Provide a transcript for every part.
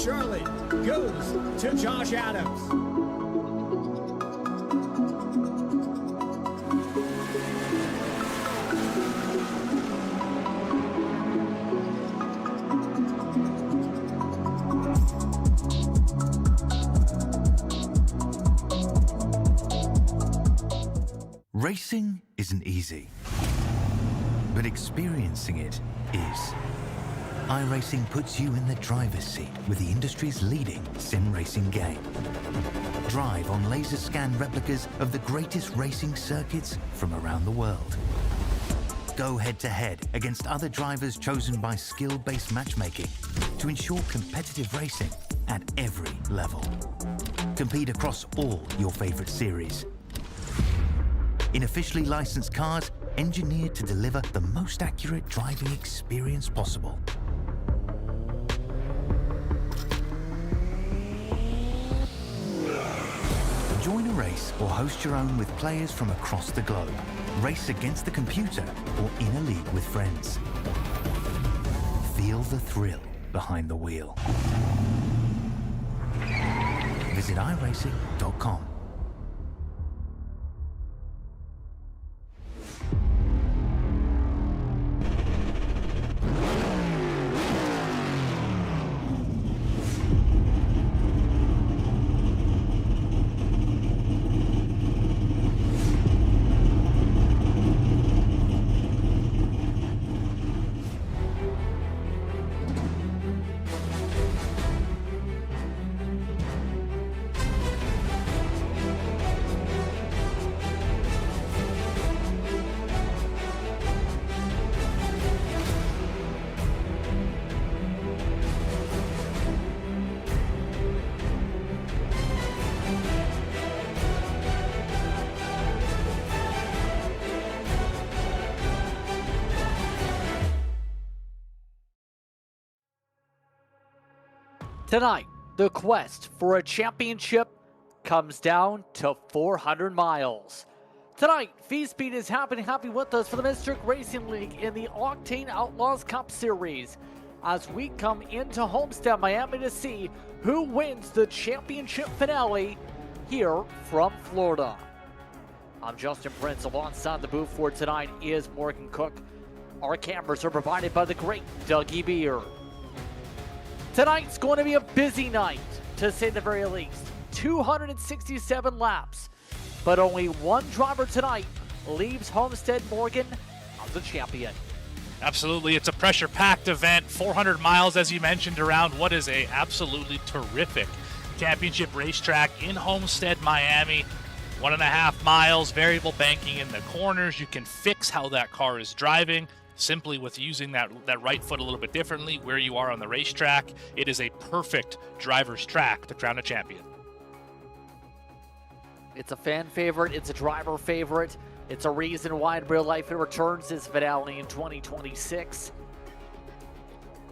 Charlotte goes to Josh Adams. Racing isn't easy, but experiencing it is. iRacing puts you in the driver's seat with the industry's leading sim racing game. Drive on laser scan replicas of the greatest racing circuits from around the world. Go head-to-head against other drivers chosen by skill-based matchmaking to ensure competitive racing at every level. Compete across all your favorite series in officially licensed cars engineered to deliver the most accurate driving experience possible. Join a race or host your own with players from across the globe. Race against the computer or in a league with friends. Feel the thrill behind the wheel. Visit iRacing.com. Tonight, the quest for a championship comes down to 400 miles. Tonight, V-Speed is happy with us for the Mystic Racing League in the Octane Outlaws Cup Series as we come into Homestead, Miami to see who wins the championship finale here from Florida. I'm Justin Prince. Alongside the booth for tonight is Morgan Cook. Our cameras are provided by the great Dougie Beer. Tonight's going to be a busy night, to say the very least. 267 laps, but only one driver tonight leaves Homestead, Morgan, as the champion. Absolutely, it's a pressure-packed event, 400 miles, as you mentioned, around what is a absolutely terrific championship racetrack in Homestead, Miami. 1.5 miles, variable banking in the corners. You can fix how that car is driving simply with using that right foot a little bit differently where you are on the racetrack. It is a perfect driver's track to crown a champion. It's a fan favorite. It's a driver favorite. It's a reason why in real life it returns this finale in 2026.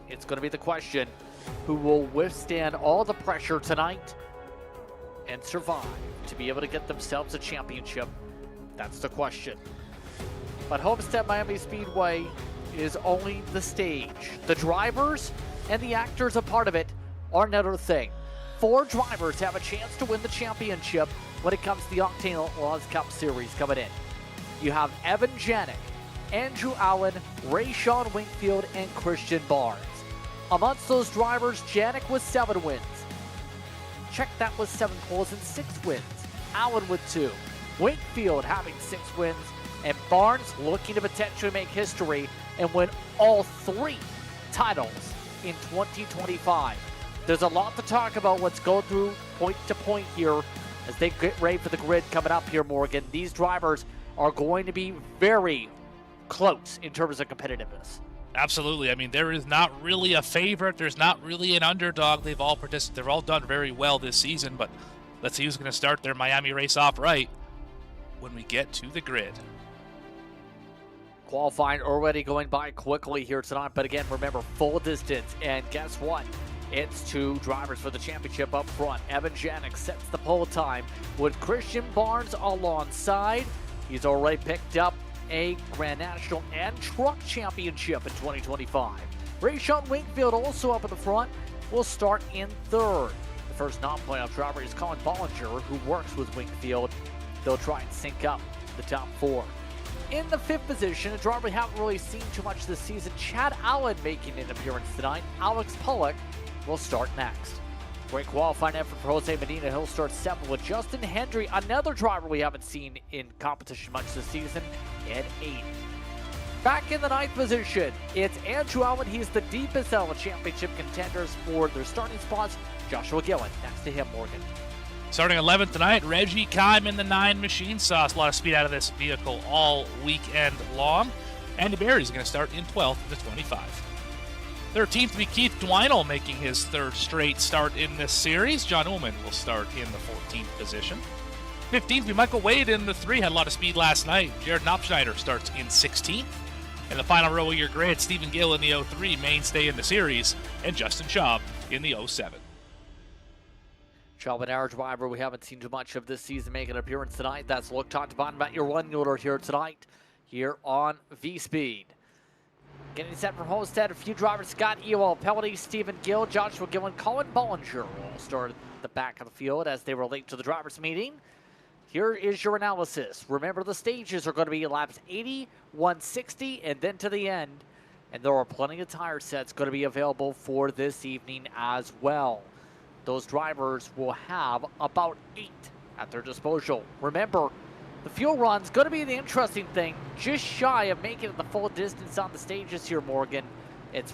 It's going to be the question, who will withstand all the pressure tonight and survive to be able to get themselves a championship? That's the question. But Homestead Miami Speedway is only the stage. The drivers and the actors a part of it are another thing. 4 drivers have a chance to win the championship when it comes to the Octane Outlaws Cup Series coming in. You have Evan Janik, Andrew Allen, Rayshawn Wingfield, and Christian Barnes. Amongst those drivers, Janik with 7 wins. Check that with 7 poles and 6 wins. Allen with 2. Wingfield having 6 wins. And Barnes looking to potentially make history and win all 3 titles in 2025. There's a lot to talk about. Let's go through point to point here as they get ready for the grid coming up here, Morgan. These drivers are going to be very close in terms of competitiveness. Absolutely. I mean, there is not really a favorite. There's not really an underdog. They've all done very well this season, but let's see who's going to start their Miami race off right when we get to the grid. Qualifying already going by quickly here tonight, but again, remember, full distance, and guess what? It's 2 drivers for the championship up front. Evan Janik sets the pole time with Christian Barnes alongside. He's already picked up a Grand National and Truck Championship in 2025. Rayshawn Wingfield also up at the front. will start in third. The first non-playoff driver is Colin Bollinger, who works with Wingfield. They'll try and sync up the top 4. In the 5th position, a driver we haven't really seen too much this season, Chad Allen making an appearance tonight. Alex Pollock will start next. Great qualifying effort for Jose Medina. He'll start 7th with Justin Hendry, another driver we haven't seen in competition much this season, at 8th. Back in the 9th position, it's Andrew Allen. He's the deepest out of the championship contenders for their starting spots. Joshua Gillen next to him, Morgan. Starting 11th tonight, Reggie Kime in the 9 machine. Saw a lot of speed out of this vehicle all weekend long. Andy Berry's going to start in 12th to 25. 13th will be Keith Dwinell making his 3rd straight start in this series. John Ullman will start in the 14th position. 15th will be Michael Wade in the 3. Had a lot of speed last night. Jared Knopfschneider starts in 16th. In the final row of your grid, Stephen Gill in the 03, mainstay in the series, and Justin Schaub in the 07. Schaub, an hour driver we haven't seen too much of this season, making an appearance tonight. That's a look top to bottom about your run order here tonight, here on V-Speed. Getting set from Homestead, a few drivers: Scott Ewell, Pelody, Stephen Gill, Joshua Gillen, Colin Bollinger all start at the back of the field as they relate to the drivers' meeting. Here is your analysis. Remember, the stages are going to be laps 80, 160, and then to the end. And there are plenty of tire sets going to be available for this evening as well. Those drivers will have about 8 at their disposal. Remember, the fuel run's going to be the interesting thing. Just shy of making it the full distance on the stages here, Morgan. It's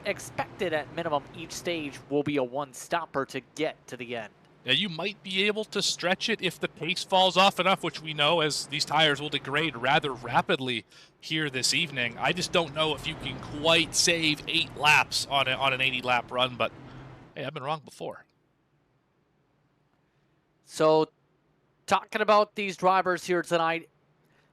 expected at minimum each stage will be a one-stopper to get to the end. Yeah, you might be able to stretch it if the pace falls off enough, which we know as these tires will degrade rather rapidly here this evening. I just don't know if you can quite save 8 laps on an 80-lap run, but hey, I've been wrong before. So, talking about these drivers here tonight,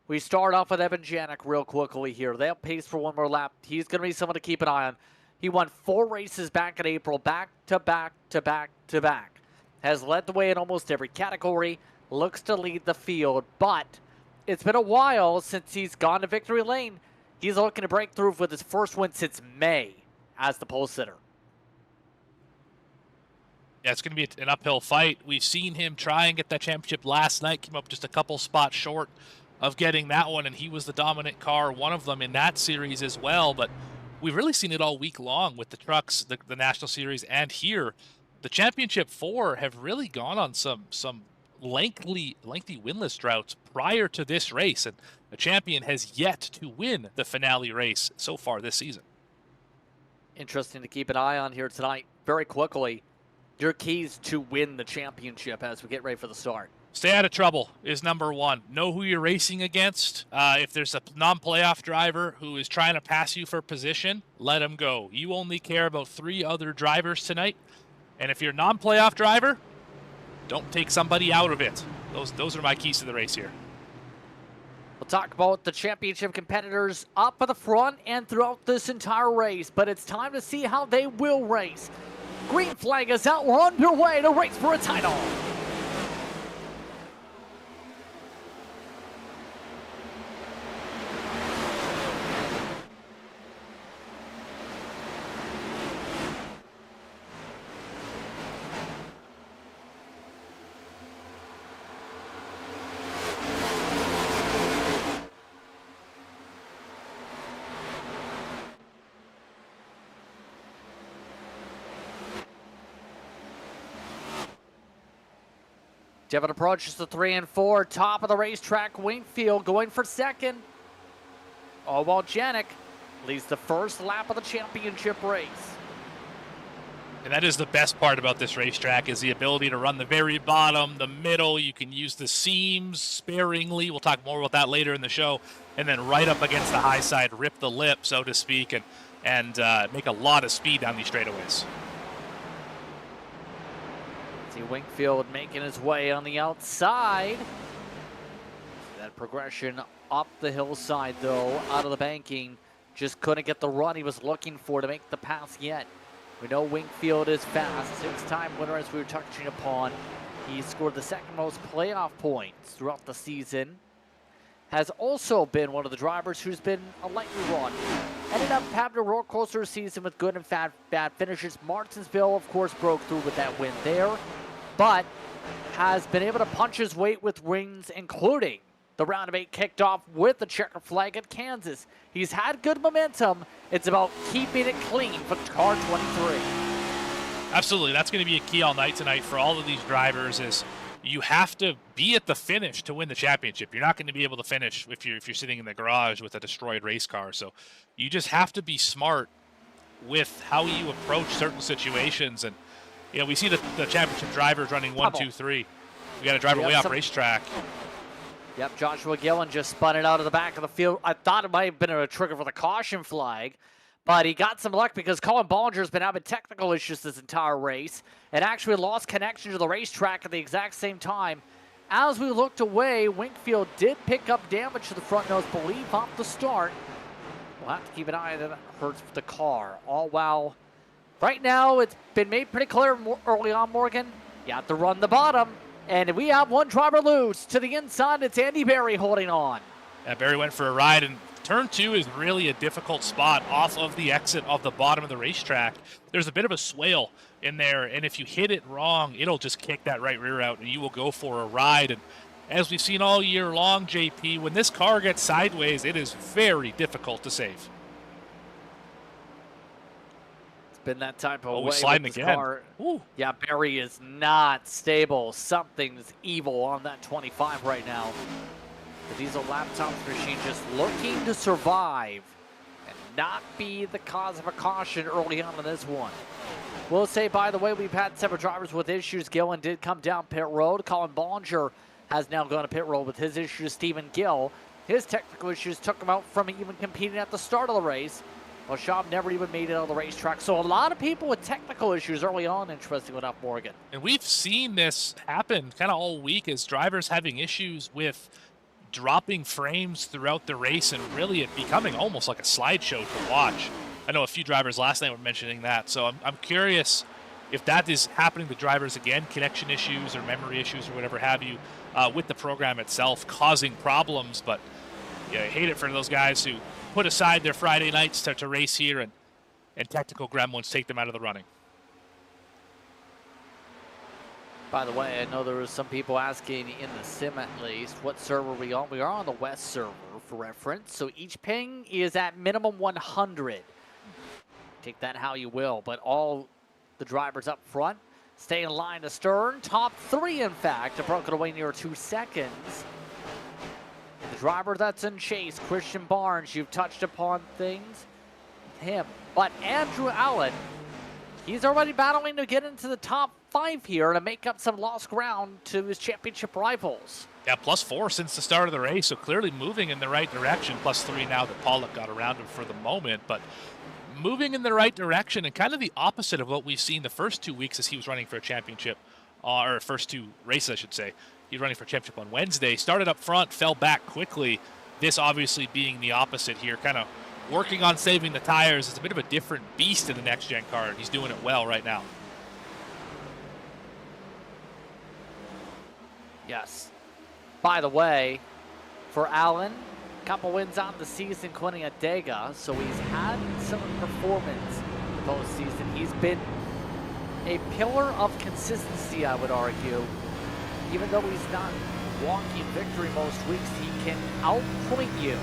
we start off with Evan Janik real quickly here. They'll pace for one more lap. He's going to be someone to keep an eye on. He won 4 races back in April, back to back to back to back. Has led the way in almost every category, looks to lead the field, but it's been a while since he's gone to victory lane. He's looking to break through with his first win since May as the pole sitter. Yeah, it's going to be an uphill fight. We've seen him try and get that championship last night, came up just a couple spots short of getting that one, and he was the dominant car, one of them in that series as well, but we've really seen it all week long with the trucks, the National Series, and here. The Championship 4 have really gone on some lengthy winless droughts prior to this race, and the champion has yet to win the finale race so far this season. Interesting to keep an eye on here tonight. Very quickly, your keys to win the championship as we get ready for the start. Stay out of trouble is number 1. Know who you're racing against. If there's a non-playoff driver who is trying to pass you for position, let him go. You only care about 3 other drivers tonight. And if you're a non-playoff driver, don't take somebody out of it. Those are my keys to the race here. We'll talk about the championship competitors up at the front and throughout this entire race, but it's time to see how they will race. Green flag is out. We're on your way to race for a title. Devin approaches the 3 and 4, top of the racetrack. Wingfield going for second. All while Janik leads the first lap of the championship race. And that is the best part about this racetrack, is the ability to run the very bottom, the middle. You can use the seams sparingly. We'll talk more about that later in the show. And then right up against the high side, rip the lip, so to speak, and make a lot of speed down these straightaways. See Wingfield making his way on the outside. That progression up the hillside, though, out of the banking. Just couldn't get the run he was looking for to make the pass yet. We know Wingfield is fast. 6-time winner, as we were touching upon. He scored the second most playoff points throughout the season. Has also been one of the drivers who's been a lightning rod Ended up having a roller coaster season with good and bad finishes. Martinsville, of course, broke through with that win there, but has been able to punch his weight with wins, including the round of 8 kicked off with the checker flag at Kansas. He's had good momentum. It's about keeping it clean for car 23. Absolutely. That's going to be a key all night tonight for all of these drivers is you have to be at the finish to win the championship. You're not going to be able to finish if you're sitting in the garage with a destroyed race car. So you just have to be smart with how you approach certain situations. And, you know, we see the championship drivers running 1, 2, 3. We got a driver way off racetrack. Yep, Joshua Gillen just spun it out of the back of the field. I thought it might have been a trigger for the caution flag, but he got some luck because Colin Bollinger's been having technical issues this entire race and actually lost connection to the racetrack at the exact same time. As we looked away, Winkfield did pick up damage to the front nose, believe, off the start. We'll have to keep an eye on that hurts the car. All while, right now, it's been made pretty clear early on, Morgan, you have to run the bottom. And we have one driver loose. To the inside, it's Andy Berry holding on. Yeah, Berry went for a ride, and turn 2 is really a difficult spot off of the exit of the bottom of the racetrack. There's a bit of a swale in there, and if you hit it wrong, it'll just kick that right rear out, and you will go for a ride. And as we've seen all year long, JP, when this car gets sideways, it is very difficult to save. Been that type of way sliding with this again. car. Yeah, Berry is not stable. Something's evil on that 25 right now. The Diesel Laptops machine just looking to survive and not be the cause of a caution early on in this one. We'll say, by the way, we've had several drivers with issues. Gillen did come down pit road. Colin Bollinger has now gone to pit road with his issues. Stephen Gill, his technical issues took him out from even competing at the start of the race. Well, Schaub never even made it on the racetrack. So a lot of people with technical issues early on, interestingly enough, Morgan. And we've seen this happen kind of all week as drivers having issues with dropping frames throughout the race and really it becoming almost like a slideshow to watch. I know a few drivers last night were mentioning that. So I'm curious if that is happening to drivers again, connection issues or memory issues or whatever have you with the program itself causing problems. But yeah, I hate it for those guys who put aside their Friday nights to race here and technical gremlins take them out of the running. By the way, I know there was some people asking in the sim at least, what server are we on? We are on the West server for reference. So each ping is at minimum 100. Take that how you will, but all the drivers up front stay in line astern. Top 3, in fact, have broken away near 2 seconds. The driver that's in chase, Christian Barnes, you've touched upon things, him. But Andrew Allen, he's already battling to get into the top 5 here to make up some lost ground to his championship rivals. Yeah, +4 since the start of the race, so clearly moving in the right direction. +3 now that Pollock got around him for the moment, but moving in the right direction and kind of the opposite of what we've seen the first 2 weeks as he was running for a championship, or first 2 races, I should say. He's running for championship on Wednesday. Started up front, fell back quickly. This obviously being the opposite here, kind of working on saving the tires. It's a bit of a different beast in the next-gen car, and he's doing it well right now. Yes. By the way, for Allen, a couple wins on the season, including at Dega, so he's had some performance in the postseason. He's been a pillar of consistency, I would argue. Even though he's not walking victory most weeks, he can outpoint you.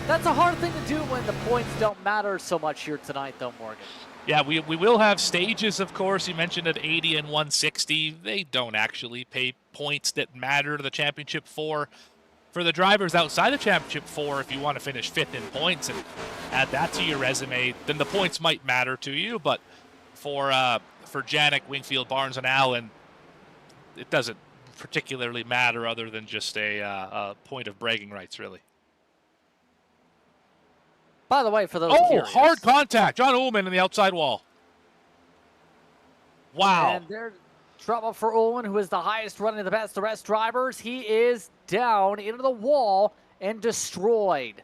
That's a hard thing to do when the points don't matter so much here tonight, though, Morgan. Yeah, we will have stages, of course. You mentioned at 80 and 160. They don't actually pay points that matter to the Championship 4. For the drivers outside the Championship 4, if you want to finish 5th in points and add that to your resume, then the points might matter to you. But for Janik, Wingfield, Barnes, and Allen, it doesn't particularly matter other than just a point of bragging rights, really. By the way, for those curious, hard contact. John Ullman in the outside wall. Wow. And there's trouble for Ullman, who is the highest running the best. The rest drivers, he is down into the wall and destroyed.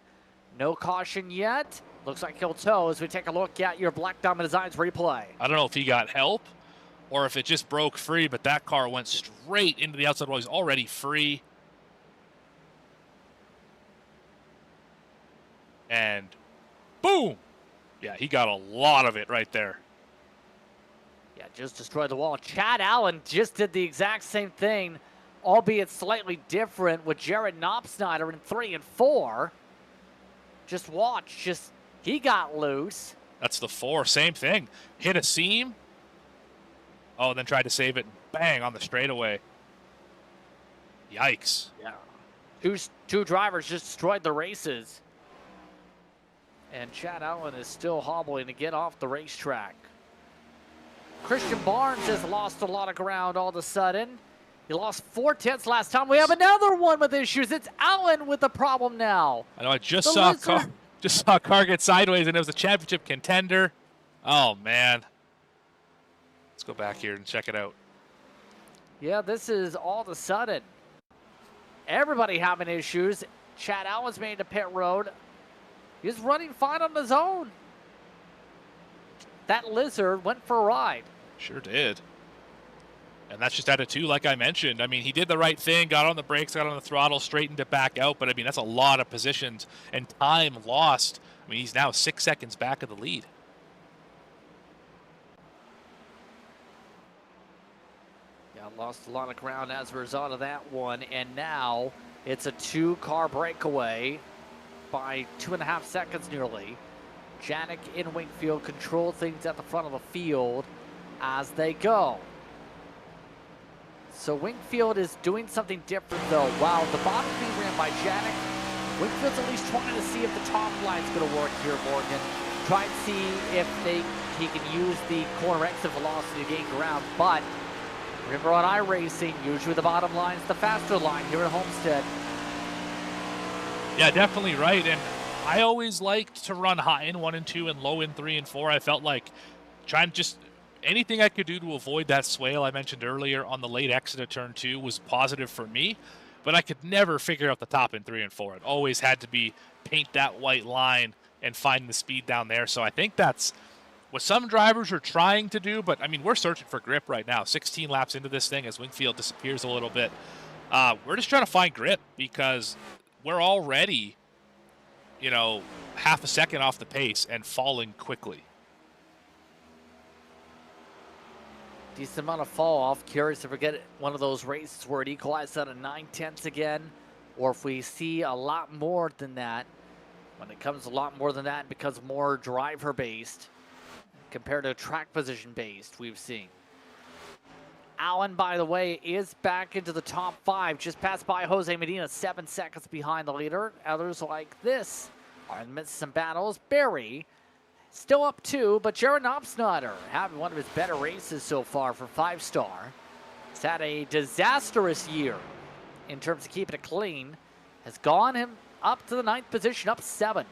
No caution yet. Looks like he'll tow as we take a look at your Black Diamond Designs replay. I don't know if he got help or if it just broke free, but that car went straight into the outside wall. He's already free. And Boom! Yeah, he got a lot of it right there. Yeah, just destroyed the wall. Chad Allen just did the exact same thing, albeit slightly different with Jared Knopfsnyder in 3 and 4. Just watch, he got loose. That's the 4, same thing. Hit a seam. Oh, then tried to save it. Bang, on the straightaway. Yikes. Yeah. Two drivers just destroyed the races. And Chad Allen is still hobbling to get off the racetrack. Christian Barnes has lost a lot of ground all of a sudden. He lost 4/10 last time. We have another one with issues. It's Allen with a problem now. I know, I just saw a car get sideways, and it was a championship contender. Oh, man. Let's go back here and check it out. Yeah, this is all of a sudden. Everybody having issues. Chad Allen's made to pit road. He's running fine on his own. That lizard went for a ride. Sure did. And that's just out of 2, like I mentioned. I mean, he did the right thing, got on the brakes, got on the throttle, straightened it back out. But, I mean, that's a lot of positions and time lost. I mean, he's now 6 seconds back of the lead. Yeah, lost a lot of ground as a result of that one. And now it's a 2-car breakaway by 2.5 seconds nearly. Janik and Wingfield control things at the front of the field as they go. So Wingfield is doing something different though. Wow, the bottom being ran by Janik. Wingfield's at least trying to see if the top line's going to work here, Morgan. Try and see if he can use the corner exit velocity to gain ground. But remember on iRacing, usually the bottom line's the faster line here at Homestead. Yeah, definitely right. And I always liked to run high in 1 and 2 and low in 3 and 4. I felt like trying to just anything I could do to avoid that swale I mentioned earlier on the late exit of turn 2 was positive for me, but I could never figure out the top in 3 and 4. It always had to be paint that white line and find the speed down there. So I think that's what some drivers are trying to do, but I mean, we're searching for grip right now. 16 laps into this thing as Wingfield disappears a little bit. We're just trying to find grip because we're already, you know, half a second off the pace and falling quickly. Decent amount of fall off. Curious if we get one of those races where it equalizes out of 9/10 again, or if we see a lot more than that. When it comes a lot more than that, it becomes more driver-based compared to track position-based we've seen. Allen, by the way, is back into the top 5, just passed by Jose Medina, 7 seconds behind the leader. Others like this are in the midst of some battles. Barry still up 2, but Jared Knopfsnyder having one of his better races so far for 5-star. He's had a disastrous year in terms of keeping it clean. Has gone him up to the 9th position, up 7.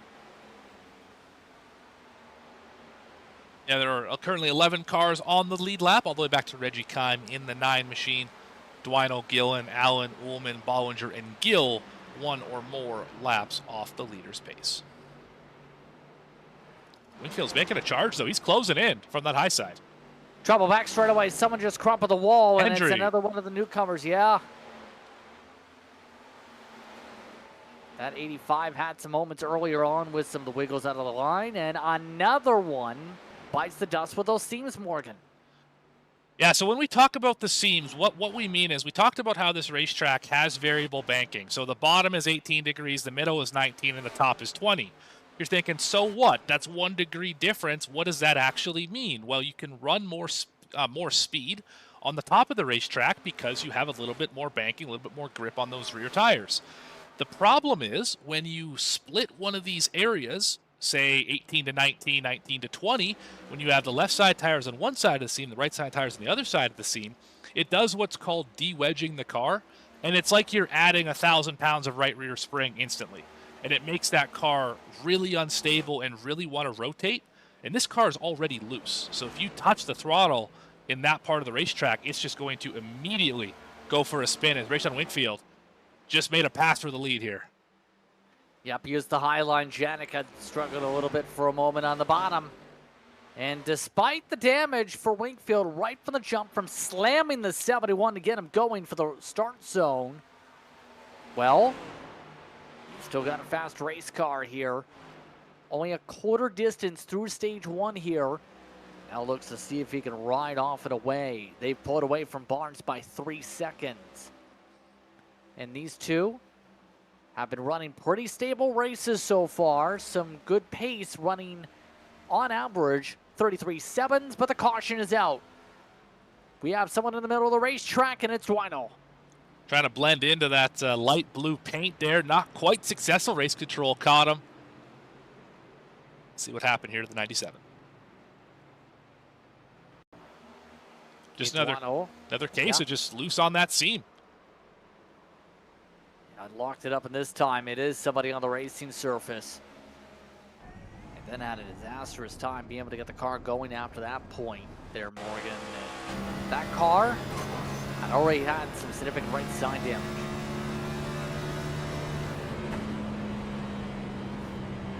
Yeah, there are currently 11 cars on the lead lap, all the way back to Reggie Kime in the 9 machine. Dwino, Gillen, Allen, Ullman, Bollinger, and Gill 1 or more laps off the leader's pace. Wingfield's making a charge, though. He's closing in from that high side. Trouble back straight away. Someone just crumpled the wall, and Hendry. it's another one of the newcomers. Yeah. That 85 had some moments earlier on with some of the wiggles out of the line, and another one bites the dust with those seams, Morgan. Yeah, so when we talk about the seams, what we mean is we talked about how this racetrack has variable banking. So the bottom is 18 degrees, the middle is 19, and the top is 20. You're thinking, so what? That's 1 degree difference. What does that actually mean? Well, you can run more speed on the top of the racetrack because you have a little bit more banking, a little bit more grip on those rear tires. The problem is when you split one of these areas, say 18 to 19, 19 to 20, when you have the left side tires on one side of the seam, the right side tires on the other side of the seam, it does what's called de-wedging the car, and it's like you're adding 1,000 pounds of right rear spring instantly. And it makes that car really unstable and really want to rotate. And this car is already loose. So if you touch the throttle in that part of the racetrack, it's just going to immediately go for a spin. As Rayshon Wingfield just made a pass for the lead here. Yep, used the high line. Janik had struggled a little bit for a moment on the bottom. And despite the damage for Wingfield right from the jump, from slamming the 71 to get him going for the start zone, well, still got a fast race car here. Only a quarter distance through stage 1 here. Now looks to see if he can ride off and away. They pulled away from Barnes by 3 seconds. And these two have been running pretty stable races so far. Some good pace, running on average 33.7s, but the caution is out. We have someone in the middle of the racetrack, and it's Wino. Trying to blend into that light blue paint there. Not quite successful. Race control caught him. Let's see what happened here to the 97. Just another case of just loose on that seam. Locked it up, and this time it is somebody on the racing surface. And then had a disastrous time being able to get the car going after that point there, Morgan. And that car had already had some significant right side damage.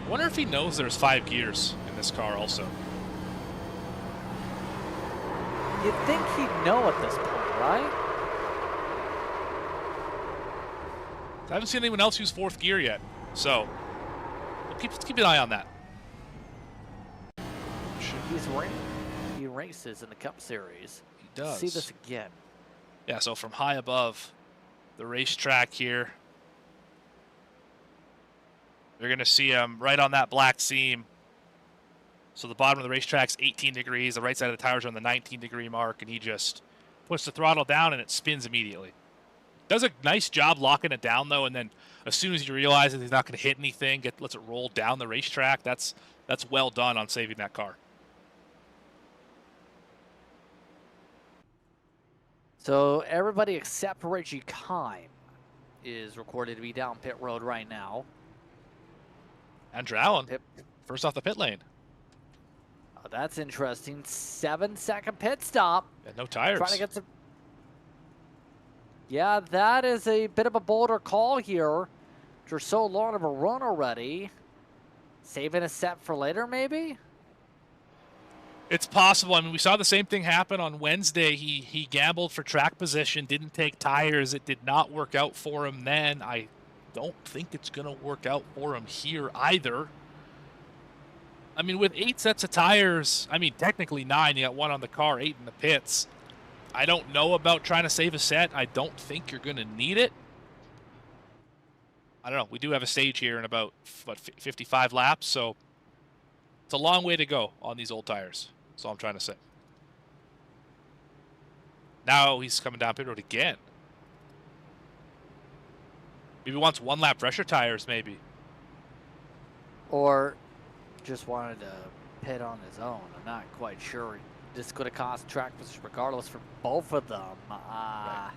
I wonder if he knows there's 5 gears in this car also. You'd think he'd know at this point, right? I haven't seen anyone else use 4th gear yet, so let's keep an eye on that. He races in the Cup Series. He does. See this again. Yeah, so from high above the racetrack here, you're going to see him right on that black seam. So the bottom of the racetrack's 18 degrees, the right side of the tires are on the 19-degree mark, and he just puts the throttle down and it spins immediately. Does a nice job locking it down, though, and then as soon as he realizes he's not going to hit anything, lets it roll down the racetrack. That's well done on saving that car. So everybody except Reggie Kime is recorded to be down pit road right now. Andrew Allen, first off the pit lane. Oh, that's interesting. 7-second pit stop. Yeah, no tires. Trying to get some. Yeah, that is a bit of a bolder call here. After so long of a run already. Saving a set for later, maybe? It's possible. I mean, we saw the same thing happen on Wednesday. He gambled for track position, didn't take tires. It did not work out for him then. I don't think it's going to work out for him here either. I mean, with 8 sets of tires, I mean, technically 9. You got 1 on the car, 8 in the pits. I don't know about trying to save a set. I don't think you're going to need it. I don't know. We do have a stage here in about, 55 laps, so it's a long way to go on these old tires. That's all I'm trying to say. Now he's coming down pit road again. Maybe wants 1 lap fresher tires, maybe. Or just wanted to pit on his own. I'm not quite sure. This could have cost track position regardless for both of them. Right.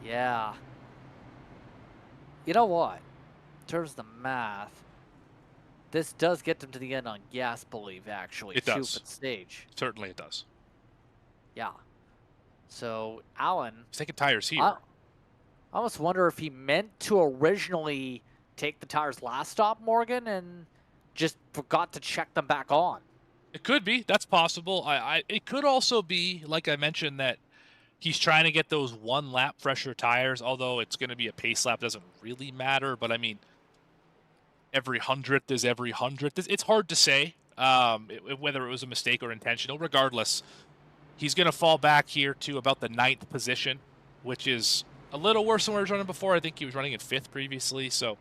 Yeah. You know what? In terms of the math, this does get them to the end on gas, believe, actually. It does. 2 pit stage. Certainly it does. Yeah. So, Allen. He's taking tires here. I almost wonder if he meant to originally take the tires last stop, Morgan, and just forgot to check them back on. It could be. That's possible. It could also be, like I mentioned, that he's trying to get those 1 lap fresher tires, although it's going to be a pace lap. Doesn't really matter. But, I mean, every 100th is every 100th. It's hard to say whether it was a mistake or intentional. Regardless, he's going to fall back here to about the 9th position, which is a little worse than where he was running before. I think he was running in 5th previously, so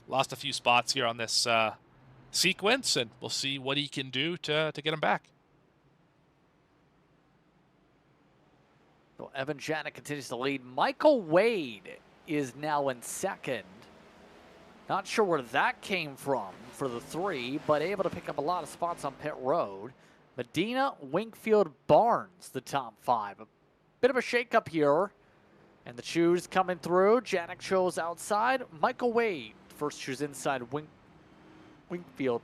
lost a few spots here on this sequence, and we'll see what he can do to get him back. So Evan Janik continues to lead. Michael Wade is now in 2nd. Not sure where that came from for the 3, but able to pick up a lot of spots on pit road. Medina, Wingfield, Barnes, the top 5. A bit of a shakeup here. And the choose coming through. Janik chose outside. Michael Wade, first choose inside. Wingfield,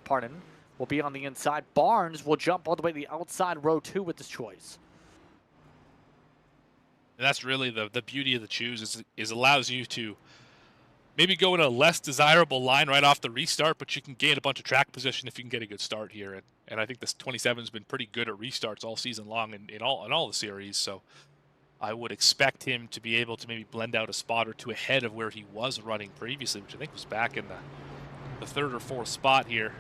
will be on the inside. Barnes will jump all the way to the outside row 2 with this choice. And that's really the beauty of the choose is allows you to maybe go in a less desirable line right off the restart, but you can gain a bunch of track position if you can get a good start here. And I think this 27 has been pretty good at restarts all season long in all the series. So I would expect him to be able to maybe blend out a spot or 2 ahead of where he was running previously, which I think was back in the 3rd or 4th spot here.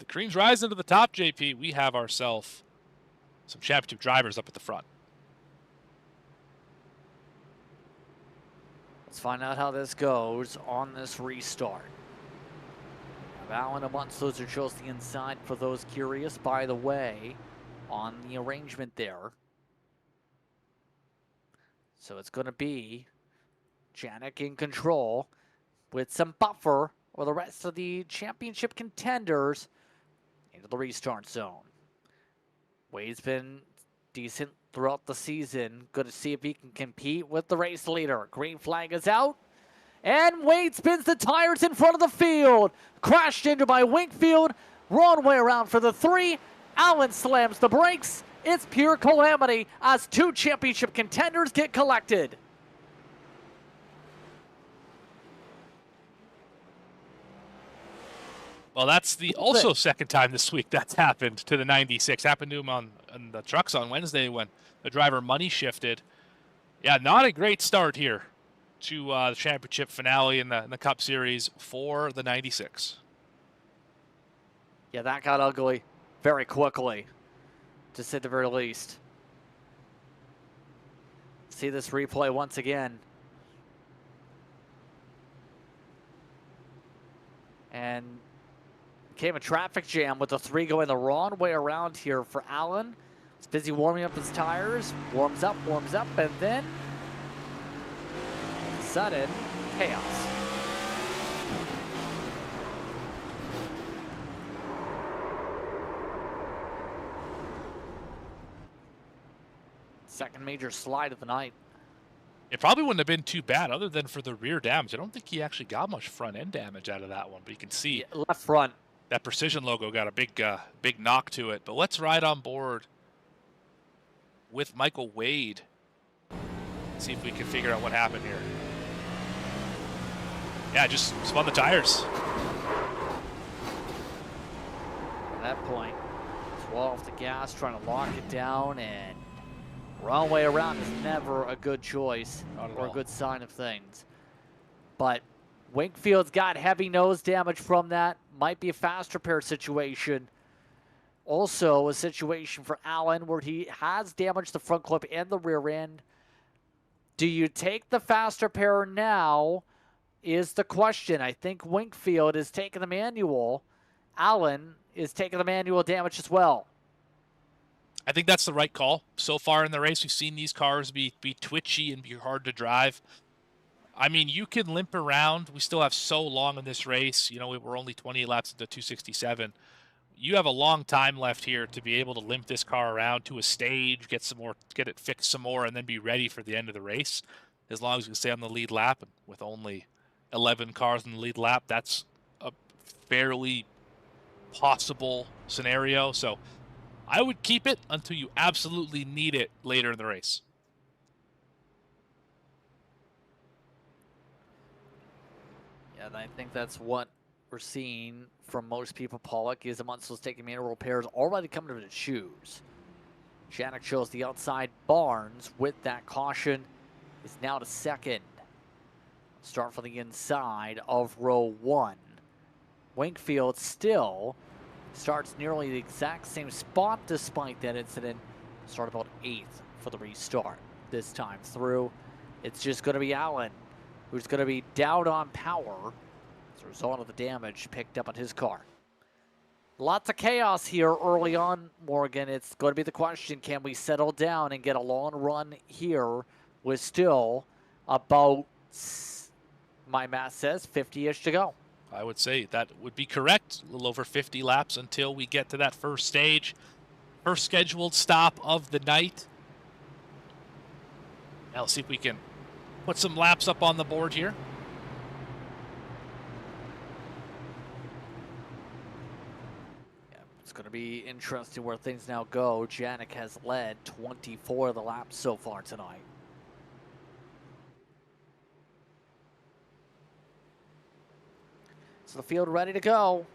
The cream's rising to the top, JP. We have ourselves some championship drivers up at the front. Let's find out how this goes on this restart. Allen amongst those who chose the inside for those curious, by the way, on the arrangement there. So it's going to be Janik in control with some buffer for the rest of the championship contenders into the restart zone. Wade's been decent throughout the season. Good to see if he can compete with the race leader. Green flag is out. And Wade spins the tires in front of the field. Crashed into by Winkfield. Wrong way around for the 3. Allen slams the brakes. It's pure calamity as 2 championship contenders get collected. Well, that's the also second time this week that's happened to the 96. Happened to him on the trucks on Wednesday when the driver money shifted. Yeah, not a great start here to the championship finale in the Cup Series for the 96. Yeah, that got ugly very quickly, to say the very least. See this replay once again. And came a traffic jam with the 3 going the wrong way around here for Allen. He's busy warming up his tires. Warms up, and then sudden chaos. Second major slide of the night. It probably wouldn't have been too bad other than for the rear damage. I don't think he actually got much front end damage out of that one, but you can see left front. That Precision logo got a big knock to it. But let's ride on board with Michael Wade. See if we can figure out what happened here. Yeah, just spun the tires. At that point, swallow off the gas, trying to lock it down, and wrong way around is never a good choice or a good sign of things. But Winkfield's got heavy nose damage from that. Might be a fast repair situation. Also a situation for Allen where he has damaged the front clip and the rear end. Do you take the fast repair now is the question. I think Winkfield is taking the manual. Allen is taking the manual damage as well. I think that's the right call. So far in the race, we've seen these cars be twitchy and be hard to drive. I mean, you can limp around. We still have so long in this race. You know, we're only 20 laps into 267. You have a long time left here to be able to limp this car around to a stage, get it fixed some more, and then be ready for the end of the race. As long as we can stay on the lead lap, and with only 11 cars in the lead lap, that's a fairly possible scenario. So I would keep it until you absolutely need it later in the race. Yeah, and I think that's what we're seeing from most people. Pollock is amongst those taking manual repairs already coming to the shoes. Janik shows the outside. Barnes with that caution is now to second. Start from the inside of row 1. Winkfield still starts nearly the exact same spot despite that incident. Start about 8th for the restart. This time through, it's just going to be Allen who's going to be down on power as a result of the damage picked up on his car. Lots of chaos here early on, Morgan. It's going to be the question, can we settle down and get a long run here with still about, my math says, 50-ish to go? I would say that would be correct. A little over 50 laps until we get to that first stage. First scheduled stop of the night. Now let's see if we can put some laps up on the board here. Yeah, it's going to be interesting where things now go. Janik has led 24 of the laps so far tonight. So the field ready to go.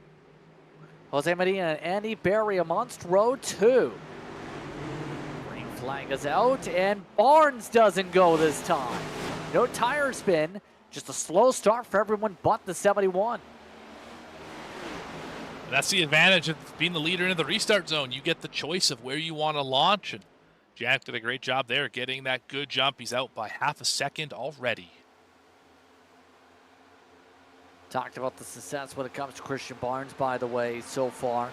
Jose Medina and Andy Berry amongst row 2. Green flag is out, and Barnes doesn't go this time. No tire spin, just a slow start for everyone but the 71. That's the advantage of being the leader in the restart zone. You get the choice of where you want to launch, and Jack did a great job there getting that good jump. He's out by half a second already. Talked about the success when it comes to Christian Barnes, by the way, so far.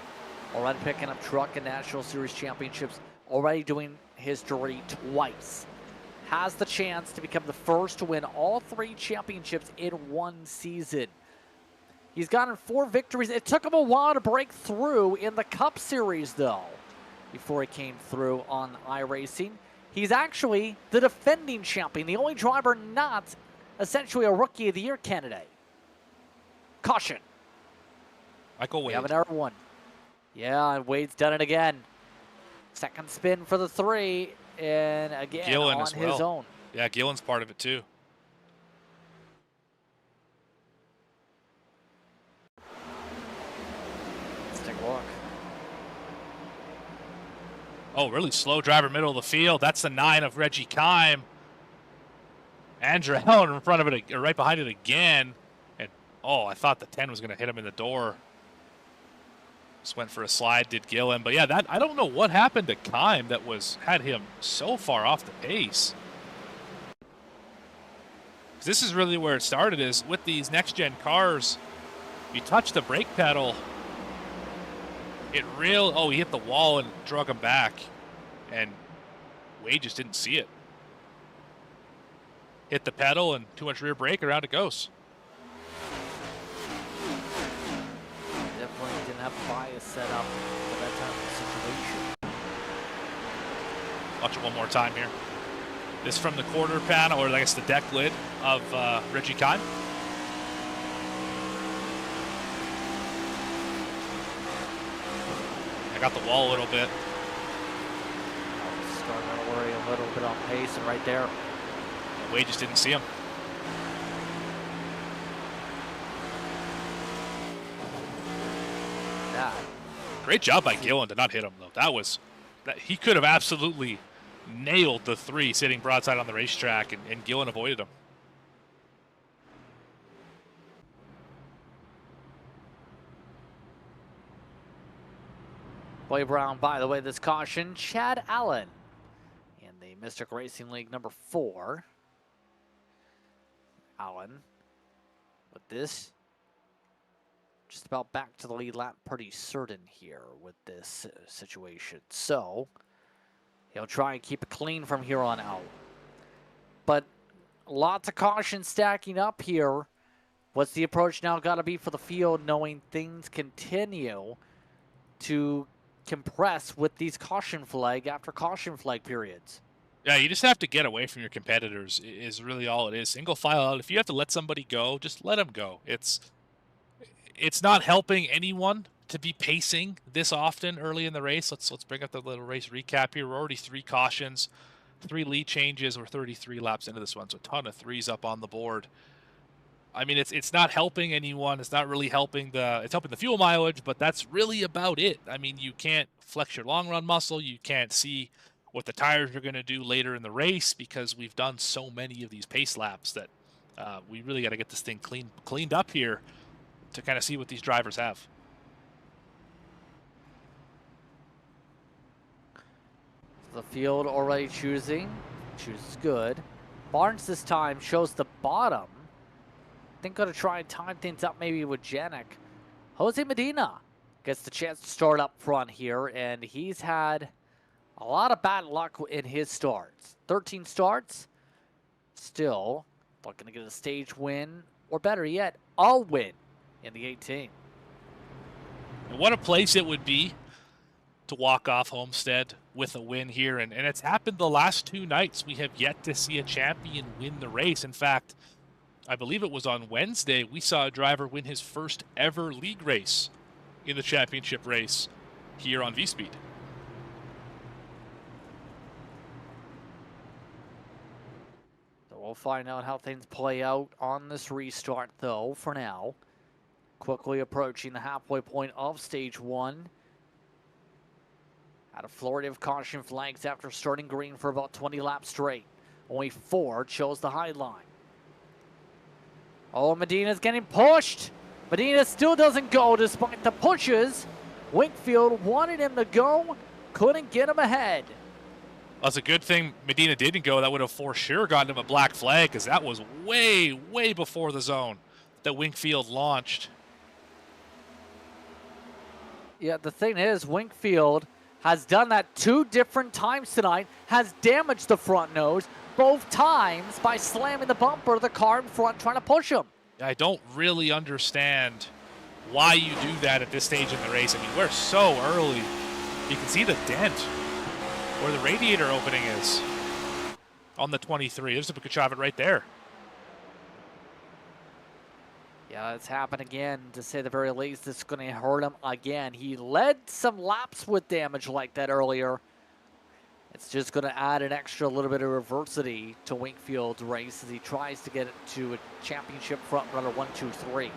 Already picking up truck and National Series championships. Already doing history twice. Has the chance to become the first to win all 3 championships in one season. He's gotten 4 victories. It took him a while to break through in the Cup Series, though, before he came through on iRacing. He's actually the defending champion, the only driver not essentially a Rookie of the Year candidate. Caution. Michael Wade. We have another one. Yeah, and Wade's done it again. Second spin for the 3, and again Gillen on as his well. own. Yeah, Gillen's part of it too. Let's take a look. Oh, really slow driver, middle of the field. That's the 9 of Reggie Kime. Andrew Allen in front of it, or right behind it again. And, oh, I thought the 10 was going to hit him in the door. Just went for a slide, did Gillen. But, yeah, that I don't know what happened to Kime that had him so far off the pace. This is really where it started, is with these next-gen cars, you touch the brake pedal, oh, he hit the wall and drug him back, and Wade just didn't see it. Hit the pedal and too much rear brake, around it goes. Definitely didn't have bias set up for that type of situation. Watch it one more time here. This from the quarter panel, or I guess the deck lid of Reggie Kime. I got the wall a little bit. Starting to worry a little bit on pace, and right there. Wade just didn't see him. That. Great job by Gillen to not hit him, though. He could have absolutely nailed the 3 sitting broadside on the racetrack, and Gillen avoided him. Boy Brown, by the way, this caution, Chad Allen in the Mystic Racing League number 4. Allen with this just about back to the lead lap, pretty certain here with this situation. So he'll try and keep it clean from here on out. But lots of caution stacking up here. What's the approach now got to be for the field, knowing things continue to compress with these caution flag after caution flag periods? Yeah, you just have to get away from your competitors is really all it is. Single file out. If you have to let somebody go, just let them go. It's not helping anyone to be pacing this often early in the race. Let's bring up the little race recap here. We're already 3 cautions, 3 lead changes. We're 33 laps into this one, so a ton of 3s up on the board. I mean, it's not helping anyone. It's not really helping it's helping the fuel mileage, but that's really about it. I mean, you can't flex your long run muscle. You can't see what the tires are going to do later in the race because we've done so many of these pace laps that we really got to get this thing cleaned up here to kind of see what these drivers have. The field already chooses good. Barnes this time shows the bottom. I think going to try and time things up maybe with Janik. Jose Medina gets the chance to start up front here, and he's had a lot of bad luck in his starts. 13 starts, still looking to get a stage win, or better yet, a win in the 18. And what a place it would be to walk off Homestead with a win here, and it's happened the last 2 nights. We have yet to see a champion win the race. In fact, I believe it was on Wednesday, we saw a driver win his first ever league race in the championship race here on V-Speed. So we'll find out how things play out on this restart, though, for now. Quickly approaching the halfway point of stage 1. Had a flurry of caution flags after starting green for about 20 laps straight. Only 4 chose the high line. Oh, Medina's getting pushed. Medina still doesn't go despite the pushes. Winkfield wanted him to go, couldn't get him ahead. That's a good thing Medina didn't go. That would have for sure gotten him a black flag, because that was way, way before the zone that Winkfield launched. Yeah, the thing is, Winkfield has done that 2 different times tonight, has damaged the front nose both times by slamming the bumper of the car in front trying to push him. I don't really understand why you do that at this stage in the race. I mean, we're so early. You can see the dent where the radiator opening is on the 23. There's a good shot of it right there. Yeah, it's happened again, to say the very least. It's going to hurt him again. He led some laps with damage like that earlier. It's just going to add an extra little bit of reversity to Winkfield's race as he tries to get it to a championship front runner 1, 2, 3.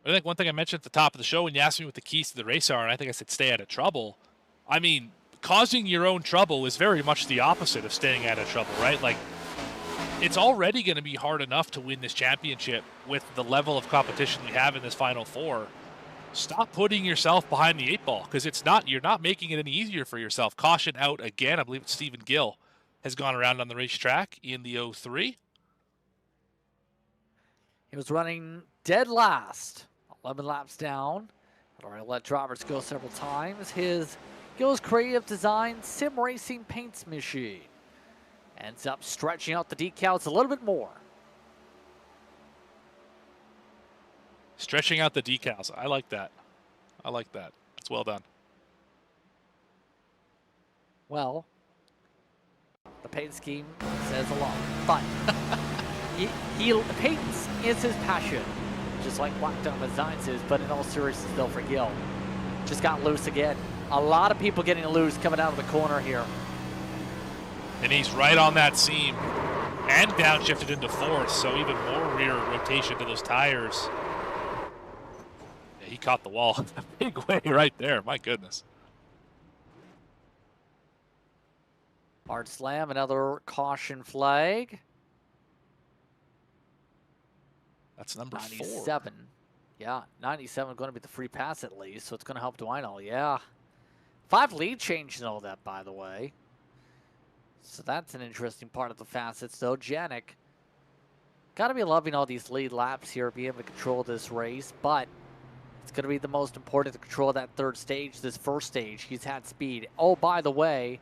I think one thing I mentioned at the top of the show when you asked me what the keys to the race are, and I think I said stay out of trouble. I mean, causing your own trouble is very much the opposite of staying out of trouble, right? Like, it's already going to be hard enough to win this championship with the level of competition we have in this Final Four. Stop putting yourself behind the 8 ball, because you're not making it any easier for yourself. Caution out again. I believe it's Stephen Gill has gone around on the racetrack in the 03. He was running dead last, 11 laps down. Already let drivers go several times. His Gill's Creative Design Sim Racing Paints machine ends up stretching out the decals a little bit more. Stretching out the decals. I like that. I like that. It's well done. Well, the paint scheme says a lot, but paints is his passion, just like Black Diamond Designs is, but in all seriousness, though, for Gil, just got loose again. A lot of people getting loose coming out of the corner here. And he's right on that seam and downshifted into 4th, so even more rear rotation to those tires. Yeah, he caught the wall in a big way right there. My goodness. Hard slam, another caution flag. That's number 97. 4. Yeah, 97 going to be the free pass at least, so it's going to help Dwinell. Yeah. 5 lead change and all that, by the way. So that's an interesting part of the facets, though. Janik, got to be loving all these lead laps here, being able to control this race, but it's going to be the most important to control that 3rd stage, this 1st stage. He's had speed. Oh, by the way,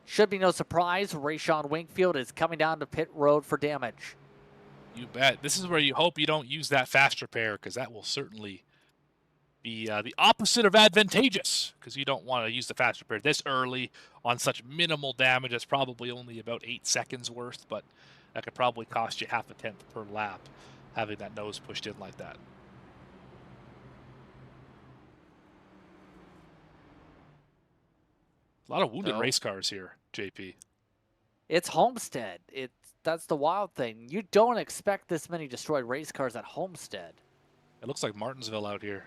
should be no surprise, Rayshon Winkfield is coming down to pit road for damage. You bet. This is where you hope you don't use that fast repair, because that will certainly be the opposite of advantageous, because you don't want to use the fast repair this early on such minimal damage. It's probably only about 8 seconds worth, but that could probably cost you half a tenth per lap, having that nose pushed in like that. A lot of wounded race cars here, JP. It's Homestead. That's the wild thing. You don't expect this many destroyed race cars at Homestead. It looks like Martinsville out here.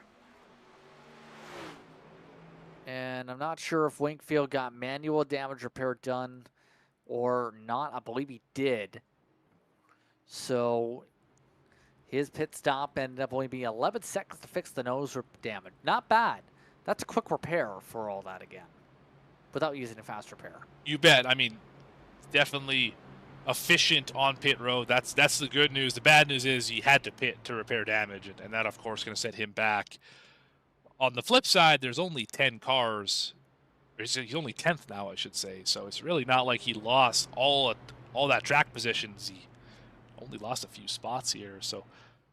And I'm not sure if Winkfield got manual damage repair done or not. I believe he did. So his pit stop ended up only being 11 seconds to fix the nose damage. Not bad. That's a quick repair for all that again, without using a fast repair. You bet. I mean, definitely efficient on pit road. That's the good news. The bad news is he had to pit to repair damage, and that, of course, going to set him back. On the flip side, there's only 10 cars. He's only 10th now, I should say. So it's really not like he lost all that track positions. He only lost a few spots here. So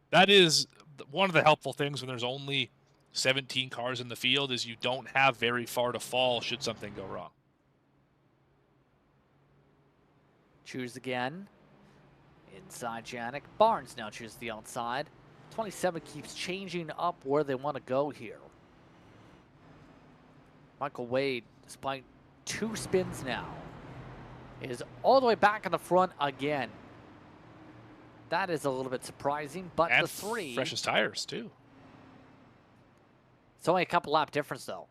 that is one of the helpful things when there's only 17 cars in the field, is you don't have very far to fall should something go wrong. Choose again. Inside Janik. Barnes now chooses the outside. 27 keeps changing up where they want to go here. Michael Wade, despite 2 spins now, is all the way back in the front again. That is a little bit surprising, but and the 3... freshest tires, too. It's only a couple lap difference, though.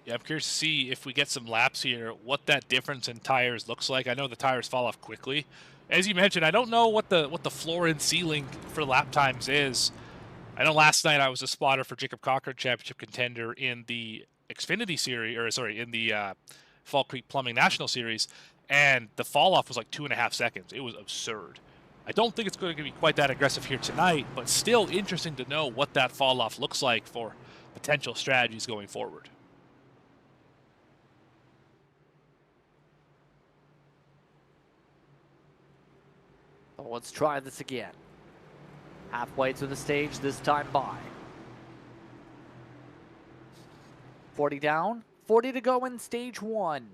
Yeah, I'm curious to see if we get some laps here, what that difference in tires looks like. I know the tires fall off quickly, as you mentioned, I don't know what the floor and ceiling for lap times is. I know last night I was a spotter for Jacob Cochran, championship contender in the Xfinity Series, or sorry, in the Fall Creek Plumbing National Series, and the fall off was like 2.5 seconds. It was absurd. I don't think it's going to be quite that aggressive here tonight, but still interesting to know what that fall off looks like for potential strategies going forward. Well, let's try this again. Halfway to the stage, this time by. 40 down, 40 to go in stage 1.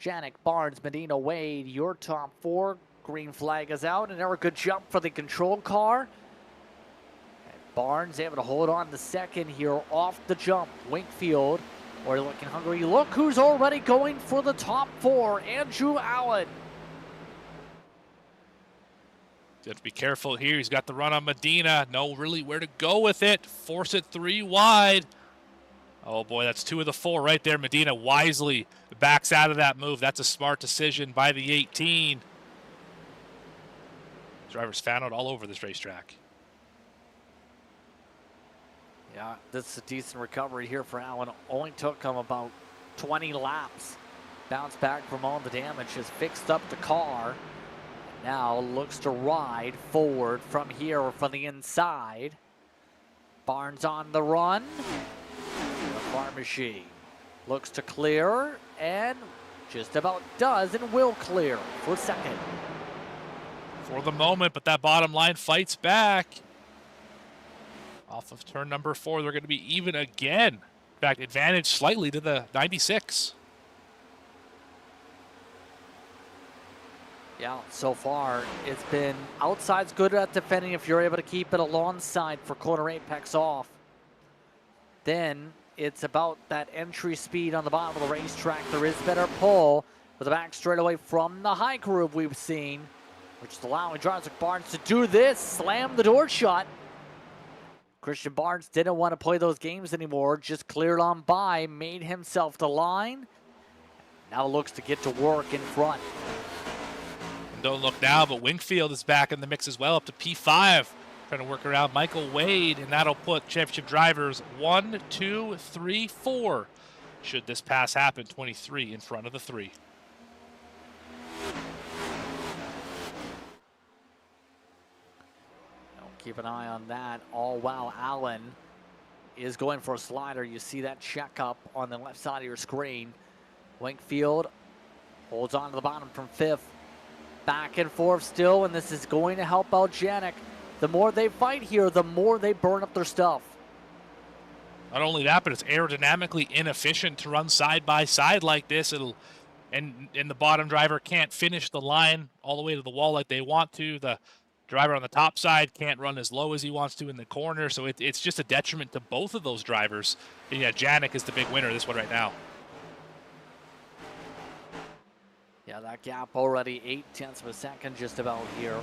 Janik, Barnes, Medina, Wade, your top 4. Green flag is out, and a good jump for the control car. And Barnes able to hold on the second here off the jump. Winkfield, we're looking hungry. Look who's already going for the top 4, Andrew Allen. Have to be careful here. He's got the run on Medina. Know really where to go with it. Force it 3 wide. Oh boy, that's 2 of the 4 right there. Medina wisely backs out of that move. That's a smart decision by the 18. Drivers fan out all over this racetrack. Yeah, this is a decent recovery here for Allen. Only took him about 20 laps. Bounced back from all the damage, has fixed up the car. Now looks to ride forward from here from the inside. Barnes on the run. The car machine looks to clear and just about does and will clear for second. For the moment, but that bottom line fights back. Off of turn number 4, they're going to be even again. In fact, advantage slightly to the 96. Yeah, so far it's been outside's good at defending if you're able to keep it alongside for corner apex off. Then it's about that entry speed on the bottom of the racetrack. There is better pull with the back straightaway from the high groove we've seen, which is allowing drivers like Barnes to do this, slam the door shut. Christian Barnes didn't want to play those games anymore, just cleared on by, made himself the line. Now looks to get to work in front. And don't look now, but Winkfield is back in the mix as well, up to P5. Trying to work around Michael Wade, and that'll put championship drivers 1, 2, 3, 4. Should this pass happen, 23 in front of the 3. Keep an eye on that, all while Allen is going for a slider. You see that checkup on the left side of your screen. Winkfield holds on to the bottom from 5th. Back and forth still, and this is going to help out Janik. The more they fight here, the more they burn up their stuff. Not only that, but it's aerodynamically inefficient to run side by side like this. And the bottom driver can't finish the line all the way to the wall like they want to. The driver on the top side can't run as low as he wants to in the corner, so it's just a detriment to both of those drivers. And yeah, Janik is the big winner of this one right now. Yeah, that gap already 0.8 of a second just about here.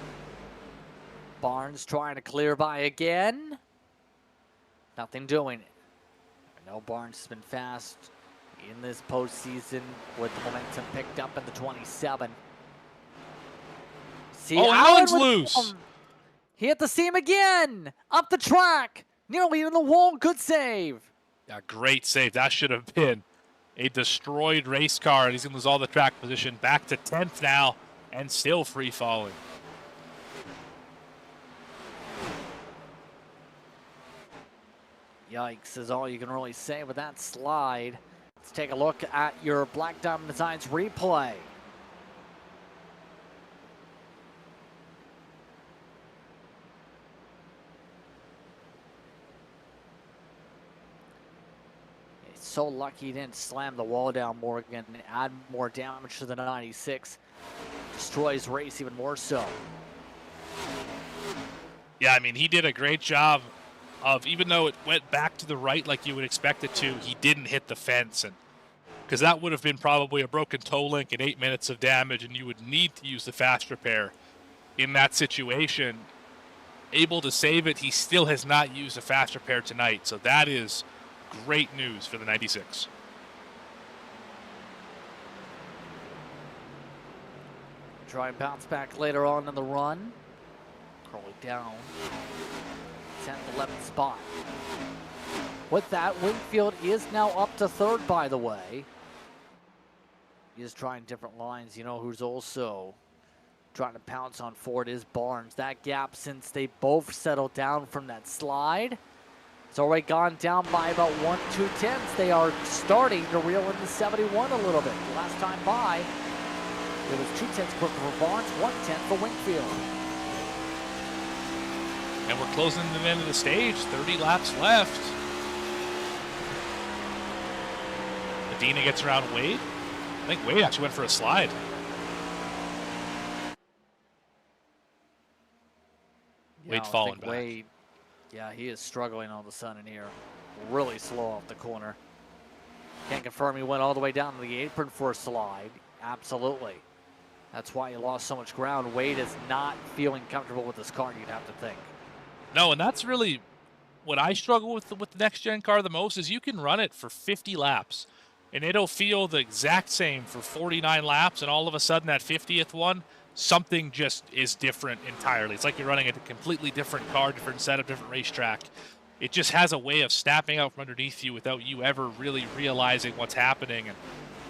Barnes trying to clear by again. Nothing doing. I know Barnes has been fast in this postseason with the momentum picked up in the 27. See, Allen's loose. He hit the seam again. Up the track. Nearly in the wall. Good save. Yeah, great save. That should have been a destroyed race car. And he's going to lose all the track position. Back to 10th now and still free falling. Yikes is all you can really say with that slide. Let's take a look at your Black Diamond Designs replay. So lucky he didn't slam the wall down, Morgan, and add more damage to the 96. Destroys race even more so. Yeah, I mean, he did a great job of, even though it went back to the right like you would expect it to, he didn't hit the fence. And because that would have been probably a broken toe link and 8 minutes of damage, and you would need to use the fast repair in that situation. Able to save it, he still has not used a fast repair tonight. So that is great news for the 96. try and bounce back later on in the run. Curly down. 10th, 11th spot. With that, Wingfield is now up to third, by the way. He is trying different lines. You know who's also trying to pounce on Ford is Barnes. That gap, since they both settled down from that slide, it's already gone down by about 1/2 tenths. They are starting to reel into 71 a little bit. Last time by, it was 2 tenths quicker for Barnes, 1/10 for Wingfield. And we're closing to the end of the stage. 30 laps left. Medina gets around Wade. I think Wade actually went for a slide. Wade's falling back. Wade, yeah, he is struggling all of a sudden here. Really slow off the corner. Can't confirm he went all the way down to the apron for a slide. Absolutely. That's why he lost so much ground. Wade is not feeling comfortable with this car, you'd have to think. No, and that's really what I struggle with the next-gen car the most is you can run it for 50 laps, and it'll feel the exact same for 49 laps, and all of a sudden that 50th one, something just is different entirely. It's like you're running a completely different car, different setup, different racetrack. It just has a way of snapping out from underneath you without you ever really realizing what's happening. And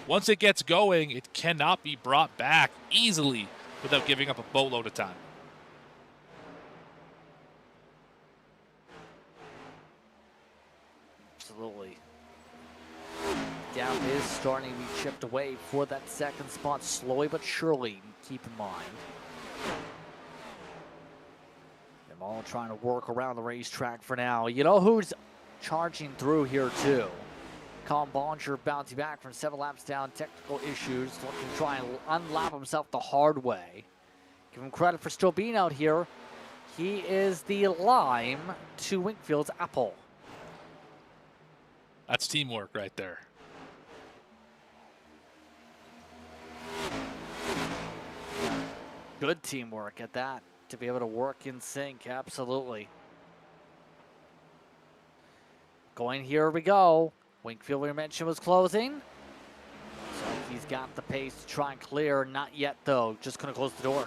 once it gets going, it cannot be brought back easily without giving up a boatload of time. Absolutely. Gap is starting to be chipped away for that second spot, slowly but surely, keep in mind. They're all trying to work around the racetrack for now. You know who's charging through here too? Colin Bollinger bouncing back from 7 laps down, technical issues, looking to try and unlap himself the hard way. Give him credit for still being out here. He is the lime to Wingfield's apple. That's teamwork right there. Good teamwork at that, to be able to work in sync, absolutely. Going, here we go. Wingfield, we mentioned, was closing. So he's got the pace to try and clear. Not yet, though. Just going to close the door.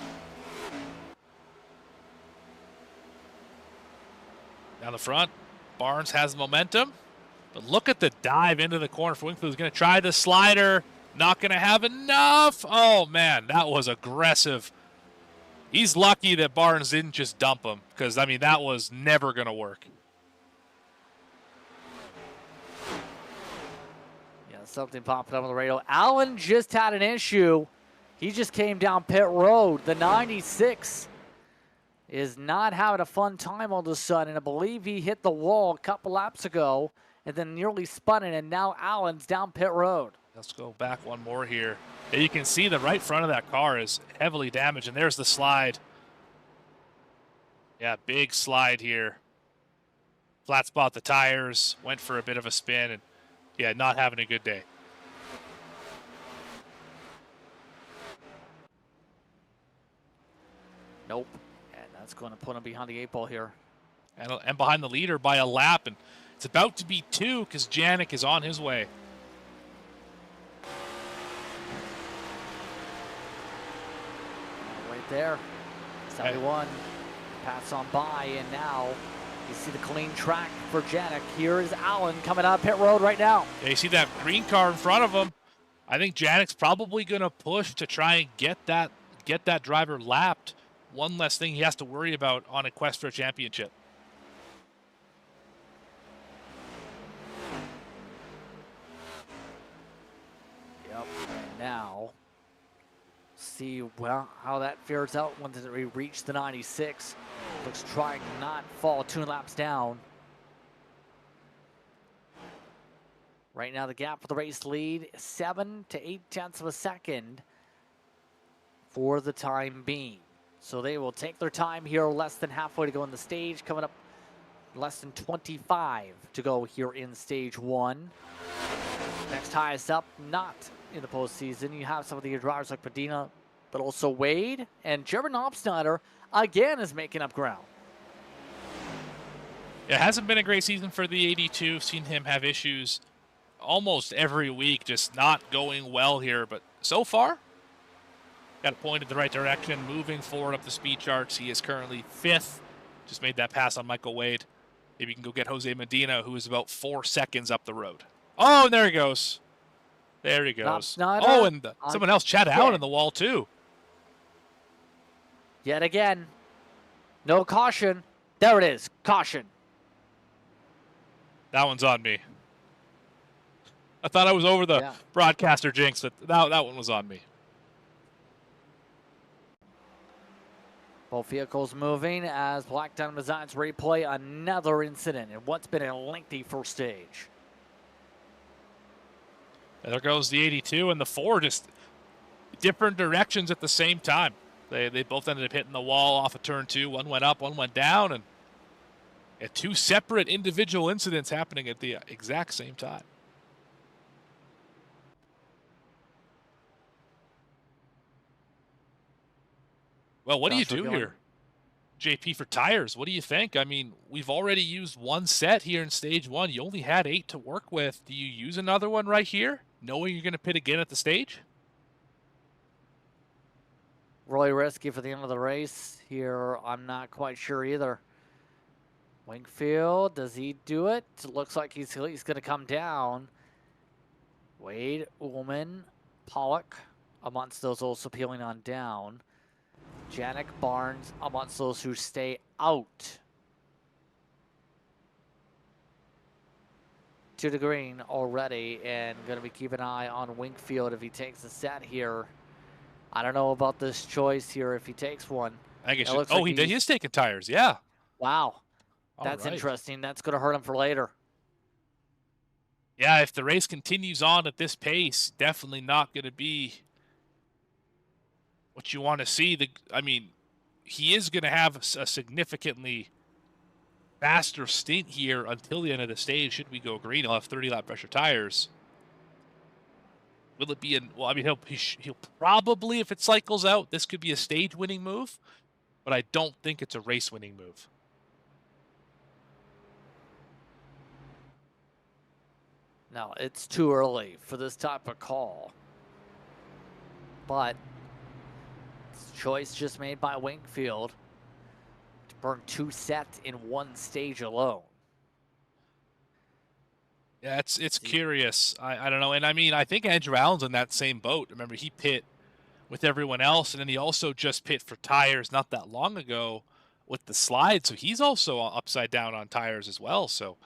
Down the front, Barnes has the momentum. But look at the dive into the corner for Wingfield. He's going to try the slider. Not going to have enough. Oh, man, that was aggressive. He's lucky that Barnes didn't just dump him because, I mean, that was never going to work. Yeah, something popping up on the radio. Allen just had an issue. He just came down pit road. The 96 is not having a fun time all of a sudden. I believe he hit the wall a couple laps ago and then nearly spun it, and now Allen's down pit road. Let's go back one more here. And you can see the right front of that car is heavily damaged, and there's the slide. Yeah, big slide here. Flat spot the tires, went for a bit of a spin, and yeah, not having a good day. Nope. And that's going to put him behind the 8 ball here. And behind the leader by a lap, and it's about to be 2 because Janik is on his way. Right there. 71. Pass on by, and now you see the clean track for Janik. Here is Allen coming out pit road right now. Yeah, you see that green car in front of him. I think Janik's probably going to push to try and get that driver lapped. One less thing he has to worry about on a quest for a championship. Yep. And now, see how that fares out once we reach the 96. Looks trying to not fall 2 laps down. Right now, the gap for the race lead, 7 to 8 tenths of a second for the time being. So they will take their time here, less than halfway to go in the stage, coming up less than 25 to go here in stage 1. Next highest up, not in the postseason. You have some of the drivers like Medina, but also Wade, and Jeremy Knobsnyder again is making up ground. It hasn't been a great season for the 82. Seen him have issues almost every week, just not going well here. But so far, got it pointed the right direction, moving forward up the speed charts. He is currently 5th. Just made that pass on Michael Wade. Maybe you can go get Jose Medina, who is about 4 seconds up the road. Oh, and there he goes. There he goes. Oh, and someone else, Chad Allen, in the wall, too. Yet again. No caution. There it is. Caution. That one's on me. I thought I was over the broadcaster jinx, but that one was on me. Both vehicles moving as Black Diamond Designs replay another incident in what's been a lengthy first stage. And there goes the 82 and the 4, just different directions at the same time. They both ended up hitting the wall off of turn 2. One went up, one went down, and 2 separate individual incidents happening at the exact same time. Well, what do you do here, JP, for tires? What do you think? I mean, we've already used one set here in stage 1. You only had 8 to work with. Do you use another one right here, knowing you're going to pit again at the stage? Really risky for the end of the race here. I'm not quite sure either. Wingfield, does he do it? Looks like he's going to come down. Wade, Ullman, Pollock amongst those also peeling on down. Janik, Barnes amongst those who stay out. To the green already, and going to be keeping an eye on Wingfield if he takes a set here. I don't know about this choice here if he takes one. I guess. Oh, like he is taking tires. Yeah. Wow. That's interesting. That's going to hurt him for later. Yeah, if the race continues on at this pace, definitely not going to be what you want to see. I mean, he is going to have a significantly faster stint here until the end of the stage. Should we go green, he'll have 30-lap pressure tires. Will it be well, I mean, he'll probably, if it cycles out, this could be a stage-winning move, but I don't think it's a race-winning move. No, it's too early for this type of call. But it's a choice just made by Wingfield to burn 2 sets in 1 stage alone. Yeah, it's curious. I don't know. And I mean, I think Andrew Allen's in that same boat. Remember, he pit with everyone else, and then he also just pit for tires not that long ago with the slide. So he's also upside down on tires as well. So,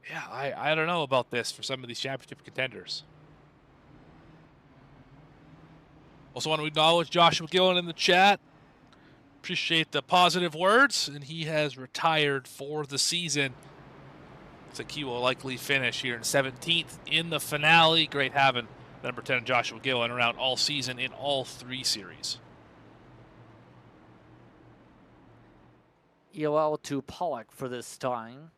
yeah, I don't know about this for some of these championship contenders. Also want to acknowledge Joshua Gillen in the chat. Appreciate the positive words, and he has retired for the season. Looks like he will likely finish here in 17th in the finale. Great having the number 10 Joshua Gillen around all season in all 3 series. EOL to Pollock for this time.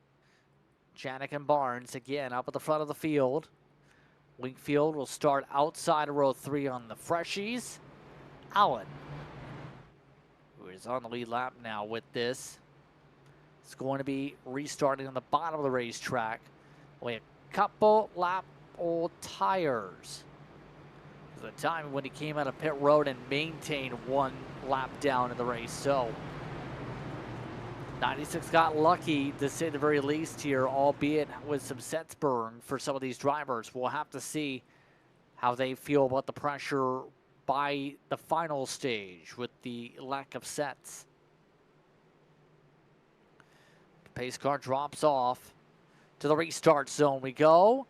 Janik and Barnes again up at the front of the field. Wingfield will start outside of row 3 on the freshies. Allen, who is on the lead lap now with this, it's going to be restarting on the bottom of the racetrack. Only a couple lap old tires. The time when he came out of pit road and maintained 1 lap down in the race. So 96 got lucky, to say the very least here, albeit with some sets burned for some of these drivers. We'll have to see how they feel about the pressure by the final stage with the lack of sets. The pace car drops off. To the restart zone we go.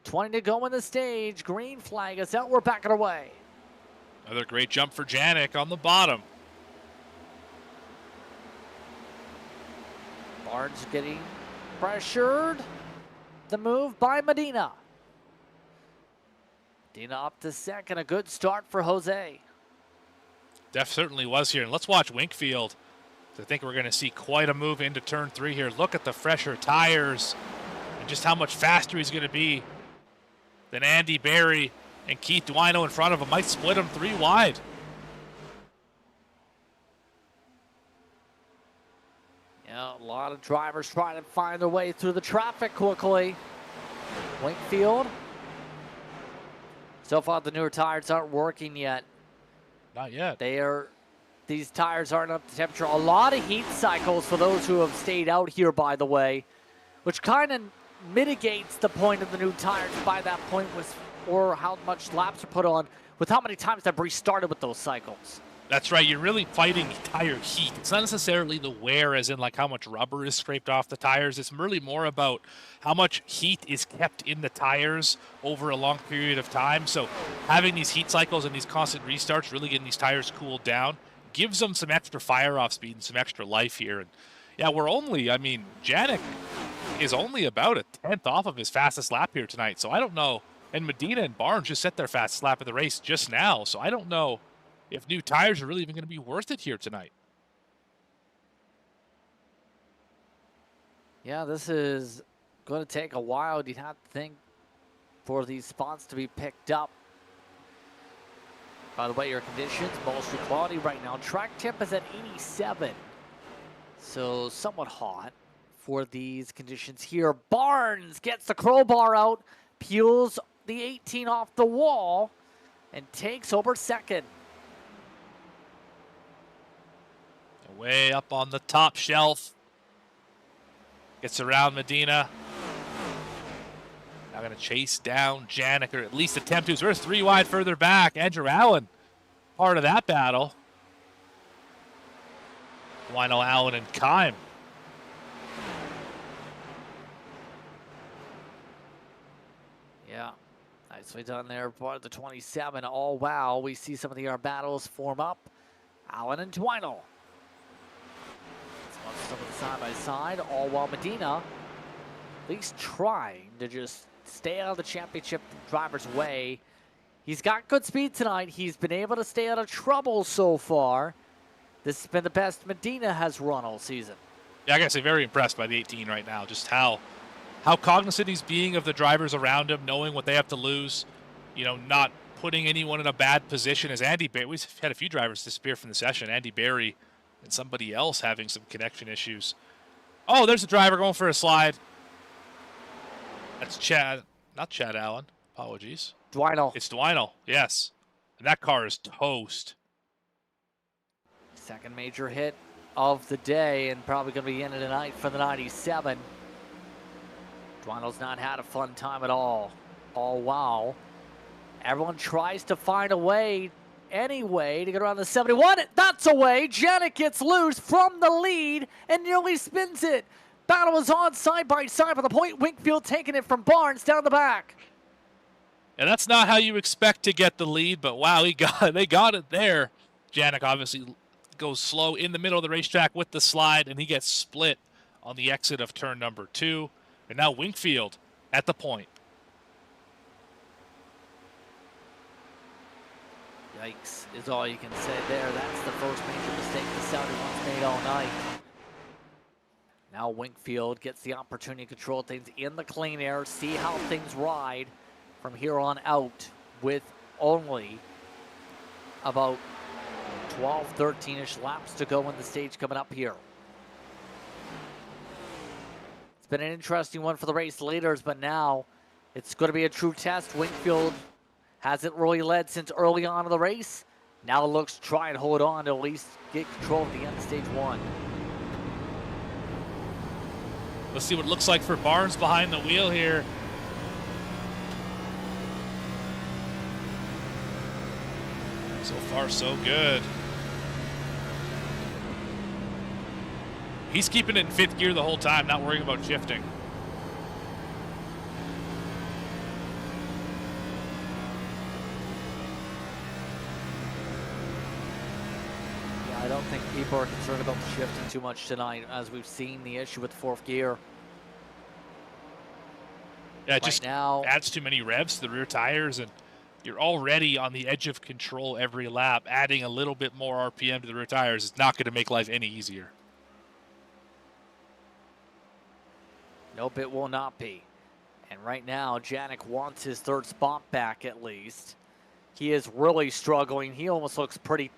20 to go in the stage. Green flag is out. We're backing away. Another great jump for Janik on the bottom. Barnes getting pressured. The move by Medina. Medina up to second. A good start for Jose. Def certainly was here. And let's watch Wingfield. I think we're going to see quite a move into turn 3 here. Look at the fresher tires and just how much faster he's going to be than Andy Berry and Keith Duino in front of him. Might split him 3 wide. Yeah, a lot of drivers trying to find their way through the traffic quickly. Wingfield. So far, the newer tires aren't working yet. Not yet. These tires aren't up to temperature. A lot of heat cycles for those who have stayed out here, by the way, which kind of mitigates the point of the new tires by that point or how much laps are put on with how many times they've restarted with those cycles. That's right. You're really fighting tire heat. It's not necessarily the wear, as in like how much rubber is scraped off the tires. It's really more about how much heat is kept in the tires over a long period of time. So having these heat cycles and these constant restarts, really getting these tires cooled down, gives them some extra fire-off speed and some extra life here. And yeah, Janik is only about a tenth off of his fastest lap here tonight. So I don't know. And Medina and Barnes just set their fastest lap of the race just now. So I don't know if new tires are really even going to be worth it here tonight. Yeah, this is going to take a while, you'd have to think, for these spots to be picked up. By the way, your conditions, mostly cloudy right now. Track temp is at 87. So somewhat hot for these conditions here. Barnes gets the crowbar out, peels the 18 off the wall, and takes over second. Way up on the top shelf. Gets around Medina. Now going to chase down Janik, or at least attempt to. So we're 3 wide further back. Andrew Allen, part of that battle. Wino, Allen, and Kime. Yeah, nicely done there. Part of the 27. Oh, wow. We see some of the battles form up. Allen and Twinel. Some of the side-by-side, all while Medina at least trying to just stay out of the championship driver's way. He's got good speed tonight. He's been able to stay out of trouble so far. This has been the best Medina has run all season. Yeah, I gotta say, very impressed by the 18 right now. Just how cognizant he's being of the drivers around him, knowing what they have to lose. You know, not putting anyone in a bad position. As Andy Barry, we've had a few drivers disappear from the session. Andy Barry and somebody else having some connection issues. Oh, there's a driver going for a slide. That's Chad, not Chad Allen. Apologies. Dwinel. It's Dwinel, yes. And that car is toast. Second major hit of the day, and probably going to be in it tonight for the 97. Dwinel's not had a fun time at all. Oh, wow. Everyone tries to find a way anyway to get around the 71. That's a way. Janik gets loose from the lead and nearly spins it. Battle is on side by side with the point. Winkfield taking it from Barnes down the back. And that's not how you expect to get the lead, but wow, they got it there. Janik obviously goes slow in the middle of the racetrack with the slide, and he gets split on the exit of turn number 2. And now Winkfield at the point. Yikes is all you can say there. That's the first major mistake the Saudi one's made all night. Now Winkfield gets the opportunity to control things in the clean air, see how things ride from here on out with only about 12, 13-ish laps to go in the stage coming up here. It's been an interesting one for the race leaders, but now it's going to be a true test. Winkfield hasn't really led since early on in the race. Now looks to try and hold on to at least get control of the end of stage 1. Let's see what it looks like for Barnes behind the wheel here. So far, so good. He's keeping it in 5th gear the whole time, not worrying about shifting. I don't think people are concerned about the shifting too much tonight, as we've seen the issue with 4th gear. Yeah, it just now adds too many revs to the rear tires, and you're already on the edge of control every lap. Adding a little bit more RPM to the rear tires is not going to make life any easier. Nope, it will not be. And right now, Janik wants his 3rd spot back at least. He is really struggling. He almost looks pretty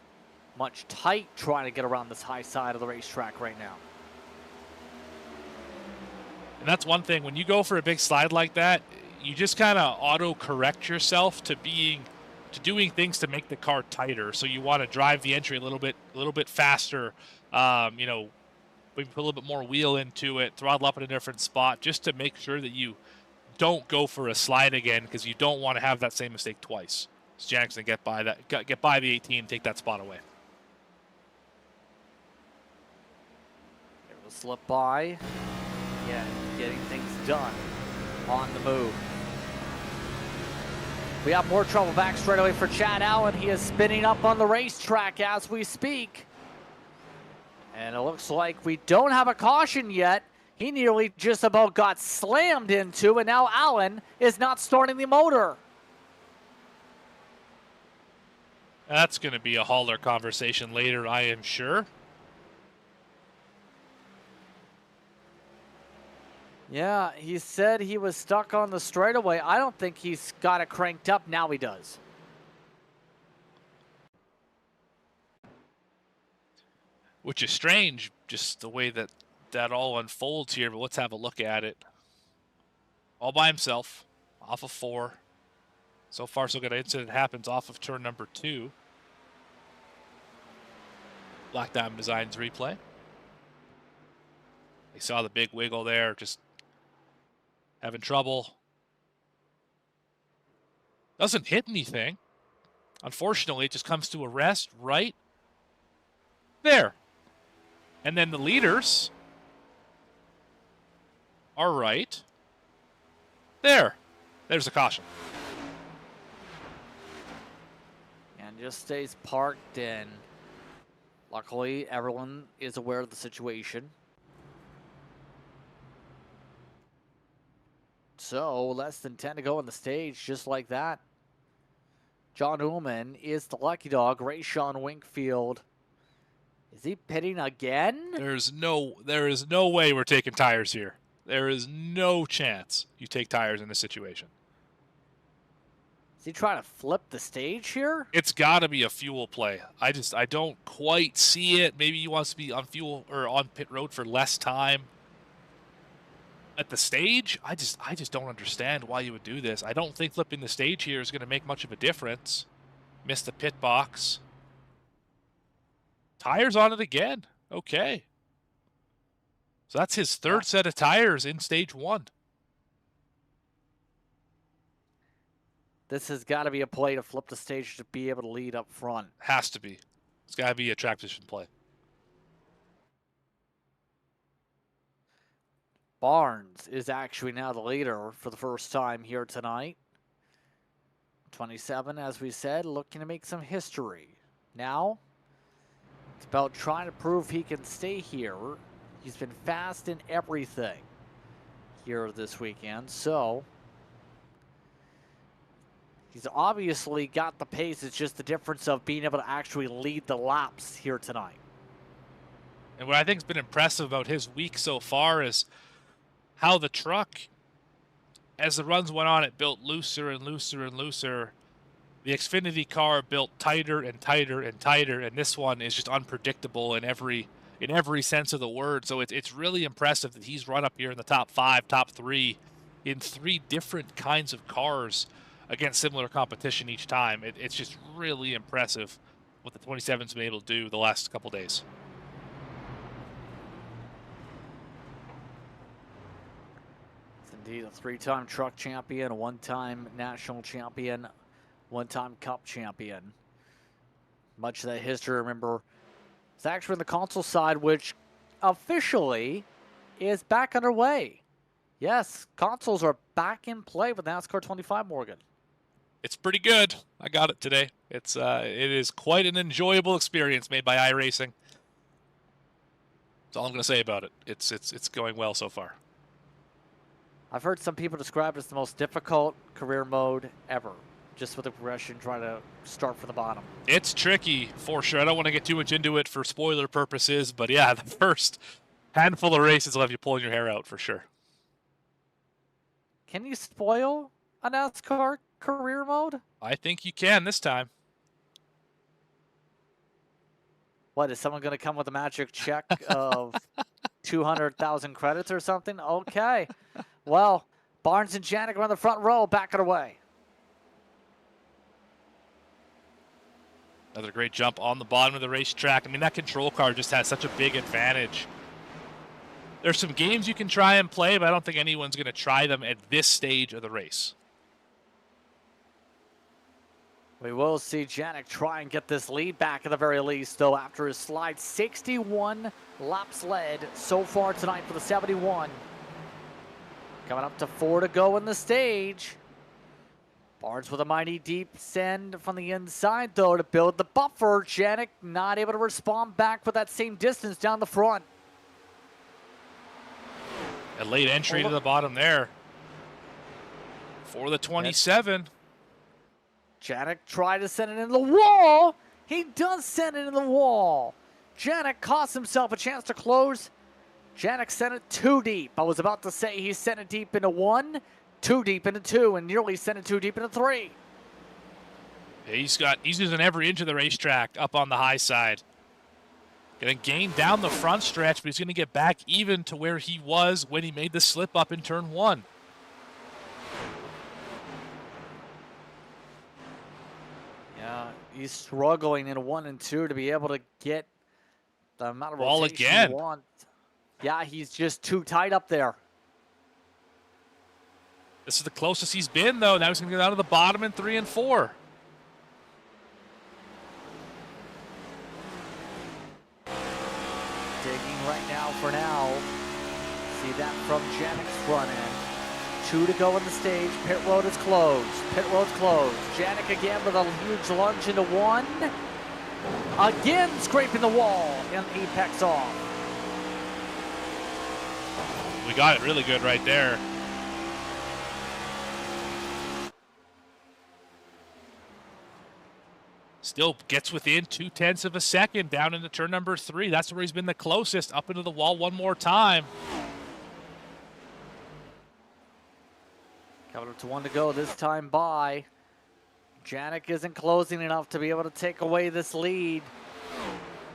much tight trying to get around this high side of the racetrack right now. And that's one thing, when you go for a big slide like that, you just kind of auto-correct yourself to being doing things to make the car tighter. So you want to drive the entry a little bit faster. You know, maybe put a little bit more wheel into it, throttle up in a different spot, just to make sure that you don't go for a slide again, because you don't want to have that same mistake twice. So Jack's gonna get by the 18, take that spot away. It will slip by. Yeah, getting things done on the move. We have more trouble back straight away for Chad Allen. He is spinning up on the racetrack as we speak. And it looks like we don't have a caution yet. He nearly just about got slammed into, and now Allen is not starting the motor. That's going to be a hauler conversation later, I am sure. Yeah, he said he was stuck on the straightaway. I don't think he's got it cranked up. Now he does. Which is strange, just the way that all unfolds here, but let's have a look at it. All by himself, off of 4. So far, so good. An incident happens off of turn number 2. Black Diamond Designs replay. They saw the big wiggle there, just having trouble. Doesn't hit anything. Unfortunately, it just comes to a rest right there. And then the leaders are right there. There's a caution. And just stays parked, and luckily everyone is aware of the situation. So less than 10 to go on the stage, just like that. John Ullman is the lucky dog. Rayshawn Winkfield. Is he pitting again? There is no way we're taking tires here. There is no chance you take tires in this situation. Is he trying to flip the stage here? It's got to be a fuel play. I don't quite see it. Maybe he wants to be on fuel or on pit road for less time. At the stage, I just don't understand why you would do this. I don't think flipping the stage here is going to make much of a difference. Missed the pit box. Tires on it again. Okay. So that's his third set of tires in stage 1. This has got to be a play to flip the stage to be able to lead up front. Has to be. It's got to be a track position play. Barnes is actually now the leader for the first time here tonight. 27, as we said, looking to make some history. Now, it's about trying to prove he can stay here. He's been fast in everything here this weekend, so he's obviously got the pace. It's just the difference of being able to actually lead the laps here tonight. And what I think has been impressive about his week so far is how the truck, as the runs went on, it built looser and looser and looser. The Xfinity car built tighter and tighter and tighter, and this one is just unpredictable in every sense of the word. So it's really impressive that he's run up here in the top 5, top 3 in 3 different kinds of cars against similar competition each time. It's just really impressive what the 27's been able to do the last couple days. Indeed, a 3-time truck champion, a 1-time national champion, 1-time cup champion. Much of that history, remember, it's actually in the console side, which officially is back underway. Yes, consoles are back in play with NASCAR 25, Morgan. It's pretty good. I got it today. It is quite an enjoyable experience made by iRacing. That's all I'm going to say about it. It's going well so far. I've heard some people describe it as the most difficult career mode ever, just with the progression, trying to start from the bottom. It's tricky, for sure. I don't want to get too much into it for spoiler purposes, but yeah, the first handful of races will have you pulling your hair out for sure. Can you spoil a NASCAR career mode? I think you can this time. What, is someone going to come with a magic check of 200,000 credits or something? Okay. Well, Barnes and Janik are on the front row, back it away. Another great jump on the bottom of the racetrack. I mean, that control car just has such a big advantage. There's some games you can try and play, but I don't think anyone's going to try them at this stage of the race. We will see Janik try and get this lead back at the very least, though, after his slide. 61 laps led so far tonight for the 71. Coming up to 4 to go in the stage. Barnes with a mighty deep send from the inside, though, to build the buffer. Janik not able to respond back with that same distance down the front. A late entry to the bottom there for the 27. Janik tried to send it in the wall. He does send it in the wall. Janik cost himself a chance to close. Janik sent it too deep. I was about to say he sent it deep into 1, too deep into 2, and nearly sent it too deep into 3. He's using every inch of the racetrack up on the high side. Going to gain down the front stretch, but he's going to get back even to where he was when he made the slip up in turn 1. Yeah, he's struggling in 1 and 2 to be able to get the amount of wall rotation again. he wants. Yeah, he's just too tight up there. This is the closest he's been, though. Now he's going to go down to the bottom in 3 and 4. Digging right now for now. See that from Janik's front end. 2 to go in the stage. Pit road is closed. Pit road's closed. Janik again with a huge lunge into 1. Again scraping the wall and apex off. We got it really good right there. Still gets within 0.2 of a second down into turn number 3. That's where he's been the closest, up into the wall one more time. Coming up to 1 to go this time by. Janik isn't closing enough to be able to take away this lead.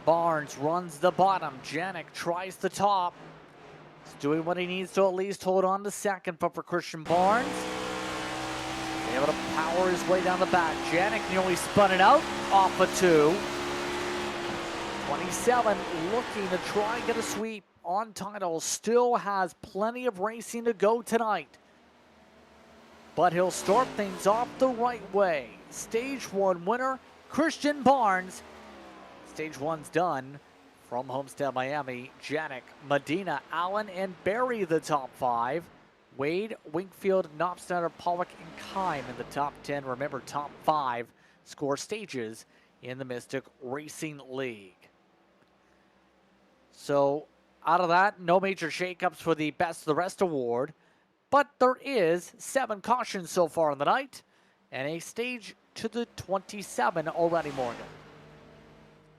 Barnes runs the bottom. Janik tries the top. He's doing what he needs to at least hold on to second, but for Christian Barnes, able to power his way down the back. Janik nearly spun it out off a 2. 27 looking to try and get a sweep on title. Still has plenty of racing to go tonight. But he'll start things off the right way. Stage 1 winner, Christian Barnes. Stage 1's done. From Homestead, Miami, Janik, Medina, Allen, and Barry the top 5. Wade, Wingfield, Knopfsteiner, Pollock, and Kime in the top 10. Remember, top 5 score stages in the Mystic Racing League. So, out of that, no major shakeups for the Best of the Rest award. But there is 7 cautions so far in the night, and a stage to the 27 already, Morgan.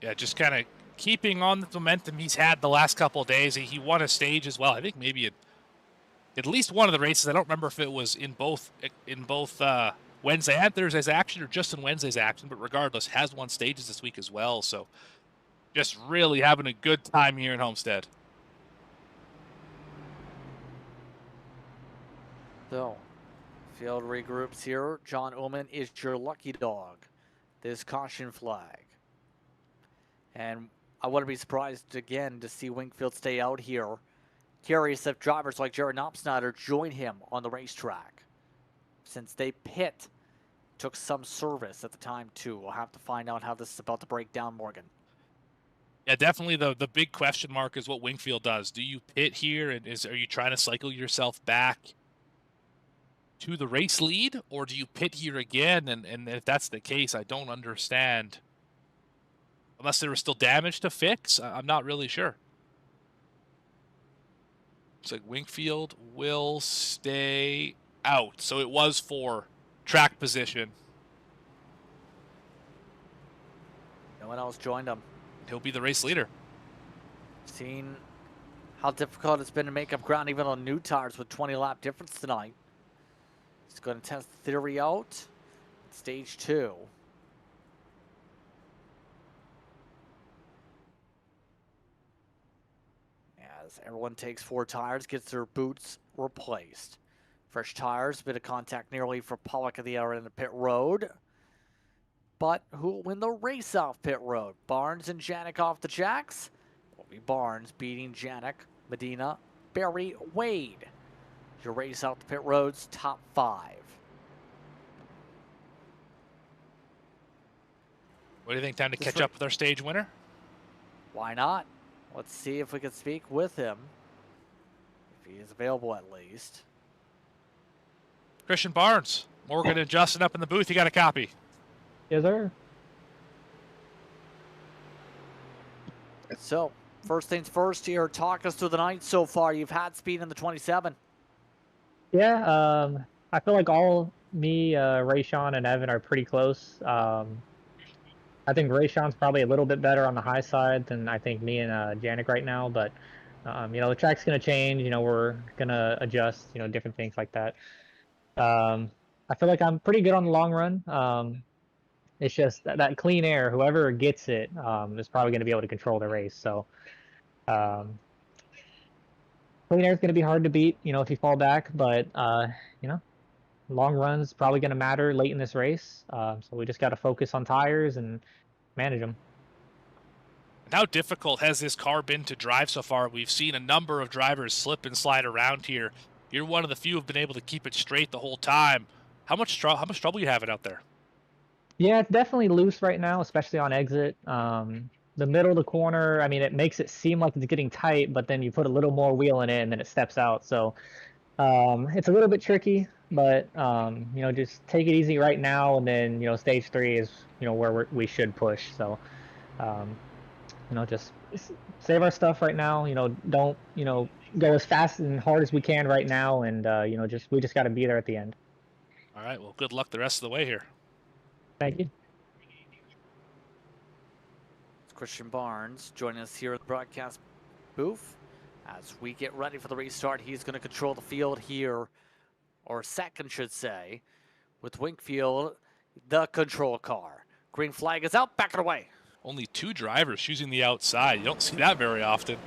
Yeah, just kind of keeping on the momentum he's had the last couple of days. He won a stage as well. I think maybe at least one of the races. I don't remember if it was in both Wednesday and Thursday's action or just in Wednesday's action, but regardless, has won stages this week as well. So just really having a good time here in Homestead. So, field regroups here. John Ullman is your lucky dog. This caution flag. And I wouldn't be surprised again to see Wingfield stay out here. Curious if drivers like Jared Knopfsnyder join him on the racetrack. Since they took some service at the time too. We'll have to find out how this is about to break down, Morgan. Yeah, definitely the big question mark is what Wingfield does. Do you pit here, and are you trying to cycle yourself back to the race lead, or do you pit here again? And if that's the case, I don't understand. Unless there was still damage to fix, I'm not really sure. Looks like Wingfield will stay out. So it was for track position. No one else joined him. He'll be the race leader. Seen how difficult it's been to make up ground even on new tires with 20 lap difference tonight. He's going to test the theory out. Stage 2. As everyone takes 4 tires, gets their boots replaced. Fresh tires, bit of contact nearly for Pollock at the other end of the pit road. but who will win the race off pit road? Barnes and Janik off the jacks? It will be Barnes beating Janik, Medina, Berry, Wade. Your race off the pit road's top 5. What do you think? Time to catch up with our stage winner? Why not? Let's see if we can speak with him. If he is available at least. Christian Barnes, Morgan and Justin up in the booth. You got a copy? Yes, sir. So, first things first here, talk us through the night so far. You've had speed in the 27. Yeah, I feel like all me, Rayshawn, and Evan are pretty close. I think Rayshawn's probably a little bit better on the high side than I think me and Janik right now, but the track's gonna change. We're gonna adjust. Different things like that. I feel like I'm pretty good on the long run. It's just that clean air. Whoever gets it is probably gonna be able to control the race. So clean air is gonna be hard to beat. If you fall back, but long run's probably going to matter late in this race, so we just got to focus on tires and manage them. And how difficult has this car been to drive so far? We've seen a number of drivers slip and slide around here. You're one of the few who've been able to keep it straight the whole time. How much trouble you having out there? Yeah, it's definitely loose right now, especially on exit. The middle of the corner, I mean, it makes it seem like it's getting tight, but then you put a little more wheel in it and then it steps out. So it's a little bit tricky, but just take it easy right now, and then stage 3 is where we should push. So just save our stuff right now. Don't go as fast and hard as we can right now, and we just got to be there at the end. All right. Well, good luck the rest of the way here. Thank you. It's Christian Barnes joining us here at the broadcast booth. As we get ready for the restart, he's going to control the field here, or second, should say, with Winkfield, the control car. Green flag is out, back it away. Only 2 drivers choosing the outside. You don't see that very often.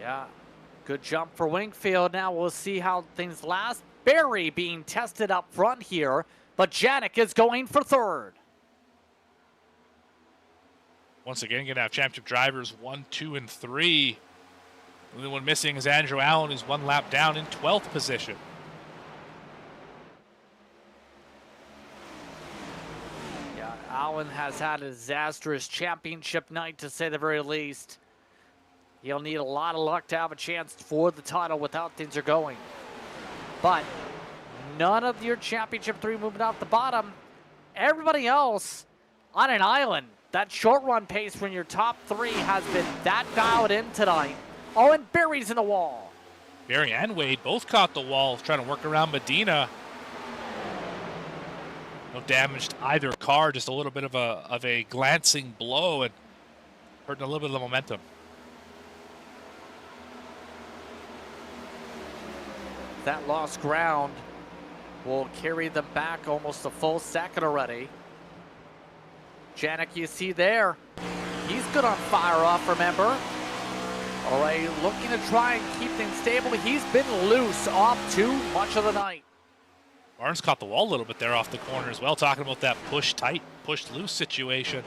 Yeah, good jump for Winkfield. Now we'll see how things last. Berry being tested up front here, but Janik is going for third. Once again, going to have championship drivers 1, 2, and 3. The only one missing is Andrew Allen, who's 1 lap down in 12th position. Yeah, Allen has had a disastrous championship night, to say the very least. He'll need a lot of luck to have a chance for the title with how things are going. But none of your championship 3 moving off the bottom. Everybody else on an island. That short run pace when your top 3 has been that dialed in tonight. Oh, and Berry's in the wall. Berry and Wade both caught the wall trying to work around Medina. No damage to either car, just a little bit of a glancing blow and hurting a little bit of the momentum. That lost ground will carry them back almost a full second already. Janik, you see there, he's good on fire off, remember? All right, looking to try and keep things stable. He's been loose off too much of the night. Barnes caught the wall a little bit there off the corner as well, talking about that push tight, push loose situation.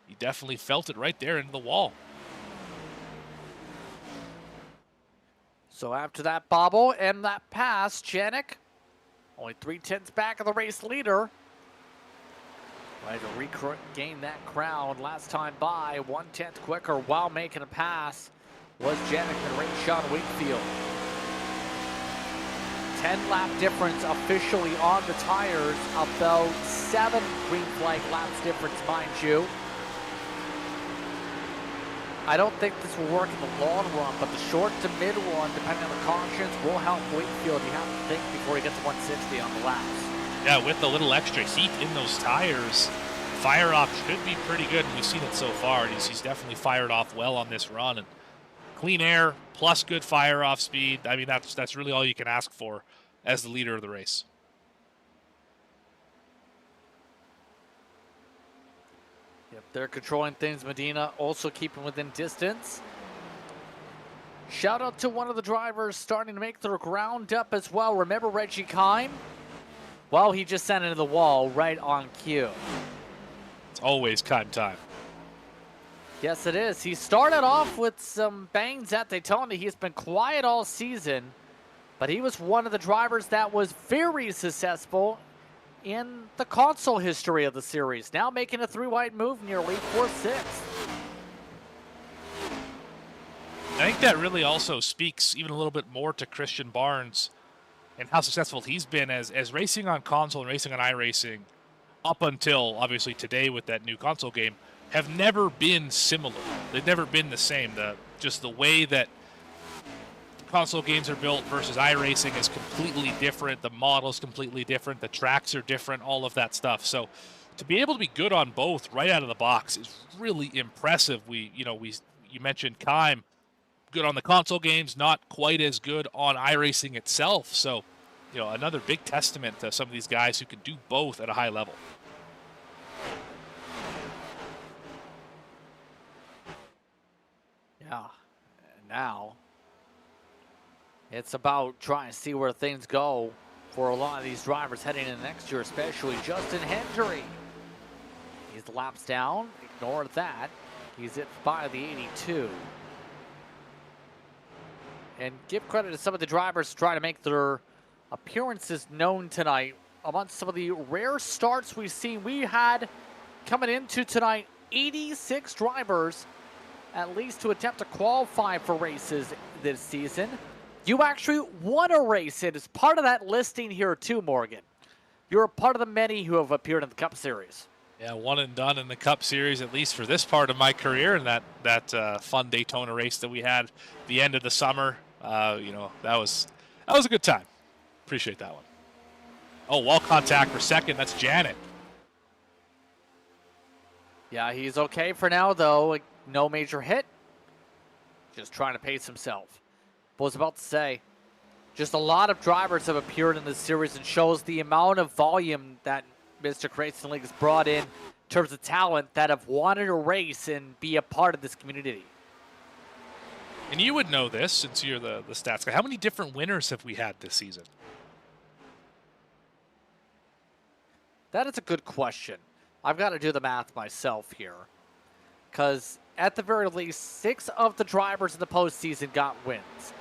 He definitely felt it right there into the wall. So after that bobble and that pass, Janik, only 3/10 back of the race leader. Right to regain that crown last time by, 1/10 quicker while making a pass was Janik and Rayshawn Winkfield. 10-lap difference officially on the tires, about 7 green flag laps difference, mind you. I don't think this will work in the long run, but the short to mid one, depending on the cautions, will help Winkfield. You have to think before he gets to 160 on the laps. Yeah, with a little extra heat in those tires, fire off should be pretty good, and we've seen it so far. He's definitely fired off well on this run, and clean air plus good fire off speed. I mean, that's really all you can ask for as the leader of the race. Yep, they're controlling things. Medina also keeping within distance. Shout out to one of the drivers starting to make their ground up as well. Remember Reggie Kime? Well, he just sent into the wall right on cue. It's always Kime time. Yes, it is. He started off with some bangs at Daytona. He's been quiet all season, but he was one of the drivers that was very successful in the console history of the series. Now making a 3-wide move nearly 4-6. I think that really also speaks even a little bit more to Christian Barnes and how successful he's been as racing on console and racing on iRacing up until obviously today with that new console game have never been similar. They've never been the same. Just the way that console games are built versus iRacing is completely different. The model's completely different. The tracks are different, all of that stuff. So to be able to be good on both right out of the box is really impressive. You mentioned Kime, good on the console games, not quite as good on iRacing itself. So, another big testament to some of these guys who can do both at a high level. Yeah, and now it's about trying to see where things go for a lot of these drivers heading into next year, especially Justin Hendry. He's laps down, ignore that. He's at by the 82. And give credit to some of the drivers trying to make their appearances known tonight. Amongst some of the rare starts we've seen, we had coming into tonight 86 drivers at least to attempt to qualify for races this season. You actually won a race. It is part of that listing here too, Morgan. You're a part of the many who have appeared in the Cup Series. Yeah, one and done in the Cup Series, at least for this part of my career, and that fun Daytona race that we had the end of the summer. That was a good time. Appreciate that one. Oh, wall contact for second. That's Janet. Yeah, he's okay for now, though. No major hit. Just trying to pace himself. But I was about to say, just a lot of drivers have appeared in this series and shows the amount of volume that Mr. Racing League has brought in terms of talent that have wanted to race and be a part of this community. And you would know this since you're the stats guy. How many different winners have we had this season? That is a good question. I've got to do the math myself here. Because at the very least, 6 of the drivers in the postseason got wins.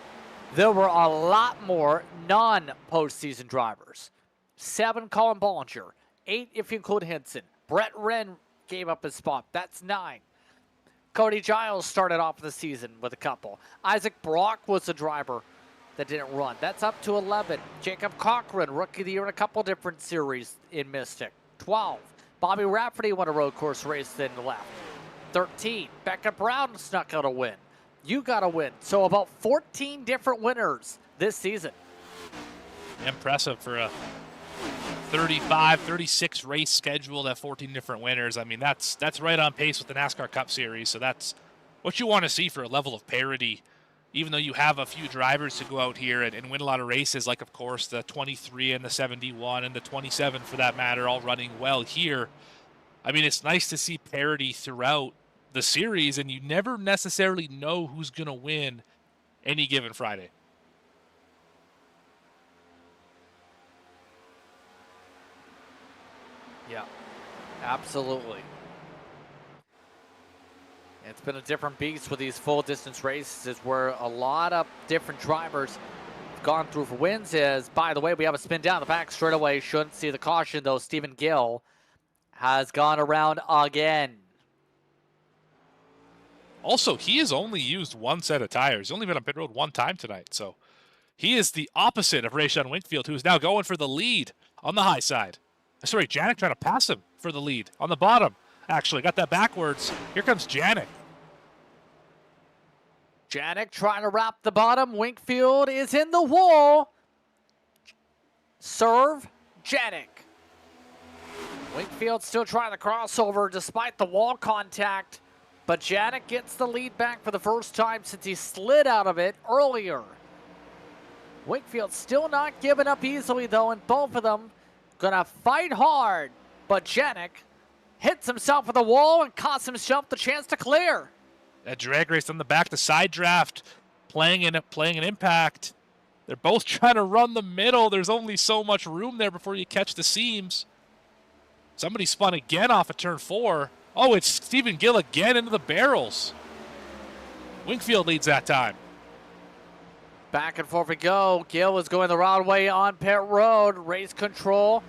There were a lot more non-postseason drivers. 7 Colin Bollinger, 8 if you include Henson. Brett Wren gave up his spot. That's 9. Cody Giles started off the season with a couple. Isaac Brock was a driver that didn't run. That's up to 11. Jacob Cochran, Rookie of the Year in a couple different series in Mystic. 12. Bobby Rafferty won a road course race, then left. 13. Becca Brown snuck out a win. You got a win. So about 14 different winners this season. Impressive for a 35, 36 race schedule at 14 different winners. I mean, that's right on pace with the NASCAR Cup Series. So that's what you want to see for a level of parity. Even though you have a few drivers to go out here and win a lot of races, like, of course, the 23 and the 71 and the 27, for that matter, all running well here. I mean, it's nice to see parity throughout the series, and you never necessarily know who's going to win any given Friday. Yeah, absolutely. It's been a different beast with these full distance races where a lot of different drivers have gone through for wins. By the way, we have a spin down the back straightaway. Shouldn't see the caution though. Stephen Gill has gone around again. Also, he has only used one set of tires. He's only been on pit road one time tonight. So he is the opposite of Rayshon Winkfield, who is now going for the lead on the high side. Sorry, Janik trying to pass him for the lead on the bottom. Actually, got that backwards. Here comes Janik. Janik trying to wrap the bottom. Winkfield is in the wall. Serve, Janik. Winkfield still trying to crossover despite the wall contact. But Janik gets the lead back for the first time since he slid out of it earlier. Winkfield still not giving up easily though, and both of them gonna fight hard. But Janik hits himself with the wall and costs himself the chance to clear. That drag race on the back, the side draft, playing an impact. They're both trying to run the middle. There's only so much room there before you catch the seams. Somebody spun again off of turn 4. Oh, it's Stephen Gill again into the barrels. Wingfield leads that time. Back and forth we go. Gill is going the wrong way on pit road. Race control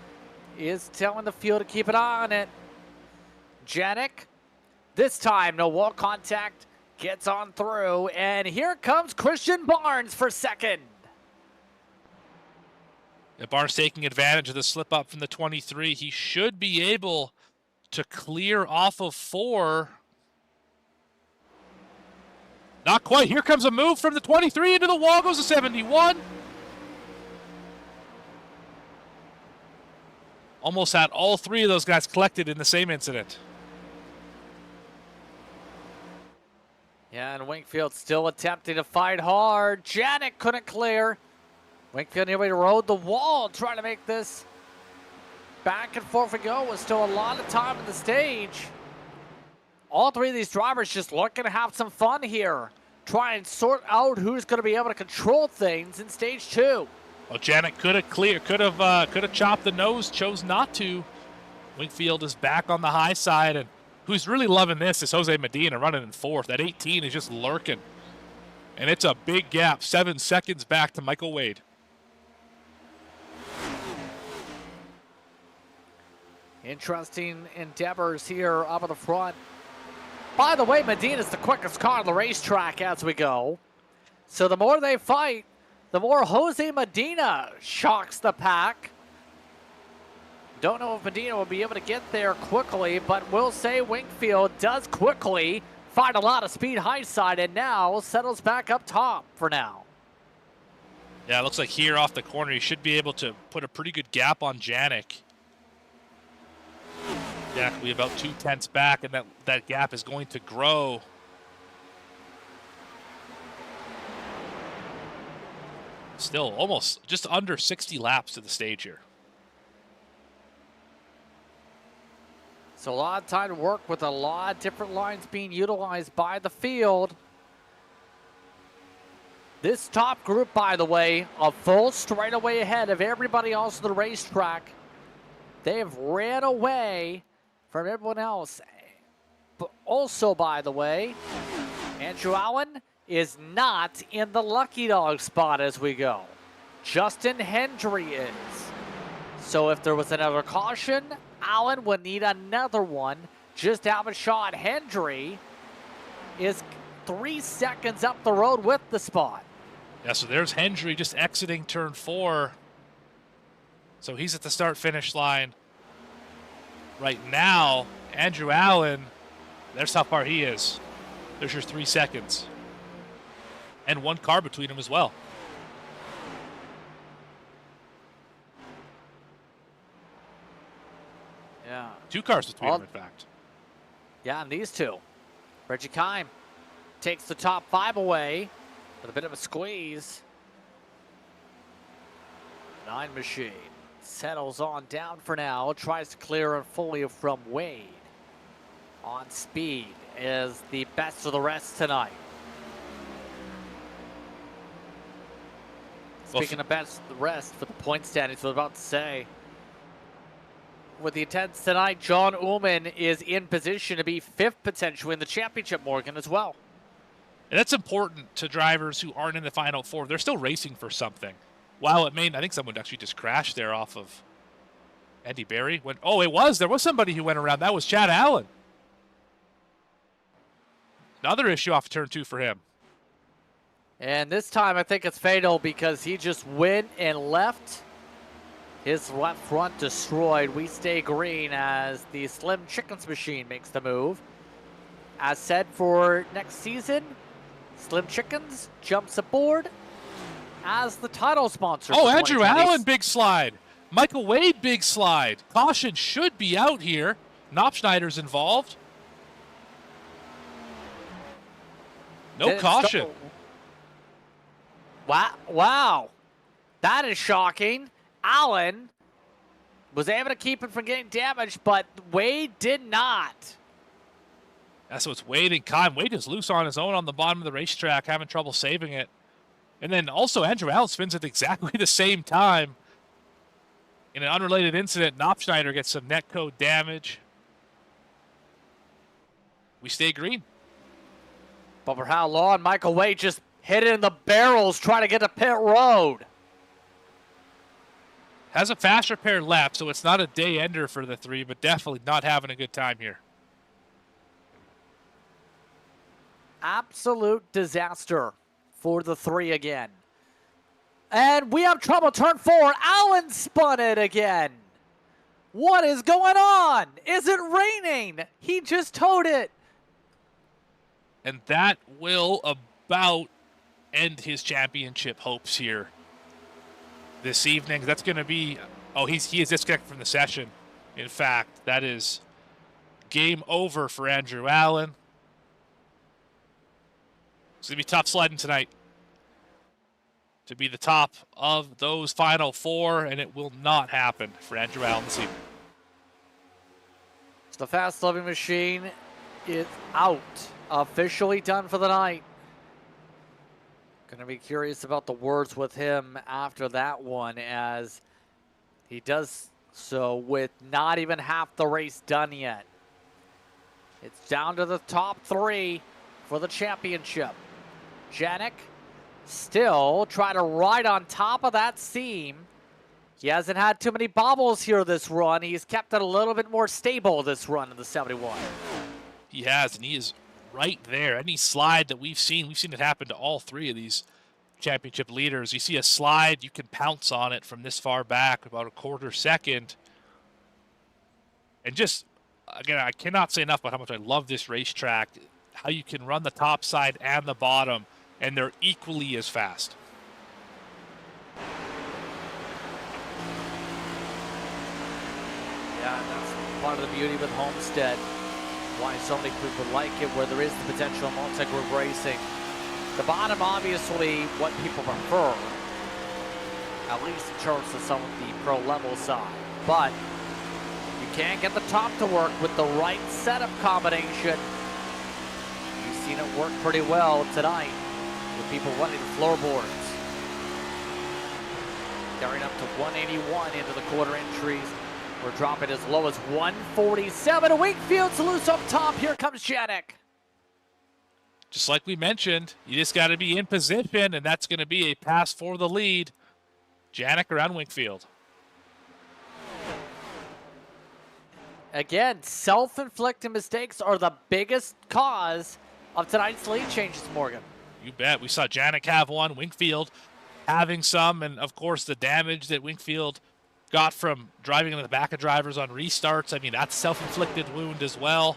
is telling the field to keep an eye on it. Janik, this time no wall contact, gets on through, and here comes Christian Barnes for second. Barnes taking advantage of the slip up from the 23. He should be able to clear off of 4. Not quite. Here comes a move from the 23 into the wall, goes to 71. Almost had all 3 of those guys collected in the same incident. Yeah, and Wingfield still attempting to fight hard. Janik couldn't clear. Wingfield nearly rode the wall trying to make this back and forth we go with still a lot of time in the stage. All 3 of these drivers just looking to have some fun here. Try and sort out who's going to be able to control things in stage 2. Well, Janik could have chopped the nose, chose not to. Wingfield is back on the high side, and who's really loving this is Jose Medina running in 4th. That 18 is just lurking. And it's a big gap, 7 seconds back to Michael Wade. Interesting endeavors here up at the front. By the way, Medina's the quickest car on the racetrack as we go. So the more they fight, the more Jose Medina shocks the pack. Don't know if Medina will be able to get there quickly, but we'll say Wingfield does quickly find a lot of speed high side and now settles back up top for now. Yeah, it looks like here off the corner, he should be able to put a pretty good gap on Janik. Janik will be about 2/10 back, and that gap is going to grow. Still almost just under 60 laps to the stage here. So a lot of time to work with a lot of different lines being utilized by the field. This top group, by the way, a full straightaway ahead of everybody else on the racetrack. They have ran away from everyone else. But also, by the way, Andrew Allen is not in the lucky dog spot as we go. Justin Hendry is. So if there was another caution, Allen would need another one. Just have a shot. Hendry is 3 seconds up the road with the spot. Yeah, so there's Hendry just exiting turn 4. So he's at the start-finish line right now. Andrew Allen, there's how far he is. There's your 3 seconds. And 1 car between them as well. Yeah. 2 cars between them, in fact. Yeah, and these 2. Reggie Kime takes the top 5 away with a bit of a squeeze. 9 Machine settles on down for now. Tries to clear it fully from Wade. On speed is the best of the rest tonight. Speaking of best of the rest for the point standings, I was about to say. With the attendance tonight, John Ullman is in position to be 5th potentially in the championship, Morgan, as well. And that's important to drivers who aren't in the Final 4. They're still racing for something. While it may, I think someone actually just crashed there off of Andy Berry. There was somebody who went around. That was Chad Allen. Another issue off turn 2 for him. And this time I think it's fatal because he just went and left his left front destroyed. We stay green as the Slim Chickens machine makes the move. As said, for next season, Slim Chickens jumps aboard as the title sponsor. Oh, Andrew Allen, big slide. Michael Wade, big slide. Caution should be out here. Knopfschneider's involved. No caution. Wow. That is shocking. Allen was able to keep it from getting damaged, but Wade did not. That's what's Wade and Kime. Wade is loose on his own on the bottom of the racetrack, having trouble saving it. And then also Andrew Allen spins at exactly the same time. In an unrelated incident, Knopfschneider gets some netcode damage. We stay green. But for how long? Michael Way just hit it in the barrels trying to get to pit road. Has a fast repair lap, so it's not a day ender for the three, but definitely not having a good time here. Absolute disaster for the three again. And we have trouble. Turn 4. Allen spun it again. What is going on? Is it raining? He just towed it. And that will about end his championship hopes here this evening. That's going to be... Oh, he is disconnected from the session. In fact, that is game over for Andrew Allen. It's going to be tough sledding tonight to be the top of those final four, and it will not happen for Andrew Allen this evening. The fast loving machine is out. Officially done for the night. Gonna be curious about the words with him after that one, as he does so with not even half the race done yet. It's down to the top three for the championship. Janik still trying to ride on top of that seam. He hasn't had too many bobbles here this run. He's kept it a little bit more stable this run in the 71. He has, and he is right there. Any slide that we've seen it happen to all three of these championship leaders. You see a slide, you can pounce on it from this far back, about a quarter second. And just, again, I cannot say enough about how much I love this racetrack, how you can run the top side and the bottom, and they're equally as fast. Yeah, that's part of the beauty with Homestead. Why so many people like it, where there is the potential of multi-group racing. The bottom, obviously, what people prefer, at least in terms of some of the pro-level side. But you can't get the top to work with the right setup combination. You've seen it work pretty well tonight with people running the floorboards. Carrying up to 181 into the quarter entries. We're dropping as low as 147. Wakefield's loose up top. Here comes Janik. Just like we mentioned, you just got to be in position, and that's going to be a pass for the lead. Janik around Wakefield. Again, self-inflicted mistakes are the biggest cause of tonight's lead changes, Morgan. You bet. We saw Janik have one, Wingfield having some, and of course the damage that Wingfield got from driving in the back of drivers on restarts. I mean, that's self-inflicted wound as well.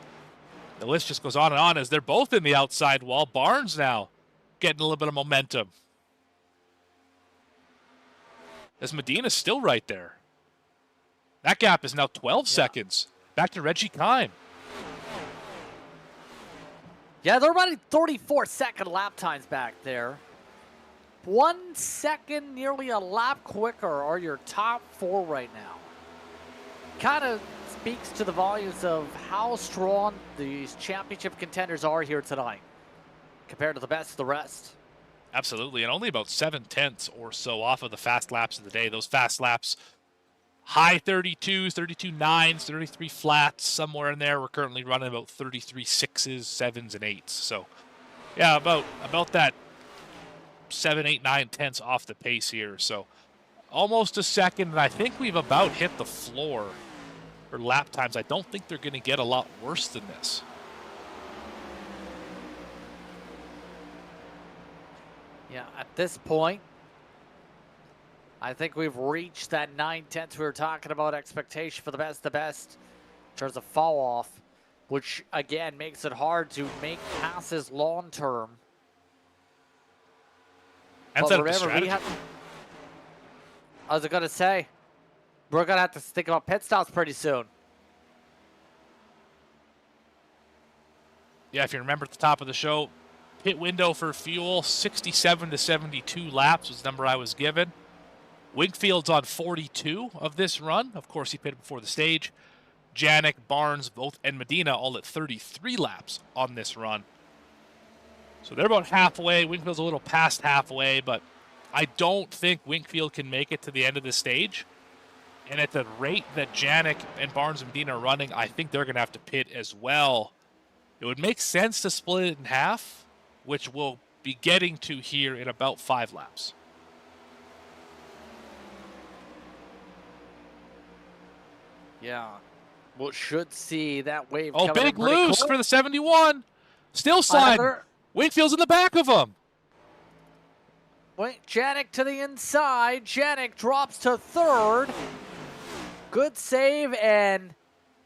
The list just goes on and on as they're both in the outside wall. Barnes now getting a little bit of momentum. As Medina's still right there. That gap is now 12 seconds. Back to Reggie Kime. Yeah, they're running 34-second lap times back there. 1 second, nearly a lap quicker are your top four right now. Kind of speaks to the volumes of how strong these championship contenders are here tonight compared to the best of the rest. Absolutely, and only about 7/10 or so off of the fast laps of the day. Those fast laps, high 32s, 32.9s, 33 flats, somewhere in there. We're currently running about 33 6s, 7s, and 8s. So, yeah, about that 7, 8, 9 tenths off the pace here. So, almost a second, and I think we've about hit the floor for lap times. I don't think they're going to get a lot worse than this. Yeah, at this point, I think we've reached that 9/10 we were talking about expectation for the best of the best in terms of fall off, which again makes it hard to make passes long term. And set up the strategy. I was going to say, we're going to have to think about pit stops pretty soon. Yeah, if you remember at the top of the show, pit window for fuel, 67 to 72 laps was the number I was given. Wingfield's on 42 of this run. Of course, he pitted before the stage. Janik, Barnes, both, and Medina all at 33 laps on this run. So they're about halfway. Wingfield's a little past halfway, but I don't think Winkfield can make it to the end of the stage. And at the rate that Janik and Barnes and Medina are running, I think they're going to have to pit as well. It would make sense to split it in half, which we'll be getting to here in about 5 laps. Yeah. Well, should see that wave Oh, coming big in pretty loose quick. for the 71. Still sliding. Wakefield's in the back of him. Wait, Janik to the inside. Janik drops to third. Good save, and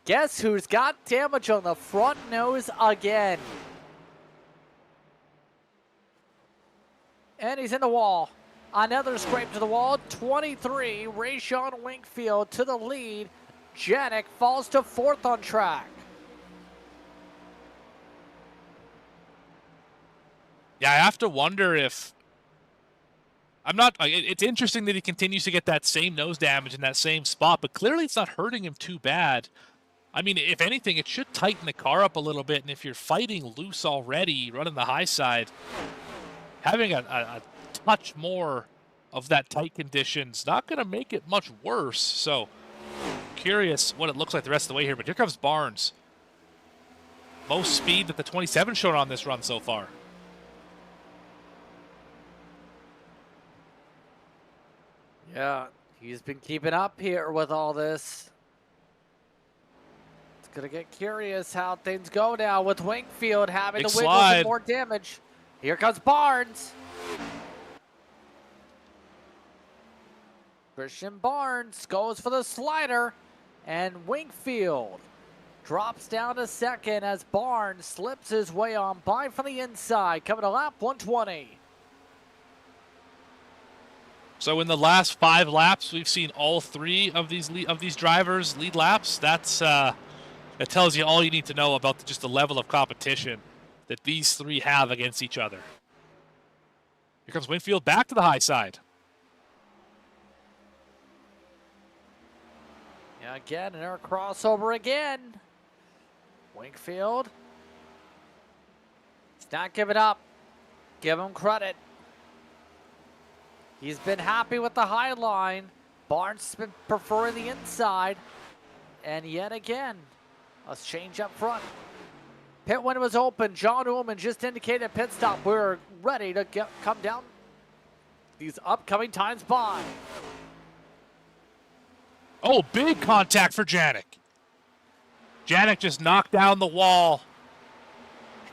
guess who's got damage on the front nose again? And he's in the wall. Another scrape to the wall. 23, Rayshawn Winkfield to the lead. Janik falls to fourth on track. Yeah, I have to wonder if... It's interesting that he continues to get that same nose damage in that same spot, but clearly it's not hurting him too bad. I mean, if anything, it should tighten the car up a little bit, and if you're fighting loose already, running the high side, having a touch more of that tight condition's not going to make it much worse. So, curious what it looks like the rest of the way here, but here comes Barnes. Most speed that the 27 showed on this run so far. Yeah, he's been keeping up here with all this. It's going to get curious how things go now with Winkfield having Big to wiggle slide. some more damage. Here comes Barnes. Christian Barnes goes for the slider, and Winkfield drops down to second as Barnes slips his way on by from the inside, coming to lap 120. So in the last 5 laps, we've seen all 3 of these drivers lead laps. That tells you all you need to know about just the level of competition that these 3 have against each other. Here comes Winfield back to the high side. Yeah, again, another crossover again. Winkfield. He's not giving up. Give him credit. He's been happy with the high line. Barnes has been preferring the inside. And yet again, a change up front. Pit window was open. John Ullman just indicated pit stop. We're ready to come down these upcoming times by. Oh, big contact for Janik. Janik just knocked down the wall.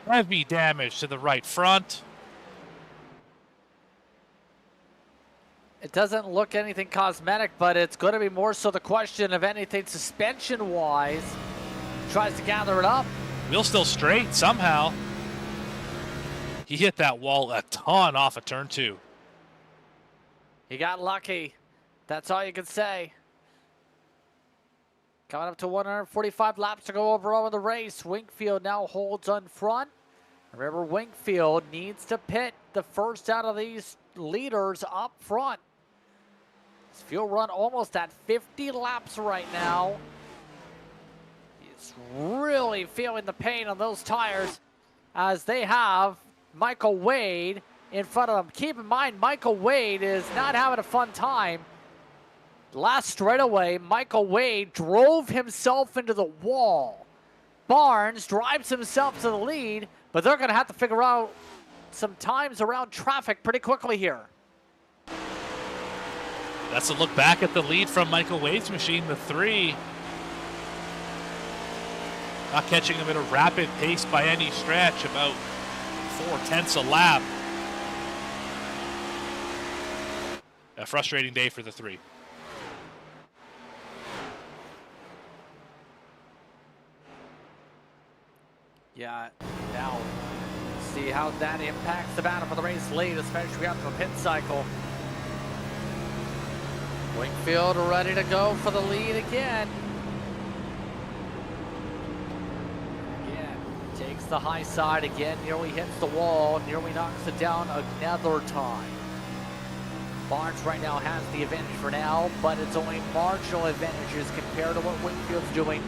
Heavy damage to the right front. It doesn't look anything cosmetic, but it's going to be more so the question of anything suspension-wise. Tries to gather it up. Wheel still straight somehow. He hit that wall a ton off of turn 2. He got lucky. That's all you can say. Coming up to 145 laps to go overall in the race. Winkfield now holds on front. Remember, Winkfield needs to pit the first out of these leaders up front. His fuel run almost at 50 laps right now. He's really feeling the pain on those tires as they have Michael Wade in front of him. Keep in mind, Michael Wade is not having a fun time. Last straightaway, Michael Wade drove himself into the wall. Barnes drives himself to the lead, but they're going to have to figure out some times around traffic pretty quickly here. That's a look back at the lead from Michael Wade's machine, the 3. Not catching him at a rapid pace by any stretch, about 4/10 a lap. A frustrating day for the 3. Yeah, now see how that impacts the battle for the race lead, especially after the pit cycle. Winkfield ready to go for the lead again. Again, takes the high side again, nearly hits the wall, nearly knocks it down another time. Barnes right now has the advantage for now, but it's only marginal advantages compared to what Winkfield's doing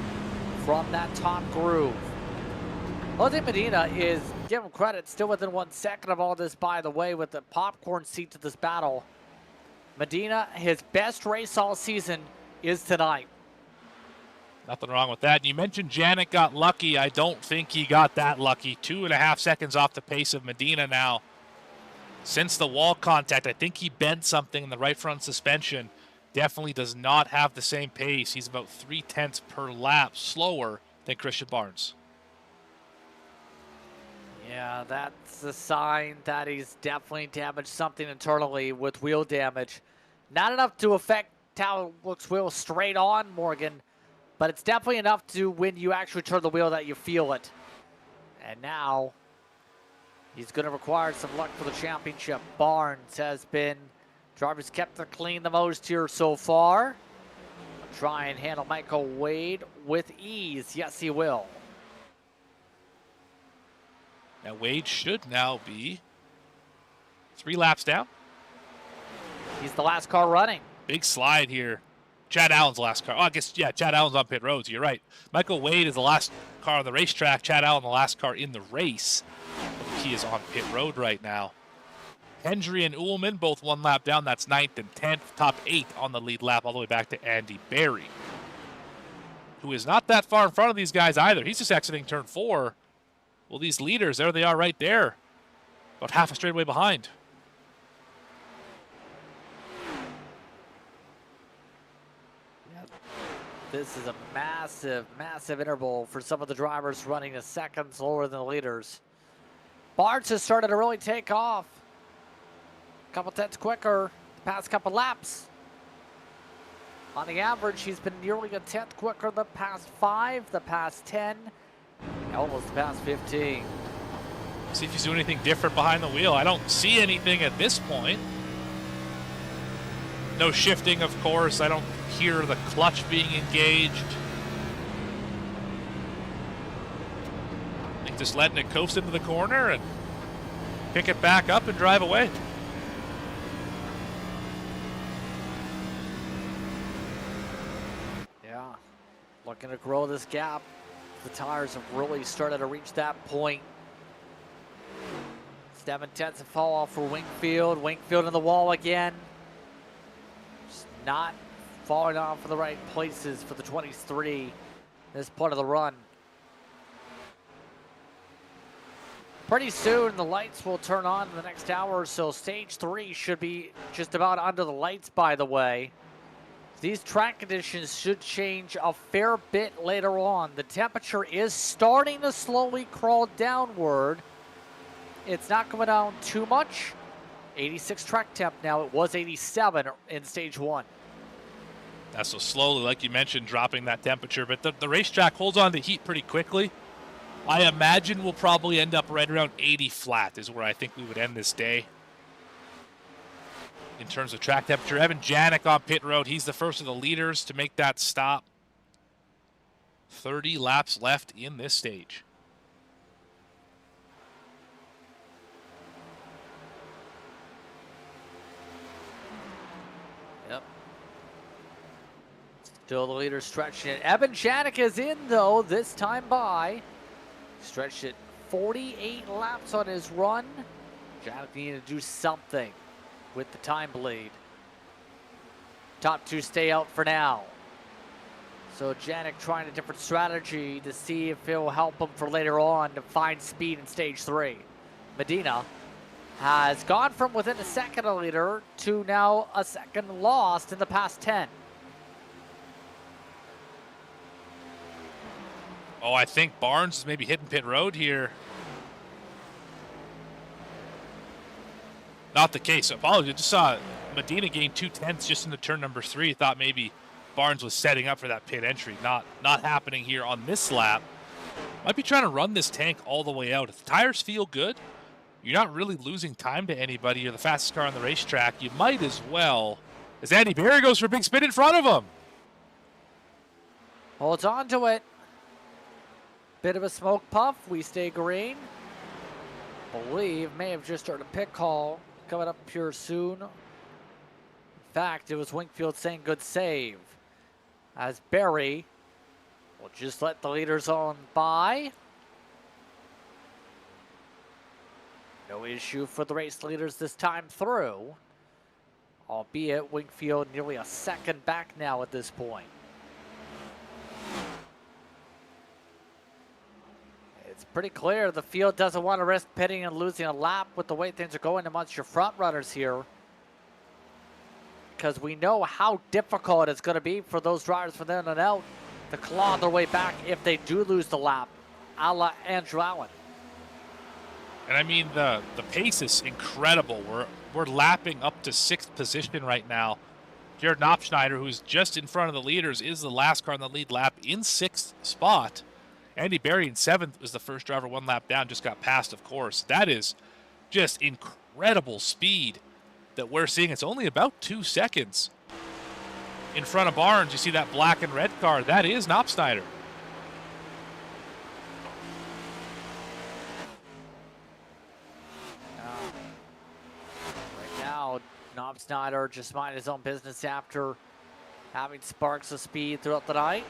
from that top groove. Jose Medina is, give him credit, still within 1 second of all this, by the way, with the popcorn seat to this battle. Medina, his best race all season is tonight. Nothing wrong with that. And you mentioned Janik got lucky. I don't think he got that lucky. 2.5 seconds off the pace of Medina now. Since the wall contact, I think he bent something in the right front suspension. Definitely does not have the same pace. He's about 0.3 per lap slower than Christian Barnes. Yeah, that's a sign that he's definitely damaged something internally with wheel damage. Not enough to affect how it looks wheel straight on, Morgan, but it's definitely enough to when you actually turn the wheel that you feel it. And now he's going to require some luck for the championship. Barnes has been, drivers kept it clean the most here so far. Try and handle Michael Wade with ease. Yes, he will. Now Wade should now be 3 laps down. He's the last car running. Big slide here. Chad Allen's the last car. Oh, I guess, yeah, Chad Allen's on pit roads. You're right. Michael Wade is the last car on the racetrack. Chad Allen, the last car in the race. He is on pit road right now. Hendry and Ullman, both 1 lap down. That's 9th and 10th. Top 8 on the lead lap all the way back to Andy Berry, who is not that far in front of these guys either. He's just exiting turn 4. Well, these leaders, there they are right there. About half a straightaway behind. This is a massive, massive interval for some of the drivers running a second slower than the leaders. Barnes has started to really take off. A couple tenths quicker the past couple laps. On the average, he's been nearly a tenth quicker the past 5, the past 10, almost the past 15. See if he's doing anything different behind the wheel. I don't see anything at this point. No shifting, of course. I don't hear the clutch being engaged. I think just letting it coast into the corner and pick it back up and drive away. Yeah, looking to grow this gap. The tires have really started to reach that point. 7 tenths of fall off for Wingfield. Wingfield in the wall again. Just not falling off in the right places for the 23 this part of the run. Pretty soon the lights will turn on in the next hour or so. Stage 3 should be just about under the lights, by the way. These track conditions should change a fair bit later on. The temperature is starting to slowly crawl downward. It's not coming down too much. 86 track temp now. It was 87 in stage 1. That's so slowly, like you mentioned, dropping that temperature. But the racetrack holds on to heat pretty quickly. I imagine we'll probably end up right around 80 flat is where I think we would end this day. In terms of track temperature, Evan Janik on pit road. He's the first of the leaders to make that stop. 30 laps left in this stage. Yep. Still the leader stretching it. Evan Janik is in, though, this time by. Stretched it 48 laps on his run. Janik needed to do something with the time bleed. Top 2 stay out for now. So Janik trying a different strategy to see if it will help him for later on to find speed in stage 3. Medina has gone from within a second of leader to now a second lost in the past 10. Oh, I think Barnes is maybe hitting pit road here. Not the case. Apologies. I just saw Medina gain 2 tenths just into turn number 3. Thought maybe Barnes was setting up for that pit entry. Not happening here on this lap. Might be trying to run this tank all the way out. If the tires feel good, you're not really losing time to anybody. You're the fastest car on the racetrack. You might as well. As Andy Berry goes for a big spin in front of him. Holds on to it. Bit of a smoke puff. We stay green. Believe may have just started a pit call coming up here soon. In fact, it was Wingfield saying good save. As Berry will just let the leaders on by. No issue for the race leaders this time through. albeit Wingfield nearly a second back now at this point. It's pretty clear the field doesn't want to risk pitting and losing a lap with the way things are going amongst your front runners here, because we know how difficult it's going to be for those drivers from then on out to claw their way back if they do lose the lap, a la Andrew Allen. And I mean, the pace is incredible. We're lapping up to 6th position right now. Jared Knopfschneider, who's just in front of the leaders, is the last car on the lead lap in 6th spot. Andy Berry in 7th was the first driver 1 lap down, just got passed, of course. That is just incredible speed that we're seeing. It's only about 2 seconds. In front of Barnes, you see that black and red car. That is Knopfschneider. Right now, Knopfschneider just minding his own business after having sparks of speed throughout the night.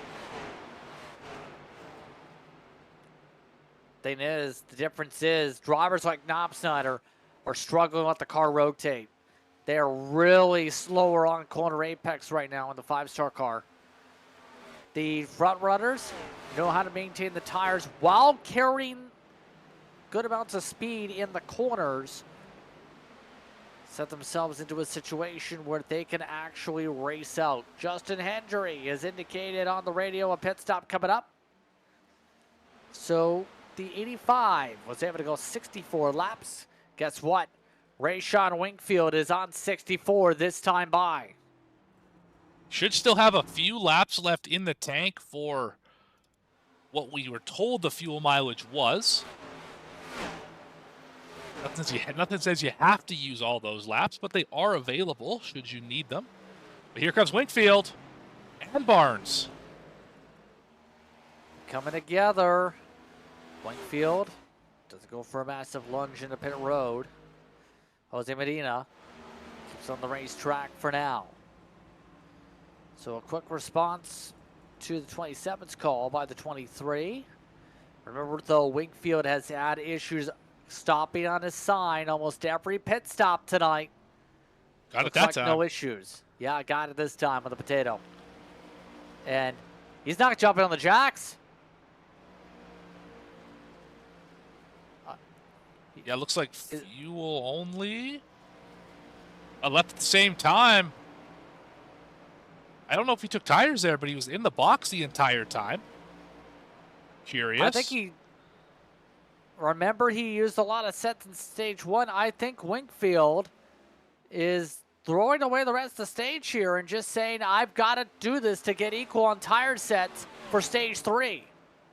Thing is, the difference is drivers like Knopfschneider are struggling to let the car rotate. They are really slower on corner apex right now in the 5-star car. The front runners know how to maintain the tires while carrying good amounts of speed in the corners. Set themselves into a situation where they can actually race out. Justin Hendry is indicated on the radio, a pit stop coming up. So the 85 was able to go 64 laps. Guess what? Rayshon Wingfield is on 64 this time by. Should still have a few laps left in the tank for what we were told the fuel mileage was. Nothing says you have to use all those laps, but they are available should you need them. But here comes Wingfield and Barnes. Coming together. Wingfield doesn't go for a massive lunge into pit road. Jose Medina keeps on the racetrack for now. So a quick response to the 27's call by the 23. Remember, though, Wingfield has had issues stopping on his sign almost every pit stop tonight. Got it that time. No issues. Yeah, I got it this time with the potato. And he's not jumping on the jacks. Yeah, looks like fuel only. I left at the same time. I don't know if he took tires there, but he was in the box the entire time. Curious. I think remember he used a lot of sets in stage 1. I think Wingfield is throwing away the rest of the stage here and just saying, I've got to do this to get equal on tire sets for stage 3.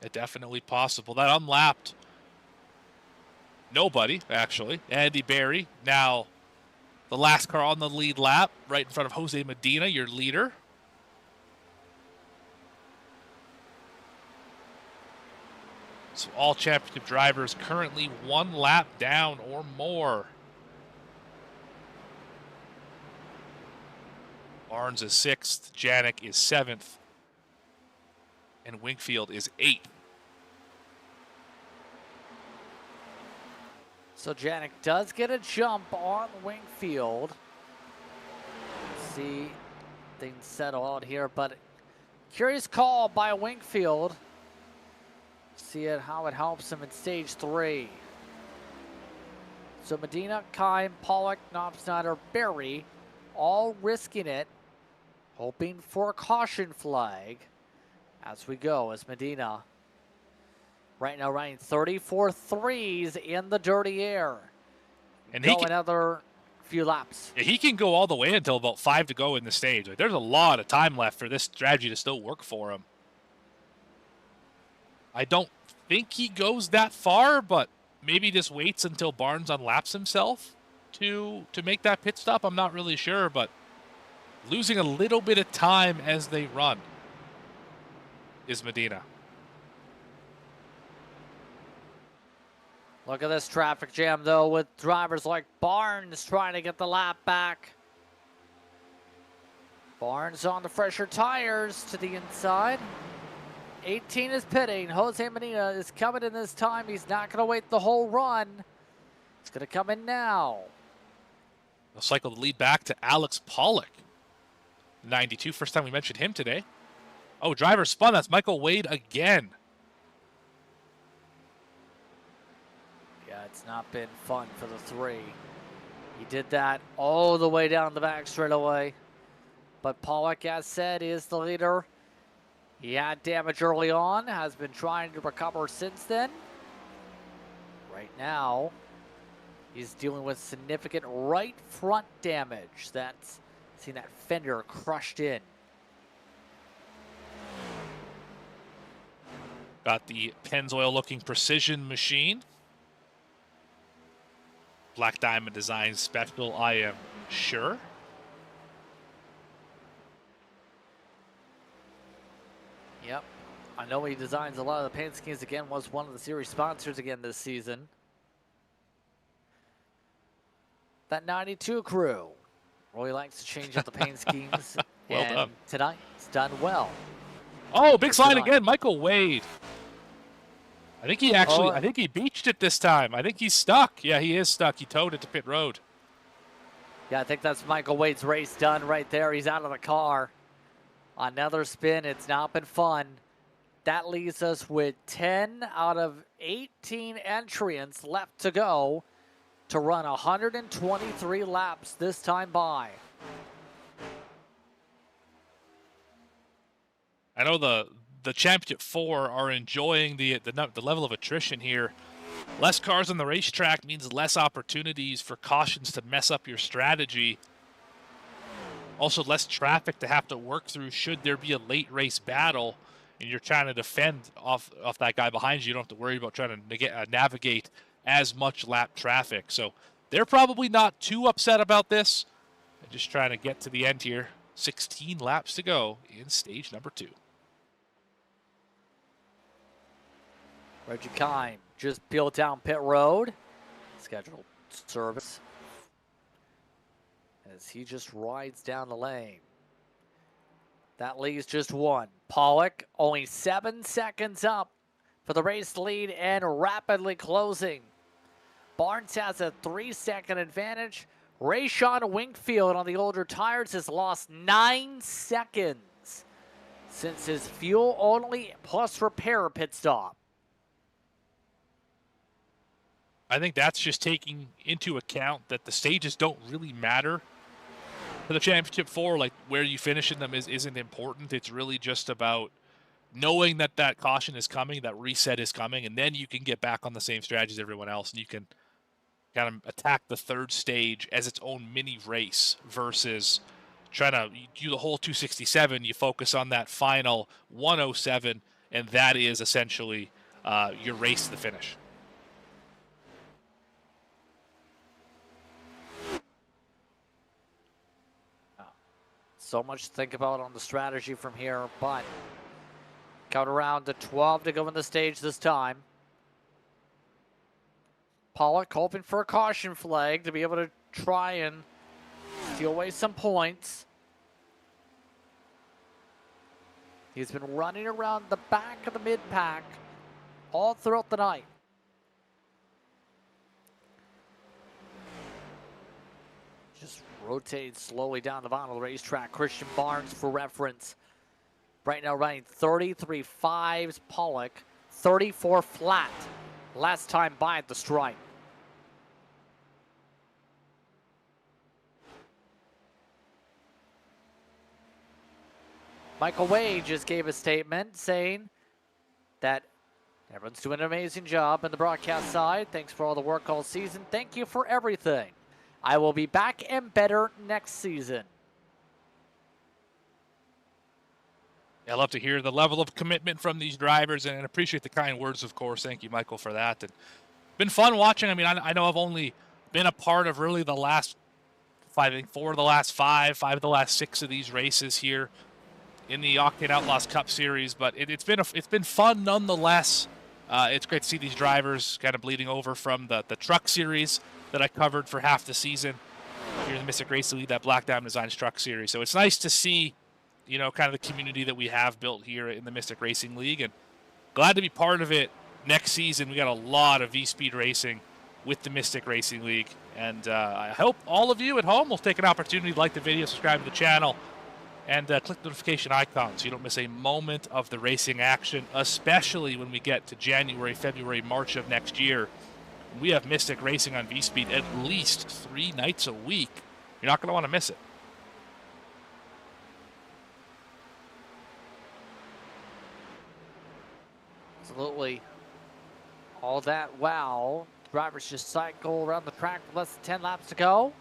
It's definitely possible. That unlapped nobody, actually. Andy Berry, now the last car on the lead lap, right in front of Jose Medina, your leader. So all championship drivers currently 1 lap down or more. Barnes is 6th, Janik is 7th, and Wingfield is 8th. So Janik does get a jump on Wingfield. See things settle out here, but curious call by Wingfield. See how it helps him in stage 3. So Medina, Kime, Pollock, Knopfschneider, Berry, all risking it, hoping for a caution flag as we go, as Medina right now running 34 threes in the dirty air. And go another few laps. He can go all the way until about 5 to go in the stage. Like, there's a lot of time left for this strategy to still work for him. I don't think he goes that far, but maybe just waits until Barnes unlaps himself to make that pit stop. I'm not really sure, but losing a little bit of time as they run is Medina. Look at this traffic jam, though, with drivers like Barnes trying to get the lap back. Barnes on the fresher tires to the inside. 18 is pitting. Jose Medina is coming in this time. He's not going to wait the whole run. He's going to come in now. They'll cycle the lead back to Alex Pollock. 92, first time we mentioned him today. Oh, driver spun. That's Michael Wade again. Yeah, it's not been fun for the 3. He did that all the way down the back straightaway. But Pollock, as said, is the leader. He had damage early on, has been trying to recover since then. Right now, he's dealing with significant right front damage. That's seen that fender crushed in. Got the Pennzoil looking precision machine. Black Diamond Design special, I am sure. Yep. I know he designs a lot of the paint schemes. Again, was one of the series sponsors again this season. That 92 crew really likes to change up the paint schemes. Well and done. Tonight, it's done well. Oh, big slide Tonight. again. Michael Wade. I think he actually, Oh. I think he beached it this time. I think he's stuck. Yeah, he is stuck. He towed it to pit road. Yeah, I think that's Michael Wade's race done right there. He's out of the car. Another spin. It's not been fun. That leaves us with 10 out of 18 entrants left to go to run 123 laps this time by. I know the Championship 4 are enjoying the level of attrition here. Less cars on the racetrack means less opportunities for cautions to mess up your strategy. Also, less traffic to have to work through should there be a late race battle and you're trying to defend off that guy behind you. You don't have to worry about trying to navigate as much lap traffic. So they're probably not too upset about this. They're just trying to get to the end here. 16 laps to go in stage number 2. Reggie Kime just peeled down pit road. Scheduled service. As he just rides down the lane. That leaves just one. Pollock only 7 seconds up for the race lead and rapidly closing. Barnes has a 3-second advantage. Rayshawn Wingfield on the older tires has lost 9 seconds since his fuel only plus repair pit stop. I think that's just taking into account that the stages don't really matter for the Championship 4. Like where you finish in them isn't important. It's really just about knowing that that caution is coming, that reset is coming, and then you can get back on the same strategy as everyone else, and you can kind of attack the third stage as its own mini race versus trying to do the whole 267. You focus on that final 107, and that is essentially your race to the finish. So much to think about on the strategy from here, but count around to 12 to go in the stage this time. Pollock hoping for a caution flag to be able to try and steal away some points. He's been running around the back of the mid-pack all throughout the night. Just rotates slowly down the bottom of the racetrack. Christian Barnes, for reference, right now running 33.5s. Pollock, 34 flat. Last time by at the stripe. Michael Wade just gave a statement saying that everyone's doing an amazing job on the broadcast side. Thanks for all the work all season. Thank you for everything. I will be back and better next season. I love to hear the level of commitment from these drivers and appreciate the kind words, of course. Thank you, Michael, for that. And been fun watching. I mean, I know I've only been a part of really the last 4 of the last 5 of the last 6 of these races here in the Octane Outlaws Cup Series, but it's been fun nonetheless. It's great to see these drivers kind of bleeding over from the Truck Series that I covered for half the season here in the Mystic Racing League, that Black Diamond Designs Truck Series. So it's nice to see, you know, kind of the community that we have built here in the Mystic Racing League, and glad to be part of it next season. We got a lot of V-Speed racing with the Mystic Racing League. And I hope all of you at home will take an opportunity to like the video, subscribe to the channel, and click the notification icon so you don't miss a moment of the racing action, especially when we get to January, February, March of next year. We have Mystic racing on V-Speed at least 3 nights a week. You're not going to want to miss it. Absolutely. All that wow. Drivers just cycle around the track with less than 10 laps to go.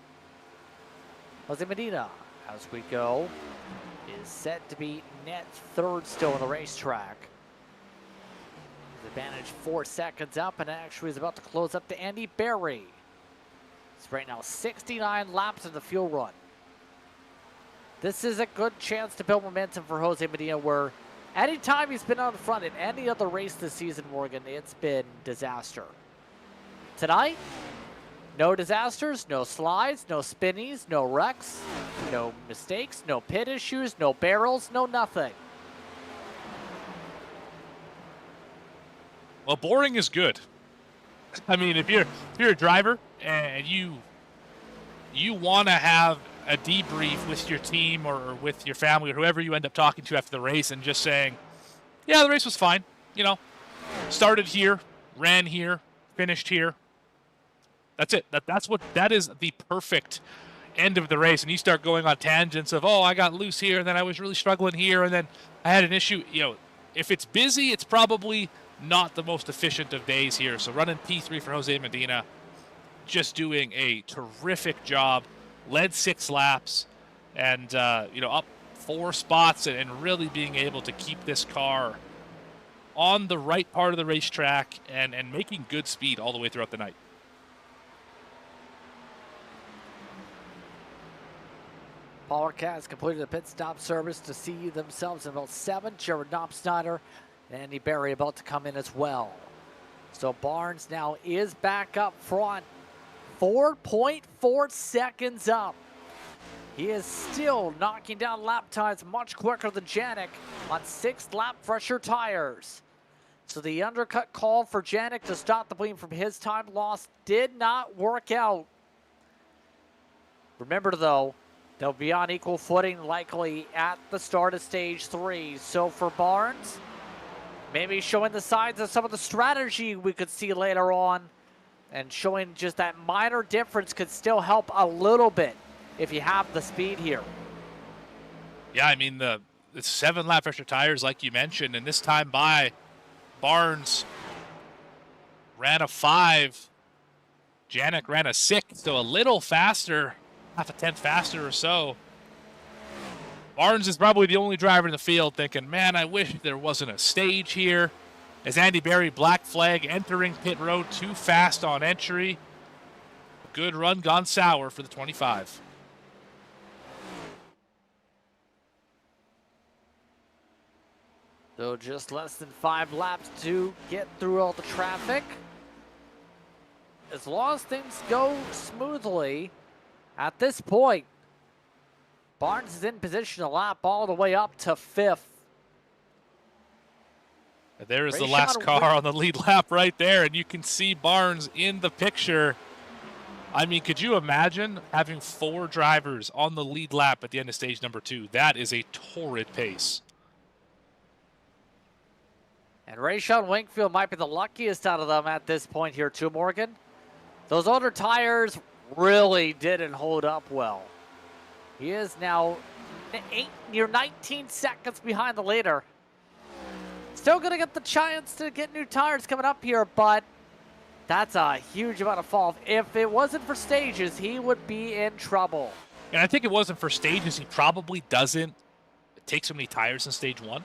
Jose Medina, as we go, is set to be net third still on the racetrack. His advantage 4 seconds up, and actually is about to close up to Andy Berry. It's right now 69 laps in the fuel run. This is a good chance to build momentum for Jose Medina, where anytime he's been on the front in any other race this season, Morgan, it's been disaster. Tonight, no disasters, no slides, no spinnies, no wrecks, no mistakes, no pit issues, no barrels, no nothing. Well, boring is good. I mean, if you're a driver and you want to have a debrief with your team or with your family or whoever you end up talking to after the race and just saying, yeah, the race was fine. You know, started here, ran here, finished here. That's it. That is the perfect end of the race. And you start going on tangents of, oh, I got loose here, and then I was really struggling here, and then I had an issue. You know, if it's busy, it's probably not the most efficient of days here. So running P3 for Jose Medina, just doing a terrific job. Led 6 laps, and up 4 spots, and really being able to keep this car on the right part of the racetrack and making good speed all the way throughout the night. Power Cat has completed a pit stop service to see themselves in about 7. Jared Knopfsnyder and Andy Berry about to come in as well. So Barnes now is back up front. 4.4 seconds up. He is still knocking down lap times much quicker than Janik on 6th lap fresher tires. So the undercut call for Janik to stop the bleeding from his time loss did not work out. Remember though, they'll be on equal footing likely at the start of stage 3. So for Barnes, maybe showing the signs of some of the strategy we could see later on, and showing just that minor difference could still help a little bit if you have the speed here. Yeah, I mean, the 7 lap fresher tires, like you mentioned, and this time by Barnes ran a 5. Janik ran a 6, so a little faster, half a tenth faster or so. Barnes is probably the only driver in the field thinking, man, I wish there wasn't a stage here. As Andy Berry, black flag, entering pit road, too fast on entry. Good run gone sour for the 25. So just less than 5 laps to get through all the traffic. As long as things go smoothly, at this point, Barnes is in position to lap all the way up to 5th. There is the last car on the lead lap right there, and you can see Barnes in the picture. I mean, could you imagine having 4 drivers on the lead lap at the end of stage number 2? That is a torrid pace. And Rayshon Wakefield might be the luckiest out of them at this point here too, Morgan. Those older tires really didn't hold up well. He is now near 19 seconds behind the leader. Still going to get the chance to get new tires coming up here, but that's a huge amount of fall. If it wasn't for stages, he would be in trouble. And I think it wasn't for stages. He probably doesn't take so many tires in stage 1.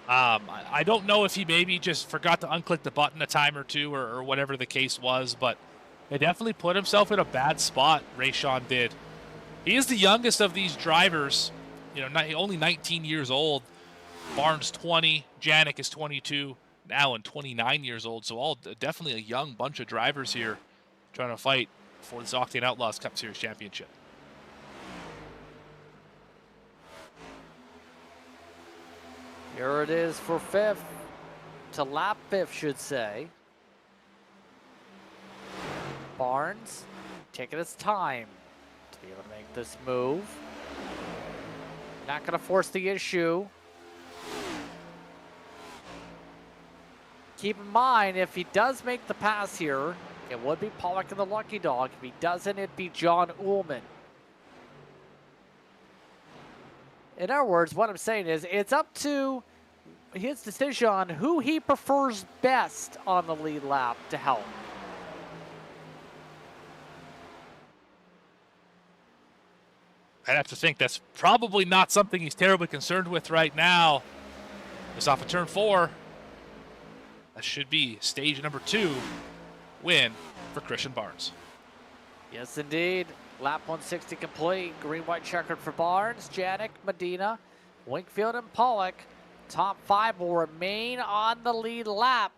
I don't know if he maybe just forgot to unclick the button a time or two or whatever the case was, but it definitely put himself in a bad spot, Rayshon did. He is the youngest of these drivers, only 19 years old. Barnes 20, Janik is 22, now and 29 years old, so all definitely a young bunch of drivers here trying to fight for this Octane Outlaws Cup Series Championship. Here it is for 5th, to lap 5th, should say. Barnes taking his time to be able to make this move. Not going to force the issue. Keep in mind, if he does make the pass here, it would be Pollock and the lucky dog. If he doesn't, it'd be John Ullman. In other words, what I'm saying is it's up to his decision on who he prefers best on the lead lap to help. I'd have to think that's probably not something he's terribly concerned with right now. It's off of turn 4. That should be stage number 2 win for Christian Barnes. Yes, indeed. Lap 160 complete. Green-white checkered for Barnes, Janik, Medina, Winkfield, and Pollock. Top 5 will remain on the lead lap.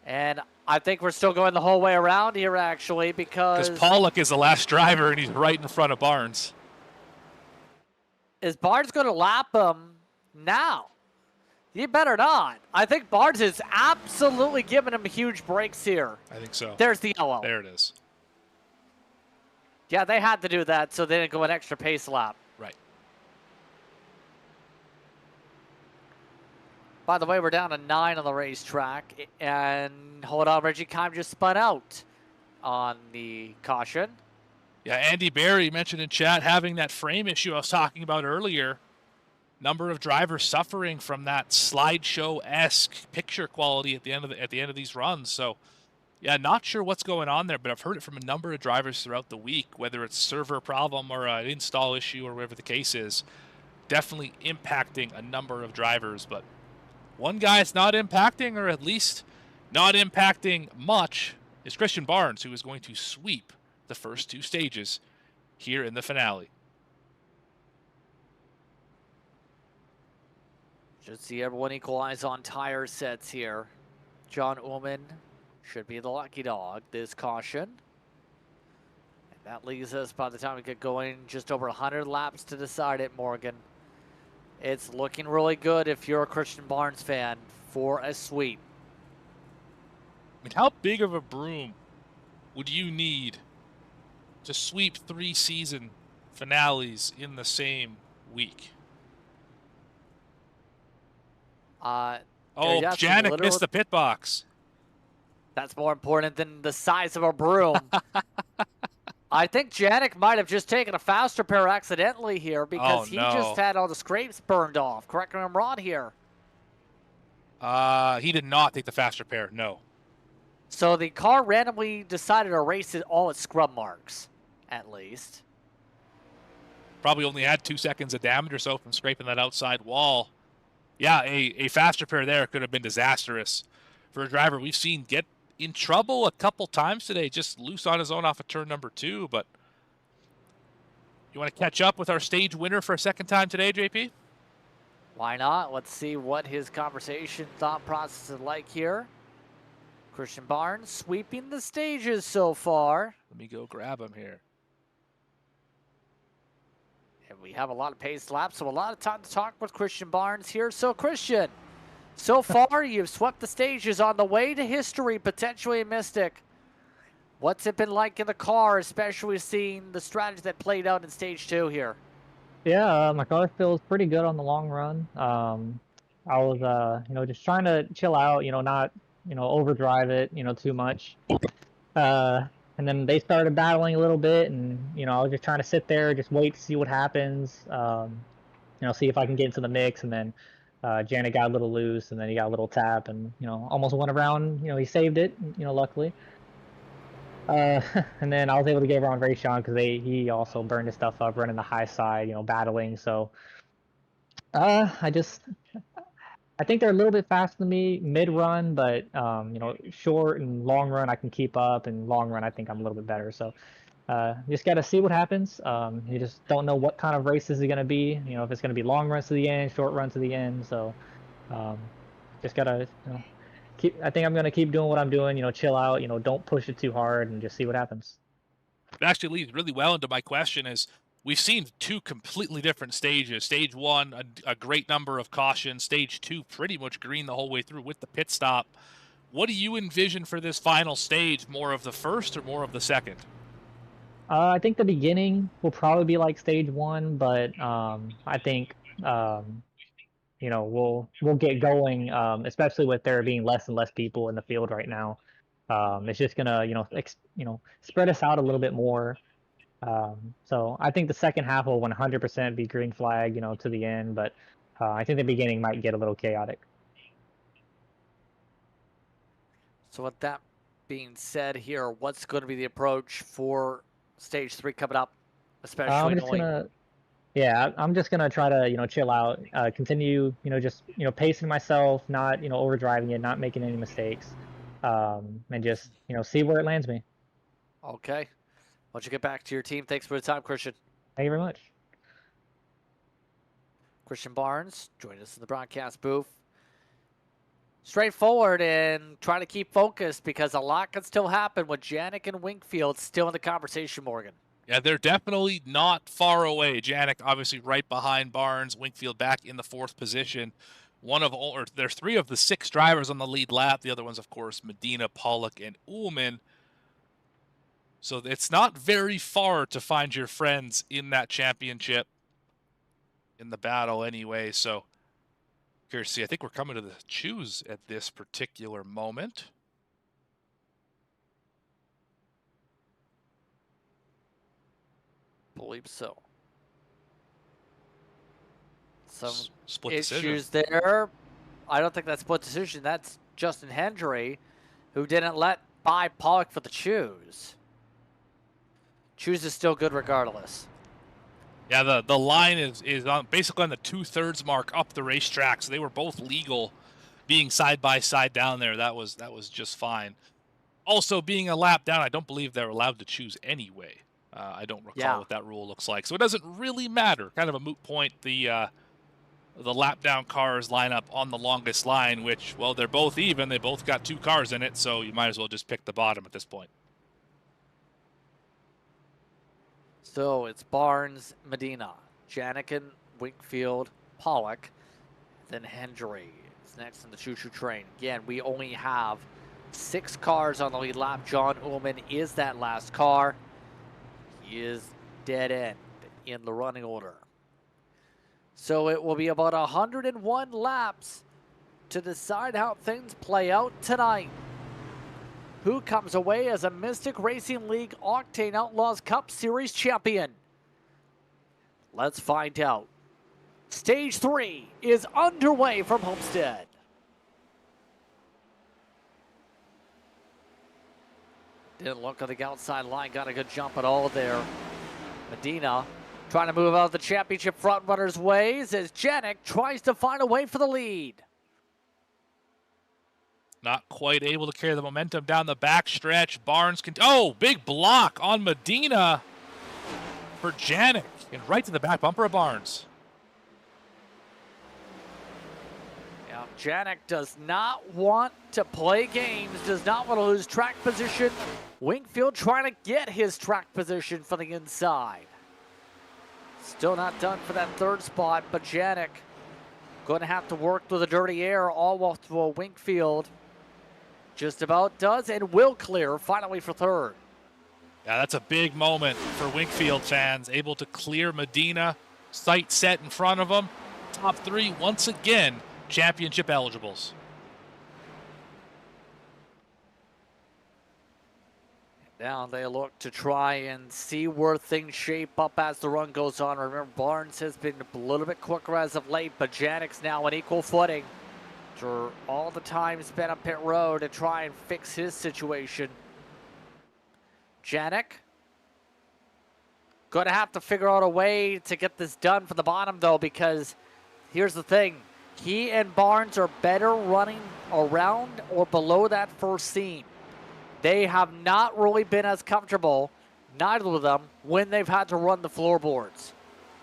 And I think we're still going the whole way around here, actually, because Pollock is the last driver, and he's right in front of Barnes. Is Barnes going to lap him now? You better not. I think Barnes is absolutely giving him huge breaks here. I think so. There's the yellow. There it is. Yeah, they had to do that so they didn't go an extra pace lap. Right. By the way, we're down to 9 on the racetrack. And hold on, Reggie Kime just spun out on the caution. Yeah, Andy Barry mentioned in chat having that frame issue I was talking about earlier. Number of drivers suffering from that slideshow-esque picture quality at the end of these runs. So, yeah, not sure what's going on there, but I've heard it from a number of drivers throughout the week, whether it's server problem or an install issue or whatever the case is. Definitely impacting a number of drivers, but one guy it's not impacting, or at least not impacting much, is Christian Barnes, who is going to sweep the first 2 stages here in the finale. Should see everyone equalize on tire sets here. John Ullman should be the lucky dog this caution. And that leaves us, by the time we get going, just over 100 laps to decide it, Morgan. It's looking really good if you're a Christian Barnes fan for a sweep. I mean, how big of a broom would you need to sweep 3 season finales in the same week? Janik missed the pit box. That's more important than the size of a broom. I think Janik might have just taken a faster pair accidentally here because he just had all the scrapes burned off. Correct me if I'm wrong here. He did not take the faster pair, no. So the car randomly decided to erase all its scrub marks, at least. Probably only had 2 seconds of damage or so from scraping that outside wall. Yeah, a faster pair there could have been disastrous for a driver we've seen get in trouble a couple times today, just loose on his own off of turn number 2. But you want to catch up with our stage winner for a second time today, JP? Why not? Let's see what his conversation thought process is like here. Christian Barnes sweeping the stages so far. Let me go grab him here. And we have a lot of paced laps, so a lot of time to talk with Christian Barnes here. So, Christian, so far you've swept the stages on the way to history, potentially in Mystic. What's it been like in the car, especially seeing the strategy that played out in stage 2 here? Yeah, my car feels pretty good on the long run. I was, just trying to chill out, not, overdrive it, too much. And then they started battling a little bit, and I was just trying to sit there, just wait to see what happens. See if I can get into the mix. And then Janet got a little loose, and then he got a little tap, and almost went around. He saved it. Luckily. And then I was able to get around Rayshawn because he also burned his stuff up, running the high side, battling. So I think they're a little bit faster than me mid-run, but short and long run I can keep up, and long run I think I'm a little bit better. So just got to see what happens. You just don't know what kind of race is it going to be. If it's going to be long runs to the end, short run to the end. So just got to I think I'm going to keep doing what I'm doing. Chill out. Don't push it too hard, and just see what happens. It actually leads really well into my question is, we've seen 2 completely different stages. Stage 1, a great number of cautions. Stage 2, pretty much green the whole way through with the pit stop. What do you envision for this final stage? More of the first or more of the second? I think the beginning will probably be like stage one, but I think um, we'll get going, especially with there being less and less people in the field right now. It's just gonna spread us out a little bit more. So I think the second half will 100% be green flag, to the end, but I think the beginning might get a little chaotic. So with that being said here, what's going to be the approach for stage 3 coming up, especially I'm just knowing gonna Yeah, I'm just gonna try to, chill out, continue, just, pacing myself, not, overdriving it, not making any mistakes, and just, see where it lands me. okay. Once you get back to your team, thanks for the time, Christian. Thank you very much. Christian Barnes joined us in the broadcast booth. Straightforward and trying to keep focused because a lot can still happen with Janik and Wingfield still in the conversation, Morgan. Yeah, they're definitely not far away. Janik obviously right behind Barnes. Wingfield back in the 4th position. There's 3 of the 6 drivers on the lead lap. The other ones, of course, Medina, Pollock, and Ullman. So it's not very far to find your friends in that championship, in the battle anyway. So curious to see. I think we're coming to the choose at this particular moment. Believe so. Some split issues decision there. I don't think that's split decision. That's Justin Hendry, who didn't let by Pollock for the choose. Choose is still good regardless. Yeah, the line is on, basically on the 2/3 mark up the racetrack, so they were both legal being side by side down there. That was just fine. Also, being a lap down, I don't believe they're allowed to choose anyway. I don't recall what that rule looks like, so it doesn't really matter. Kind of a moot point. The lap down cars line up on the longest line, which, well, they're both even. They both got 2 cars in it, so you might as well just pick the bottom at this point. So it's Barnes, Medina, Janikin, Wingfield, Pollock, then Hendry is next in the choo-choo train. Again, we only have 6 cars on the lead lap. John Ullman is that last car. He is dead end in the running order. So it will be about 101 laps to decide how things play out tonight. Who comes away as a Mystic Racing League Octane Outlaws Cup Series champion? Let's find out. Stage 3 is underway from Homestead. Didn't look at the outside line, got a good jump at all there. Medina trying to move out of the championship front runner's ways as Janik tries to find a way for the lead. Not quite able to carry the momentum down the back stretch. Barnes can. Oh, big block on Medina for Janik. And right to the back bumper of Barnes. Yeah, Janik does not want to play games, does not want to lose track position. Wingfield trying to get his track position for the inside. Still not done for that 3rd spot, but Janik going to have to work through the dirty air all while through Wingfield. Just about does and will clear finally for 3rd. Yeah, that's a big moment for Wingfield fans. Able to clear Medina. Sight set in front of them. Top 3 once again championship eligibles. Now they look to try and see where things shape up as the run goes on. Remember, Barnes has been a little bit quicker as of late, but Janik's now on equal footing. After all the time spent on pit road to try and fix his situation. Janik going to have to figure out a way to get this done from the bottom, though, because here's the thing. He and Barnes are better running around or below that first seam. They have not really been as comfortable, neither of them, when they've had to run the floorboards.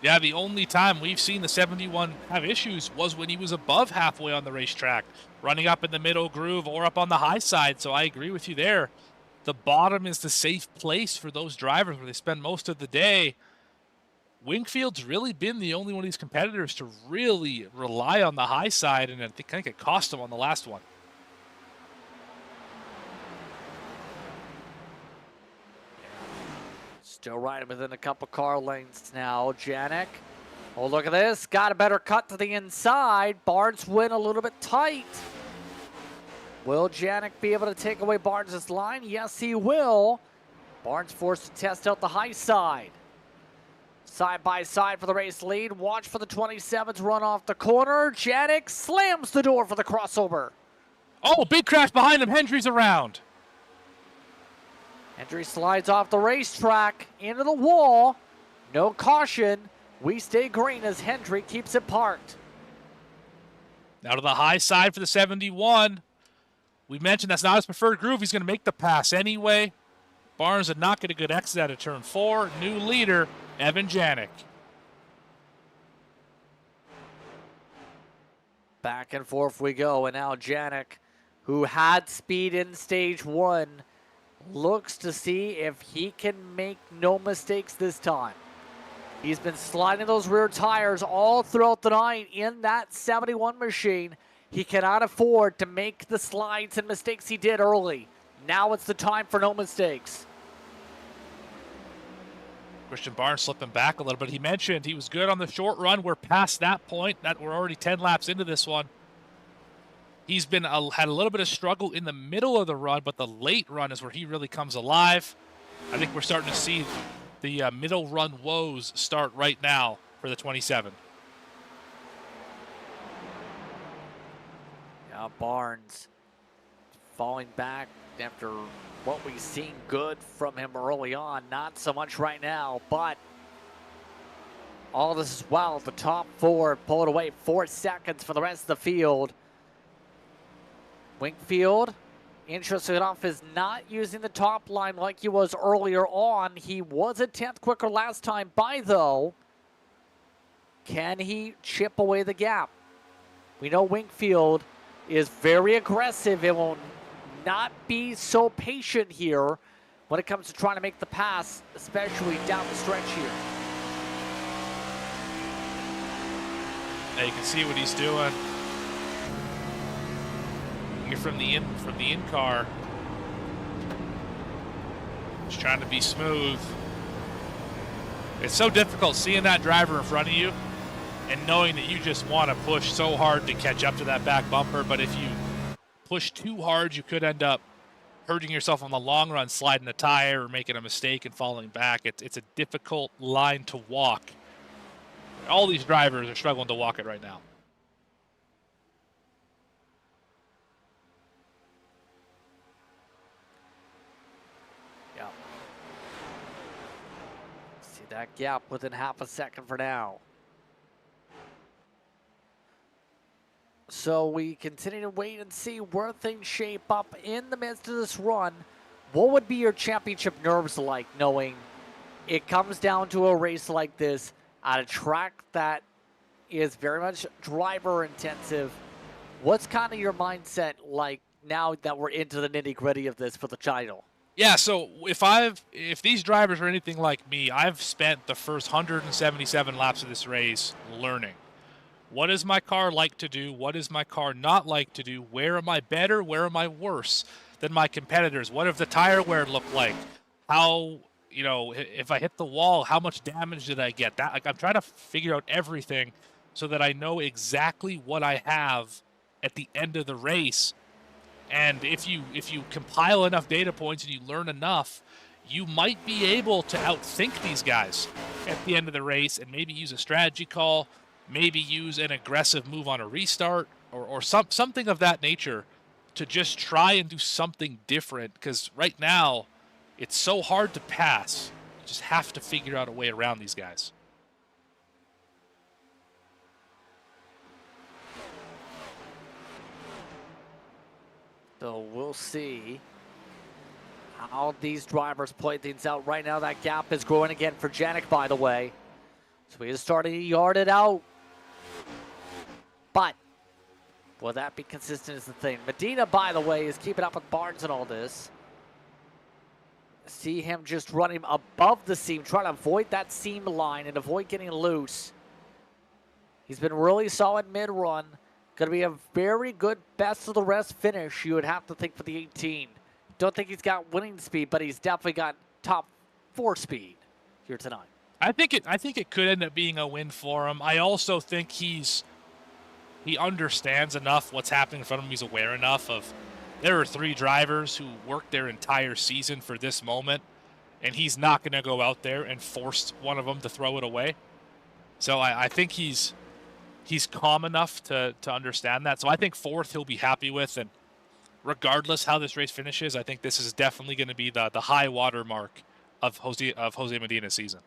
Yeah, the only time we've seen the 71 have issues was when he was above halfway on the racetrack, running up in the middle groove or up on the high side. So I agree with you there. The bottom is the safe place for those drivers where they spend most of the day. Wingfield's really been the only one of these competitors to really rely on the high side, and I think it cost him on the last one. Still riding within a couple car lengths now. Janik. Oh, look at this. Got a better cut to the inside. Barnes went a little bit tight. Will Janik be able to take away Barnes' line? Yes, he will. Barnes forced to test out the high side. Side by side for the race lead. Watch for the 27s run off the corner. Janik slams the door for the crossover. Oh, big crash behind him. Hendry's around. Hendry slides off the racetrack into the wall. No caution. We stay green as Hendry keeps it parked. Now to the high side for the 71. We mentioned that's not his preferred groove. He's going to make the pass anyway. Barnes did not get a good exit out of turn 4. New leader, Evan Janik. Back and forth we go, and now Janik, who had speed in stage 1, looks to see if he can make no mistakes this time. He's been sliding those rear tires all throughout the night in that 71 machine. He cannot afford to make the slides and mistakes he did early. Now it's the time for no mistakes. Christian Barnes slipping back a little bit. He mentioned he was good on the short run. We're past that point. We're already 10 laps into this one. He's been had a little bit of struggle in the middle of the run, but the late run is where he really comes alive. I think we're starting to see the middle run woes start right now for the 27. Yeah, Barnes falling back after what we've seen good from him early on. Not so much right now, but all this is well. The top 4 pull it away. 4 seconds for the rest of the field. Wingfield, interesting enough, is not using the top line like he was earlier on. He was a 10th quicker last time by, though. Can he chip away the gap? We know Wingfield is very aggressive. It will not be so patient here when it comes to trying to make the pass, especially down the stretch here. Now you can see what he's doing. Here from the in car. Just trying to be smooth. It's so difficult seeing that driver in front of you and knowing that you just want to push so hard to catch up to that back bumper, but if you push too hard, you could end up hurting yourself on the long run, sliding a tire or making a mistake and falling back. It's a difficult line to walk. All these drivers are struggling to walk it right now. Yeah. See that gap within half a second for now. So we continue to wait and see where things shape up in the midst of this run. What would be your championship nerves like, knowing it comes down to a race like this at a track that is very much driver intensive? What's kind of your mindset like now that we're into the nitty-gritty of this for the title? Yeah, so if these drivers are anything like me, I've spent the first 177 laps of this race learning. What does my car like to do? What does my car not like to do? Where am I better? Where am I worse than my competitors? What does the tire wear look like? How, if I hit the wall, how much damage did I get? I'm trying to figure out everything so that I know exactly what I have at the end of the race. And if you compile enough data points and you learn enough, you might be able to outthink these guys at the end of the race and maybe use a strategy call, maybe use an aggressive move on a restart or something of that nature to just try and do something different, because right now it's so hard to pass. You just have to figure out a way around these guys. So we'll see how these drivers play things out. Right now that gap is growing again for Janik, by the way. So he's starting to yard it out. But will that be consistent is the thing. Medina, by the way, is keeping up with Barnes and all this. See him just running above the seam, trying to avoid that seam line and avoid getting loose. He's been really solid mid-run. Going to be a very good best of the rest finish, you would have to think, for the 18. Don't think he's got winning speed, but he's definitely got top 4 speed. here tonight. I think it could end up being a win for him. I also think he understands enough what's happening in front of him. He's aware enough of there are 3 drivers who worked their entire season for this moment, and he's not going to go out there and force one of them to throw it away. So I think he's calm enough to understand that. So I think 4th he'll be happy with, and regardless how this race finishes, I think this is definitely going to be the high water mark of Jose Medina's season.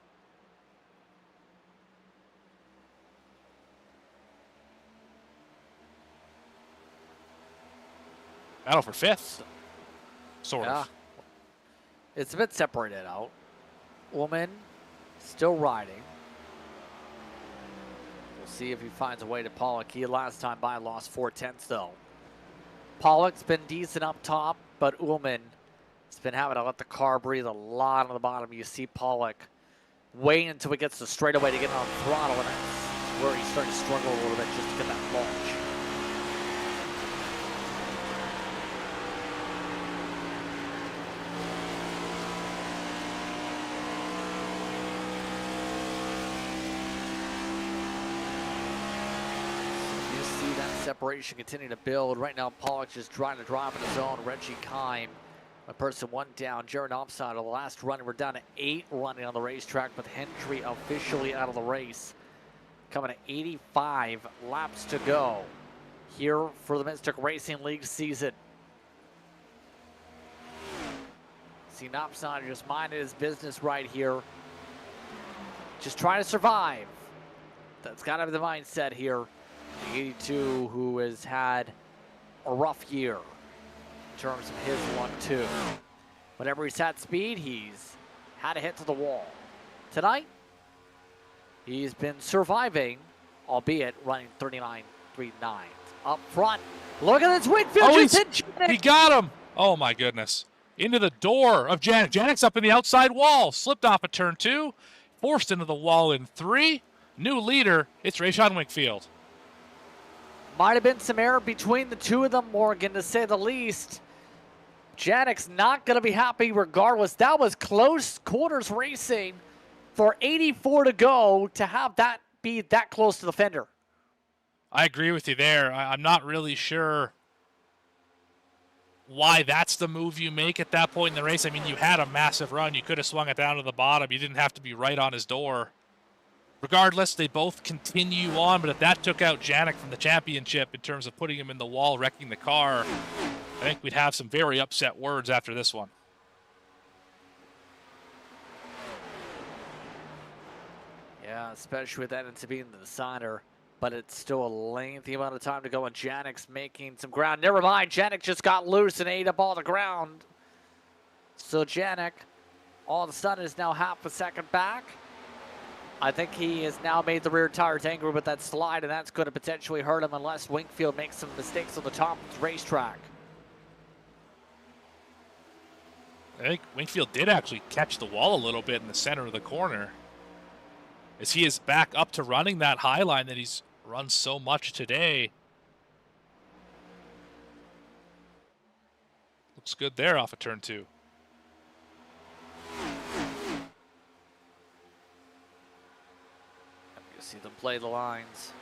Battle for 5th, sort of. It's a bit separated out. Woman still riding. We'll see if he finds a way to Pollock. He last time by lost 4/10 though. Pollock's been decent up top, but Ullman has been having to let the car breathe a lot on the bottom. You see Pollock wait until he gets the straightaway to get on throttle, and that's where he's starting to struggle a little bit just to get that launch. Separation continue to build. Right now, Pollock just trying to drive on his own. Reggie Kime, a person 1 down. Jared Opside, the last run. We're down to 8 running on the racetrack with Hendry officially out of the race. Coming to 85 laps to go here for the Mystic Racing League season. See Opside just minding his business right here. Just trying to survive. That's got to be the mindset here. The 82 who has had a rough year in terms of his luck too. Whenever he's had speed, he's had a hit to the wall. Tonight, he's been surviving, albeit running 39.39. Up front, look at this Whitfield. He got him. Oh my goodness. Into the door of Janik. Janik's up in the outside wall. Slipped off of turn 2. Forced into the wall in 3. New leader, it's Rayshon Winkfield. Might have been some error between the two of them, Morgan, to say the least. Janik's not going to be happy regardless. That was close quarters racing for 84 to go to have that be that close to the fender. I agree with you there. I'm not really sure why that's the move you make at that point in the race. I mean, you had a massive run. You could have swung it down to the bottom. You didn't have to be right on his door. Regardless, they both continue on, but if that took out Janik from the championship in terms of putting him in the wall, wrecking the car, I think we'd have some very upset words after this one. Yeah, especially with that into being the decider, but it's still a lengthy amount of time to go, and Janik's making some ground. Never mind, Janik just got loose and ate up all the ground. So Janik, all of a sudden, is now half a second back. I think he has now made the rear tires angry with that slide, and that's going to potentially hurt him unless Winkfield makes some mistakes on the top of the racetrack. I think Winkfield did actually catch the wall a little bit in the center of the corner, as he is back up to running that high line that he's run so much today. Looks good there off of turn 2. See them play the lines.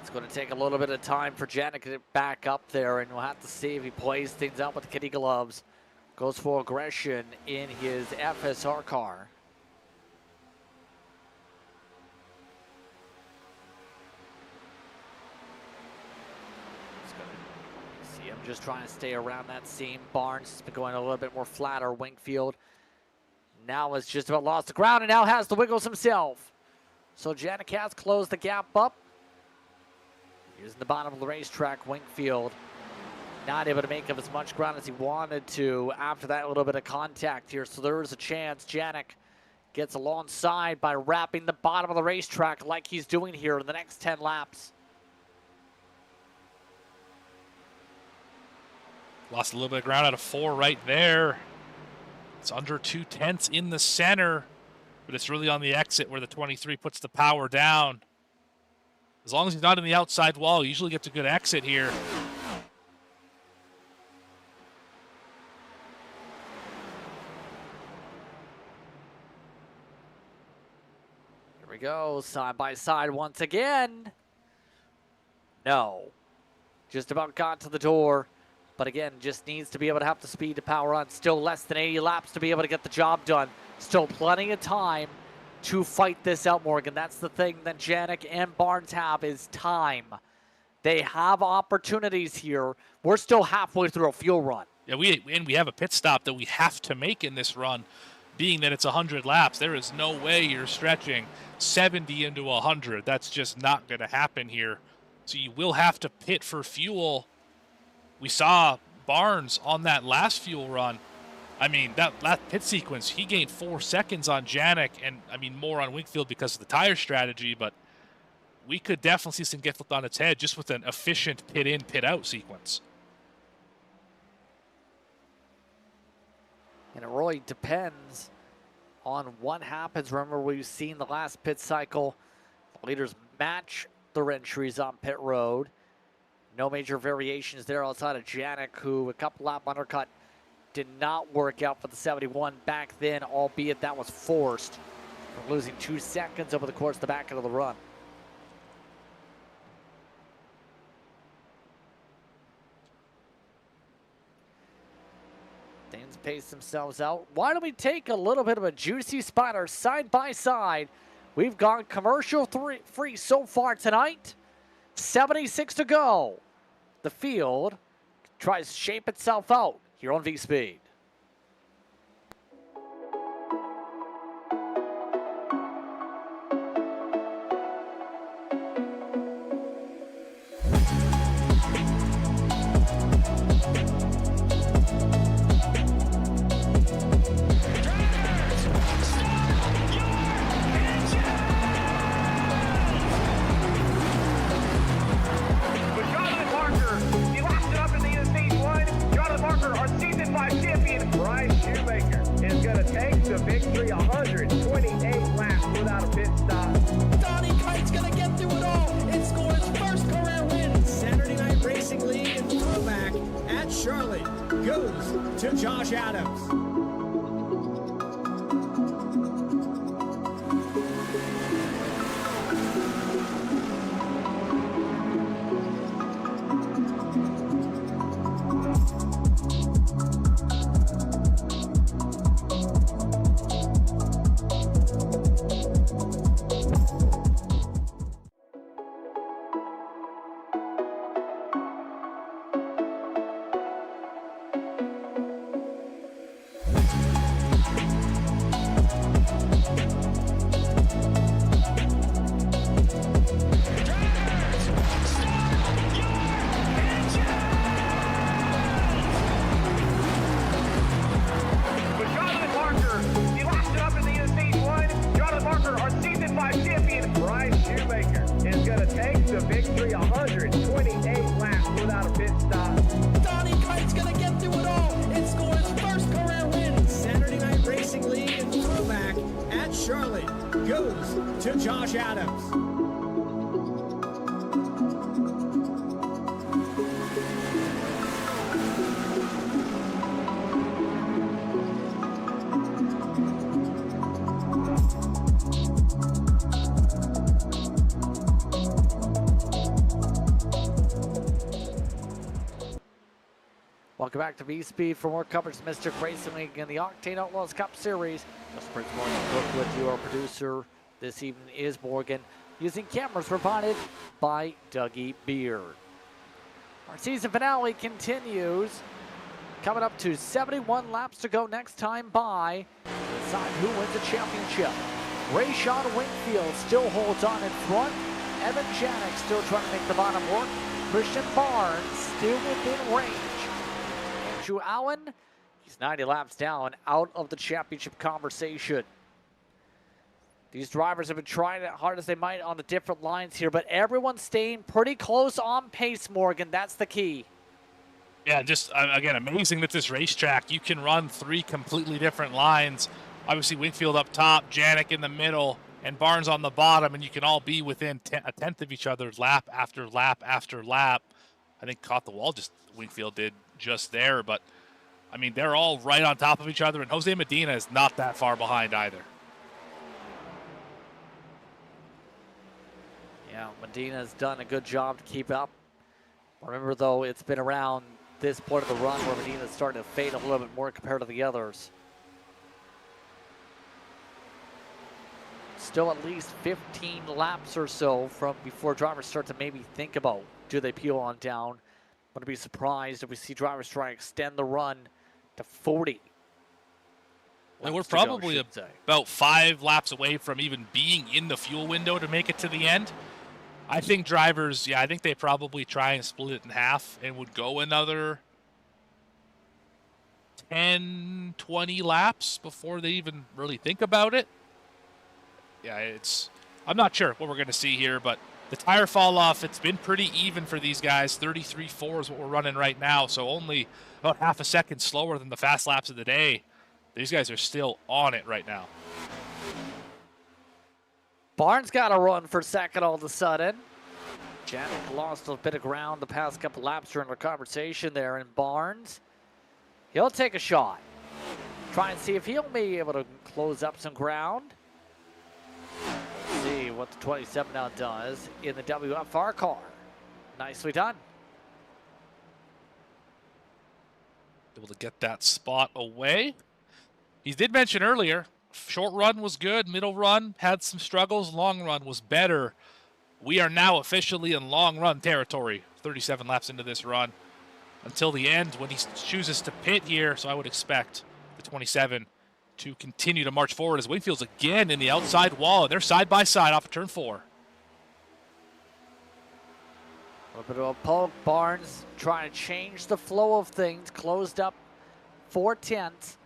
It's going to take a little bit of time for Janik to get back up there, and we'll have to see if he plays things out with the kitty gloves. Goes for aggression in his FSR car. See him just trying to stay around that seam. Barnes has been going a little bit more flatter. Winkfield now has just about lost the ground and now has the wiggles himself. So Janik has closed the gap up. He's in the bottom of the racetrack. Winkfield not able to make up as much ground as he wanted to after that little bit of contact here. So there is a chance Janik gets alongside by wrapping the bottom of the racetrack like he's doing here in the next 10 laps. Lost a little bit of ground out of 4 right there. It's under 2/10 in the center. But it's really on the exit where the 23 puts the power down. As long as he's not in the outside wall, he usually gets a good exit here. go, side by side once again. No. Just about got to the door. But again, just needs to be able to have the speed to power on. Still less than 80 laps to be able to get the job done. Still plenty of time to fight this out, Morgan. That's the thing that Janik and Barnes have, is time. They have opportunities here. We're still halfway through a fuel run. Yeah, we have a pit stop that we have to make in this run, being that it's 100 laps. There is no way you're stretching 70 into 100. That's just not going to happen here. So you will have to pit for fuel. We saw Barnes on that last fuel run. I mean, that pit sequence, he gained 4 seconds on Janik, and I mean more on Wingfield because of the tire strategy, but we could definitely see some get flipped on its head just with an efficient pit in, pit out sequence. And it really depends on what happens. Remember, we've seen the last pit cycle. The leaders match their entries on pit road. No major variations there outside of Janik, who a couple lap undercut did not work out for the 71 back then, albeit that was forced from losing 2 seconds over the course of the back end of the run. Things pace themselves out. Why don't we take a little bit of a juicy spider side by side? We've gone commercial free so far tonight. 76 to go. The field tries to shape itself out here on V-Speed. To Josh Adams. To Josh Adams. Welcome back to V-Speed for more coverage of Mystic Racing League in the Octane Outlaws Cup Series. Just Prince Morgan Cook with you, our producer this evening is Morgan, using cameras provided by Dougie Beard. Our season finale continues, coming up to 71 laps to go next time by. Decide who wins the championship. Rayshawn Wingfield still holds on in front. Evan Janik still trying to make the bottom work. Christian Barnes still within range. Andrew Allen, he's 90 laps down, out of the championship conversation. These drivers have been trying as hard as they might on the different lines here, but everyone's staying pretty close on pace, Morgan. That's the key. Yeah, just, again, amazing that this racetrack, you can run 3 completely different lines. Obviously, Wingfield up top, Janik in the middle, and Barnes on the bottom, and you can all be within a tenth of each other lap after lap after lap. I think caught the wall, just Wingfield did just there, but, I mean, they're all right on top of each other, and Jose Medina is not that far behind either. Yeah, Medina's done a good job to keep up. Remember, though, it's been around this point of the run where Medina's starting to fade a little bit more compared to the others. Still at least 15 laps or so from before drivers start to maybe think about, do they peel on down? I'm going to be surprised if we see drivers try to extend the run to 40. And we're laps to go, probably I should say. about 5 laps away from even being in the fuel window to make it to the end. I think drivers, I think they probably try and split it in half and would go another 10, 20 laps before they even really think about it. Yeah, I'm not sure what we're going to see here, but the tire fall off, it's been pretty even for these guys. 33.4 is what we're running right now, so only about half a second slower than the fast laps of the day. These guys are still on it right now. Barnes got a run for second all of a sudden. Janik lost a bit of ground the past couple laps during the conversation there, and Barnes, he'll take a shot. Try and see if he'll be able to close up some ground. Let's see what the 27 now does in the WFR car. Nicely done. Able to get that spot away. He did mention earlier, short run was good, middle run had some struggles, long run was better. We are now officially in long run territory, 37 laps into this run, until the end when he chooses to pit here. So I would expect the 27 to continue to march forward as Wingfield's again in the outside wall, and they're side by side off of turn 4. A little bit of a poke. Barnes trying to change the flow of things, closed up 4/10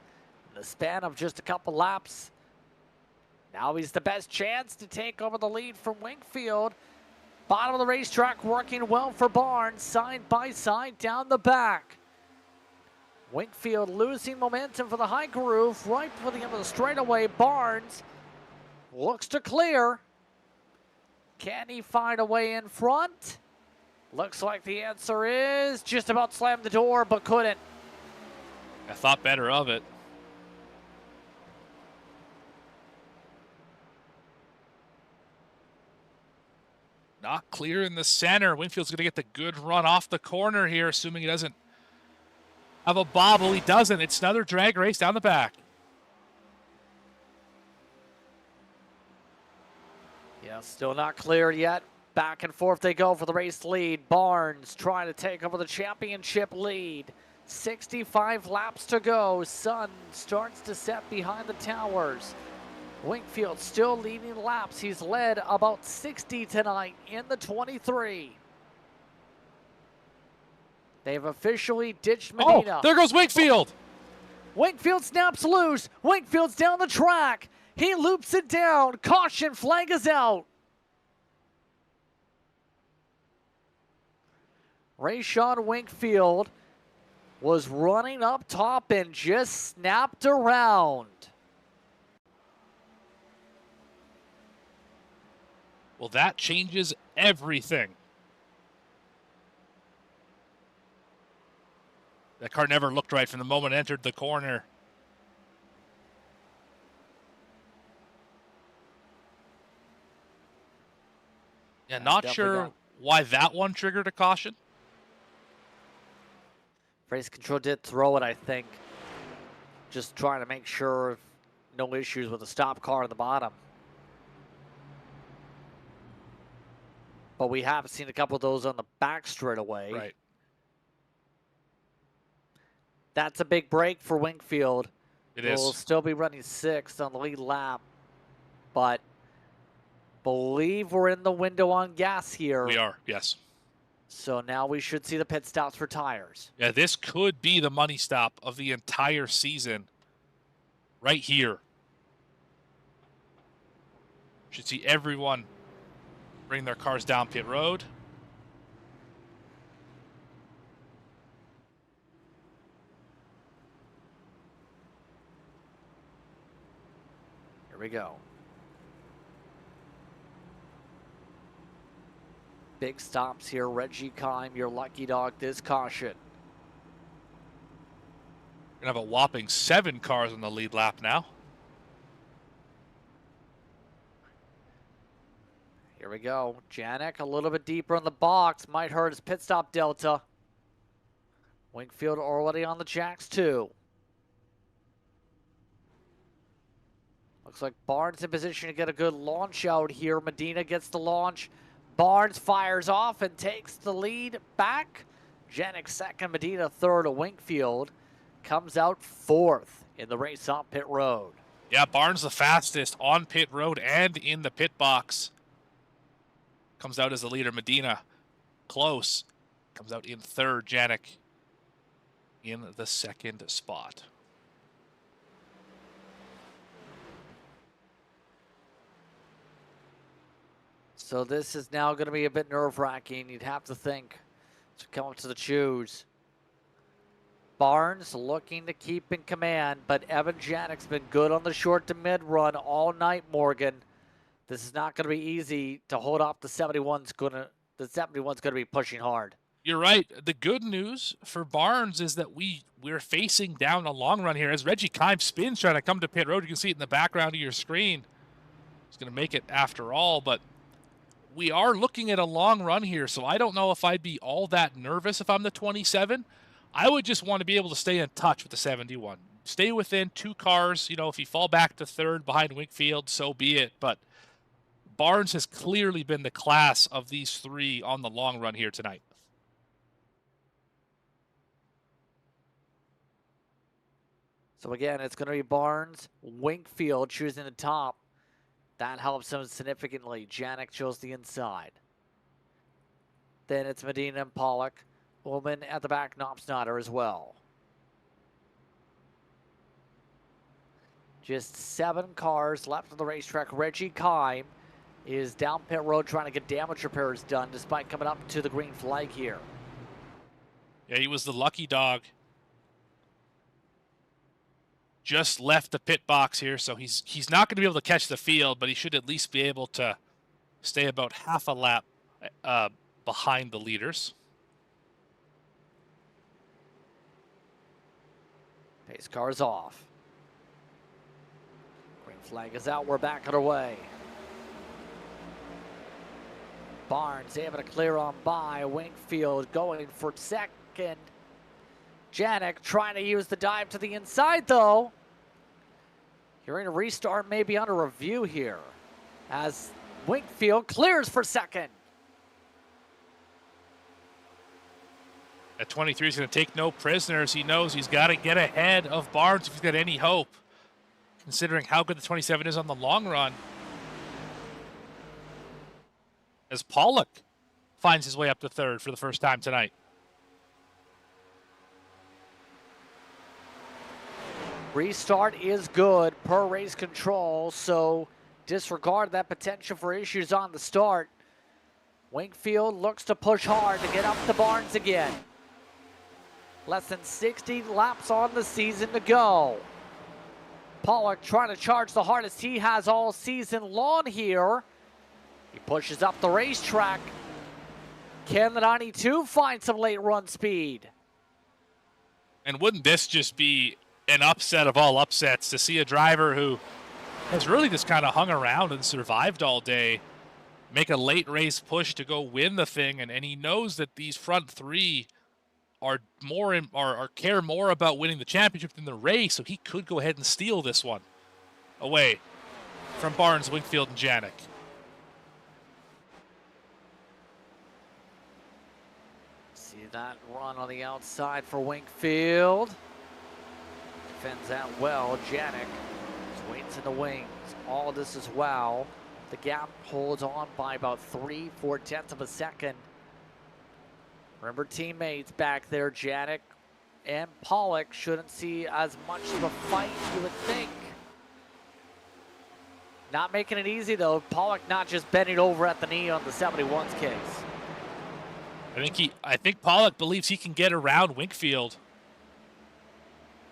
in the span of just a couple laps. Now he's the best chance to take over the lead from Wingfield. Bottom of the racetrack working well for Barnes, side by side down the back. Wingfield losing momentum for the high groove right before the end of the straightaway. Barnes looks to clear. Can he find a way in front? Looks like the answer is just about slammed the door, but couldn't. I thought better of it. Not clear in the center. Wingfield's going to get the good run off the corner here, assuming he doesn't have a bobble. He doesn't. It's another drag race down the back. Yeah, still not clear yet. Back and forth they go for the race lead. Barnes trying to take over the championship lead. 65 laps to go. Sun starts to set behind the towers. Wingfield still leading laps. He's led about 60 tonight in the 23. They've officially ditched Medina. Oh, there goes Wingfield. Wingfield snaps loose. Wingfield's down the track. He loops it down. Caution flag is out. Rayshawn Wingfield was running up top and just snapped around. Well, that changes everything. That car never looked right from the moment it entered the corner. Yeah, not sure why that one triggered a caution. Race control did throw it, I think. Just trying to make sure no issues with the stop car at the bottom. But we have seen a couple of those on the back straightaway. Right. That's a big break for Wingfield. It We'll is. still be running 6th on the lead lap, but believe we're in the window on gas here. We are, yes. So now we should see the pit stops for tires. Yeah, this could be the money stop of the entire season. Right here. Should see everyone bring their cars down pit road. Here we go. Big stops here. Reggie Kime, your lucky dog, this caution. We're going to have a whopping 7 cars on the lead lap now. Here we we go. Janik a little bit deeper in the box. Might hurt his pit stop delta. Wingfield already on the jacks too. Looks like Barnes in position to get a good launch out here. Medina gets the launch. Barnes fires off and takes the lead back. Janik second, Medina third. Wingfield comes out fourth in the race on pit road. Yeah, Barnes the fastest on pit road and in the pit box. Comes out as the leader. Medina close. Comes out in third. Janik in the second spot. So this is now going to be a bit nerve-wracking. You'd have to think to come up to the choose. Barnes looking to keep in command, but Evan Janik's been good on the short to mid run all night, Morgan. This is not going to be easy to hold off the 71's going to be pushing hard. You're right. The good news for Barnes is that we're facing down a long run here. As Reggie Kime spins trying to come to pit road, you can see it in the background of your screen. He's going to make it after all, but we are looking at a long run here, so I don't know if I'd be all that nervous if I'm the 27. I would just want to be able to stay in touch with the 71. Stay within 2 cars. You know, if you fall back to third behind Wingfield, so be it. But Barnes has clearly been the class of these 3 on the long run here tonight. So again, it's going to be Barnes, Wingfield choosing the top. That helps him significantly. Janik chose the inside. Then it's Medina and Pollock. Ullman at the back, Knopfsnotter as well. Just 7 cars left on the racetrack. Reggie Kime is down pit road trying to get damage repairs done despite coming up to the green flag here. Yeah, he was the lucky dog. Just left the pit box here, so he's not going to be able to catch the field, but he should at least be able to stay about half a lap behind the leaders. Pace car is off. Green flag is out. We're back underway. Barnes able to clear on by. Wingfield going for second. Janik trying to use the dive to the inside, though. Hearing a restart may be under review here as Wingfield clears for second. At 23, he's going to take no prisoners. He knows he's got to get ahead of Barnes if he's got any hope, considering how good the 27 is on the long run. As Pollock finds his way up to third for the first time tonight. Restart is good per race control, so disregard that potential for issues on the start. Wingfield looks to push hard to get up to Barnes again. Less than 60 laps on the season to go. Pollock trying to charge the hardest he has all season long here. He pushes up the racetrack. Can the 92 find some late run speed? And wouldn't this just be an upset of all upsets to see a driver who has really just kind of hung around and survived all day make a late race push to go win the thing, and he knows that these front 3 are care more about winning the championship than the race, so he could go ahead and steal this one away from Barnes, Wingfield, and Janik. See that run on the outside for Wingfield. Defends that well. Janik waits in the wings. All of this as well. The gap holds on by about 3/4 of a second. Remember, teammates back there, Janik and Pollock shouldn't see as much of a fight, you would think. Not making it easy, though. Pollock not just bending over at the knee on the 71's case. I think Pollock believes he can get around Wingfield.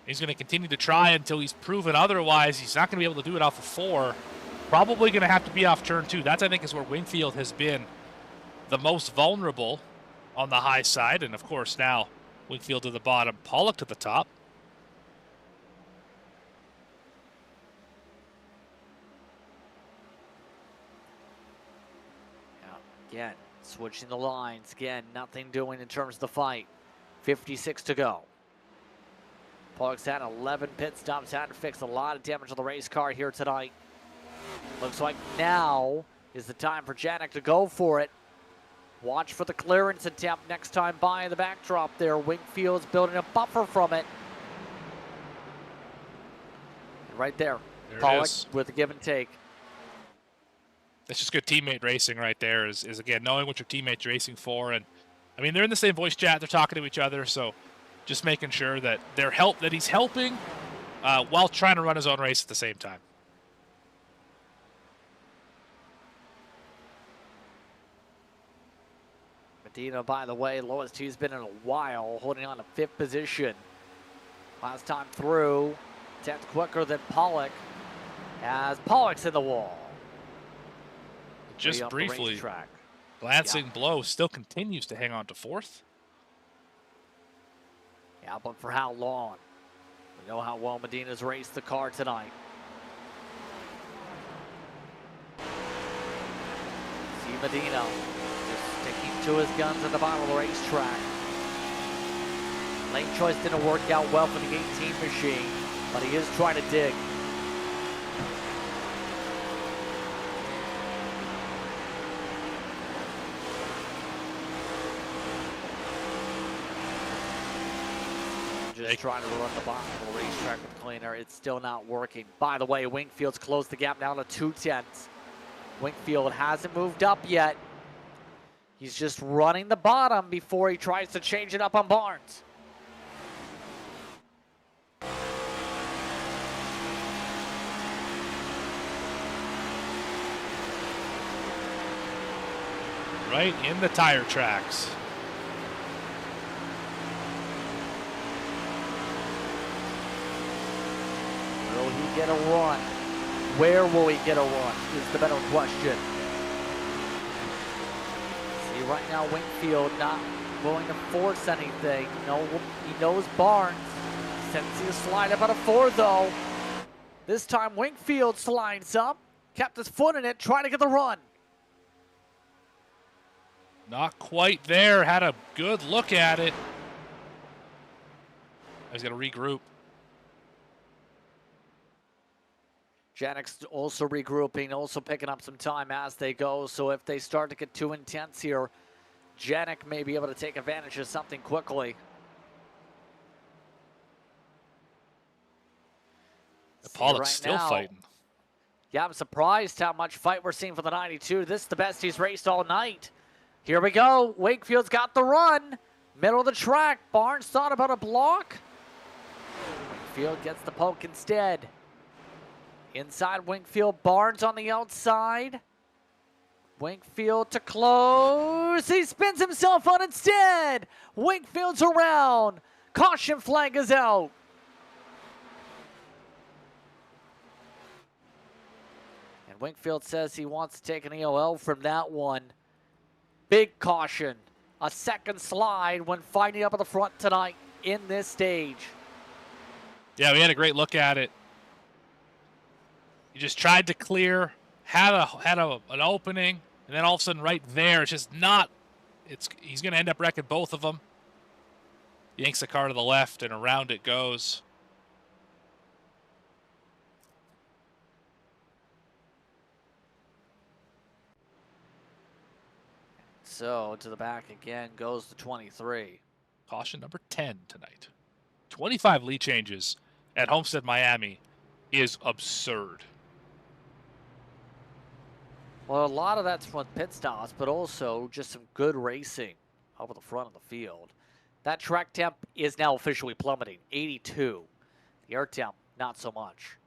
He's going to continue to try until he's proven otherwise. He's not going to be able to do it off of 4. Probably going to have to be off turn 2. That, I think, is where Wingfield has been the most vulnerable on the high side. And, of course, now Wingfield to the bottom, Pollock to the top. Again, switching the lines. Again, nothing doing in terms of the fight. 56 to go. Pollock's had 11 pit stops, had to fix a lot of damage on the race car here tonight. Looks like now is the time for Janik to go for it. Watch for the clearance attempt next time by in the backdrop there. Wingfield's building a buffer from it. And right there Pollock with the give and take. That's just good teammate racing right there, is again, knowing what your teammate's racing for. And, I mean, they're in the same voice chat. They're talking to each other, so just making sure that that he's helping while trying to run his own race at the same time. Medina, by the way, lowest he's been in a while, holding on to 5th position. Last time through, 10th quicker than Pollock, as Pollock's in the wall. Just briefly, glancing blow still continues to hang on to 4th. Yeah, but for how long? We know how well Medina's raced the car tonight. See Medina just sticking to his guns at the bottom of the racetrack. Lane choice didn't work out well for the 18 machine, but he is trying to dig. Just trying to run the bottom of the racetrack with cleaner. It's still not working. By the way, Wingfield's closed the gap down to 2/10. Wingfield hasn't moved up yet. He's just running the bottom before he tries to change it up on Barnes. Right in the tire tracks. Will he get a run? Where will he get a run is the better question. See, right now Wingfield not willing to force anything. No, he knows Barnes. Sends you a slide up out of 4 though. This time Wingfield slides up, kept his foot in it, trying to get the run. Not quite there. Had a good look at it. He's going to regroup. Janik's also regrouping, also picking up some time as they go. So if they start to get too intense here, Janik may be able to take advantage of something quickly. Pollock's still fighting. Yeah, I'm surprised how much fight we're seeing for the 92. This is the best he's raced all night. Here we go. Wakefield's got the run. Middle of the track. Barnes thought about a block. Wakefield gets the poke instead. Inside Wingfield, Barnes on the outside. Wingfield to close. He spins himself on instead. Wingfield's around. Caution flag is out. And Wingfield says he wants to take an EOL from that one. Big caution. A second slide when finding up at the front tonight in this stage. Yeah, we had a great look at it. He just tried to clear, had an opening, and then all of a sudden right there, it's just not, he's going to end up wrecking both of them. Yanks the car to the left, and around it goes. So to the back again goes the 23. Caution number 10 tonight. 25 lead changes at Homestead, Miami is absurd. Well, a lot of that's from pit stops, but also just some good racing up at the front of the field. That track temp is now officially plummeting, 82. The air temp, not so much.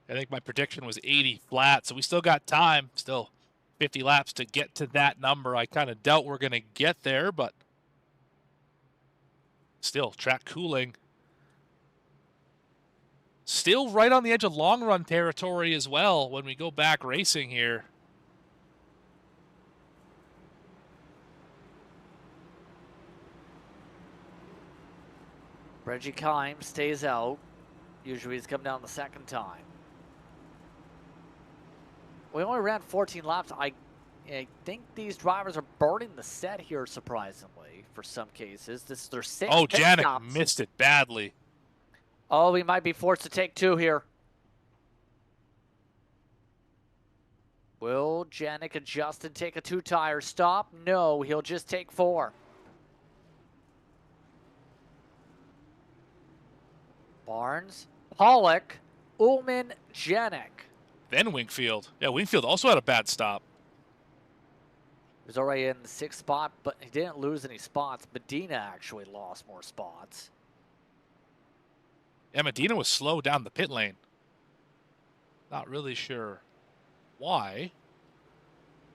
I think my prediction was 80 flat, so we still got time, still 50 laps to get to that number. I kind of doubt we're going to get there, but still, track cooling. Still right on the edge of long run territory as well when we go back racing here. Reggie Kime stays out. Usually he's come down the second time. We only ran 14 laps. I think these drivers are burning the set here, surprisingly, for some cases. This is their 6th Oh, pit Janik stops. missed it badly. Oh, we might be forced to take 2 here. Will Janik adjust and take a 2-tire stop? No, he'll just take 4. Barnes, Pollock, Ullman, Janik. Then Wingfield. Yeah, Wingfield also had a bad stop. He was already in the 6th spot, but he didn't lose any spots. Medina actually lost more spots. Yeah, Medina was slow down the pit lane. Not really sure why.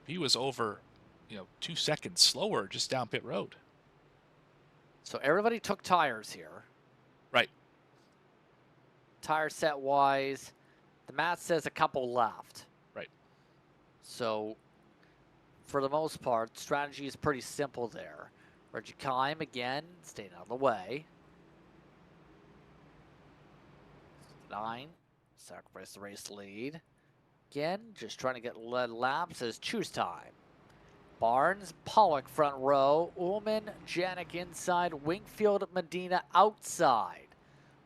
He was over, 2 seconds slower just down pit road. So everybody took tires here. Right. Tire set wise, the math says a couple left. Right. So for the most part, strategy is pretty simple there. Reggie Kime again, staying out of the way. 9, sacrifice the race lead. Again, just trying to get lead laps as choose time. Barnes, Pollock front row, Ullman, Janik inside, Wingfield, Medina outside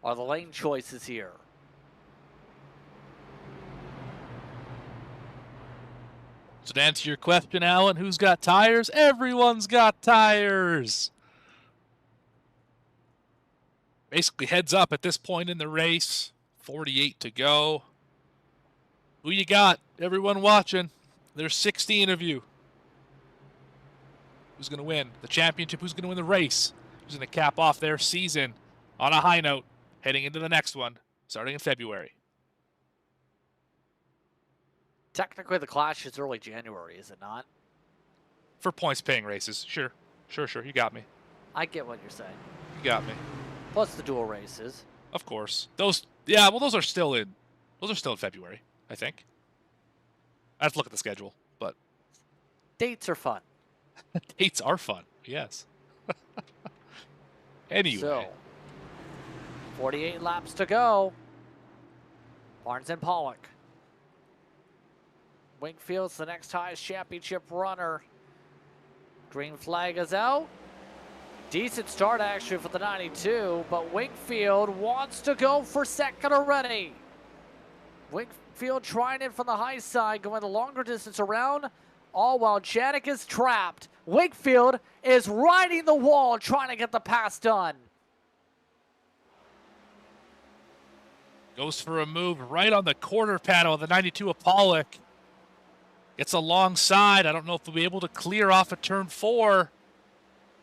are the lane choices here. So to answer your question, Alan, who's got tires? Everyone's got tires. Basically heads up at this point in the race. 48 to go. Who you got? Everyone watching. There's 16 of you. Who's going to win the championship? Who's going to win the race? Who's going to cap off their season on a high note, heading into the next one, starting in February? Technically, the Clash is early January, is it not? For points-paying races, sure. Sure, you got me. I get what you're saying. You got me. Plus the dual races. Of course. Those are still in February, I think. I have to look at the schedule, but Dates are fun. dates are fun, yes. Anyway. So, 48 laps to go. Barnes and Pollock. Wingfield's the next highest championship runner. Green flag is out. Decent start actually for the 92, but Wingfield wants to go for second already. Wingfield trying it from the high side, going the longer distance around, all while Janik is trapped. Wingfield is riding the wall trying to get the pass done. Goes for a move right on the quarter panel of the 92 of Pollock. Gets alongside. I don't know if we'll be able to clear off at turn 4.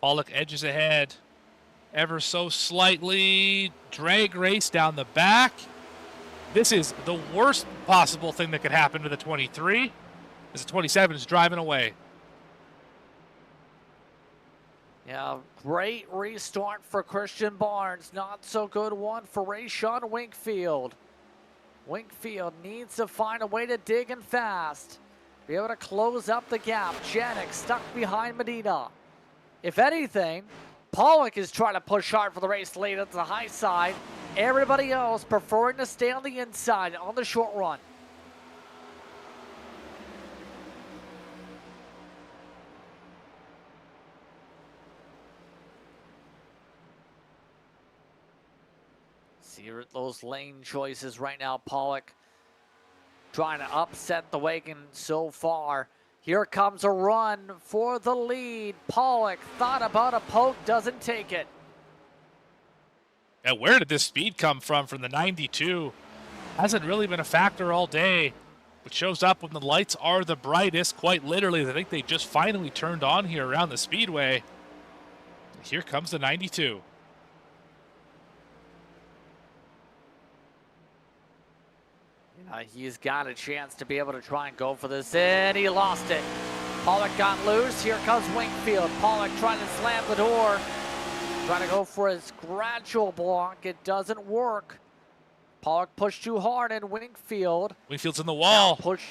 Pollock edges ahead ever so slightly. Drag race down the back. This is the worst possible thing that could happen to the 23, as the 27 is driving away. Yeah, great restart for Christian Barnes. Not so good one for Rayshawn Wingfield. Wingfield needs to find a way to dig in fast. Be able to close up the gap. Janik stuck behind Medina. If anything, Pollock is trying to push hard for the race lead at the high side. Everybody else preferring to stay on the inside on the short run. See those lane choices right now. Pollock trying to upset the wagon so far. Here comes a run for the lead. Pollock thought about a poke, doesn't take it. Yeah, where did this speed come from the 92? Hasn't really been a factor all day, but shows up when the lights are the brightest, quite literally. I think they just finally turned on here around the speedway. Here comes the 92. He's got a chance to be able to try and go for this, and he lost it. Pollock got loose. Here comes Wingfield. Pollock trying to slam the door. Trying to go for his gradual block. It doesn't work. Pollock pushed too hard, and Wingfield's in the wall. Push.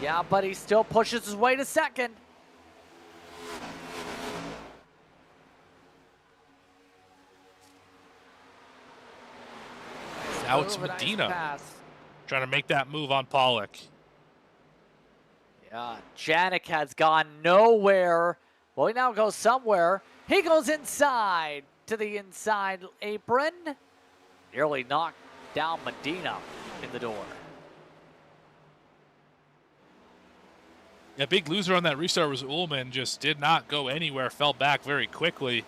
Yeah, but he still pushes his way to second. Now it's Medina trying to make that move on Pollock. Yeah, Janik has gone nowhere. Well, he now goes somewhere. He goes inside to the inside apron. Nearly knocked down Medina in the door. A big loser on that restart was Ullman. Just did not go anywhere. Fell back very quickly.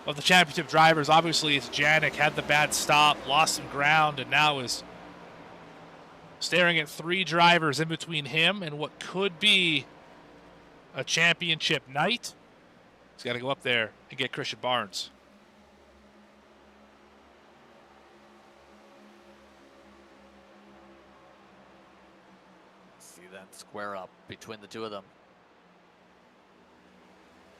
Of the championship drivers, obviously it's Janik. Had the bad stop, lost some ground, and now is staring at 3 drivers in between him and what could be a championship night. He's got to go up there and get Christian Barnes. See that square up between the two of them.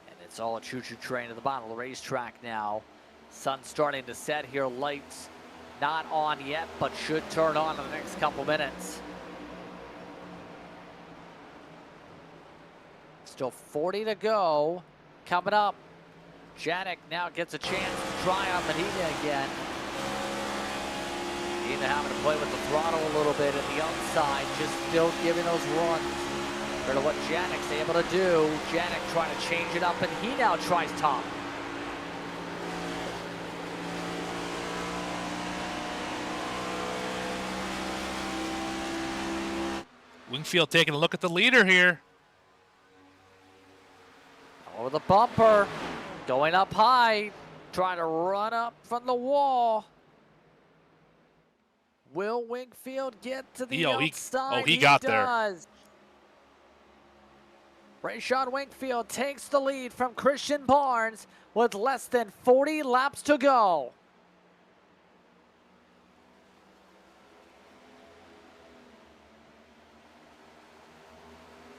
And it's all a choo-choo train to the bottom of the racetrack now. Sun's starting to set here. Lights not on yet, but should turn on in the next couple minutes. Still 40 to go. Coming up, Janik now gets a chance to try on Medina again. Medina having to play with the throttle a little bit in the outside, just still giving those runs. Compared to what Janik's able to do. Janik trying to change it up, and he now tries top. Wingfield taking a look at the leader here. Over the bumper, going up high, trying to run up from the wall. Will Wingfield get to the outside? He got there. Does. Rayshawn Wingfield takes the lead from Christian Barnes with less than 40 laps to go.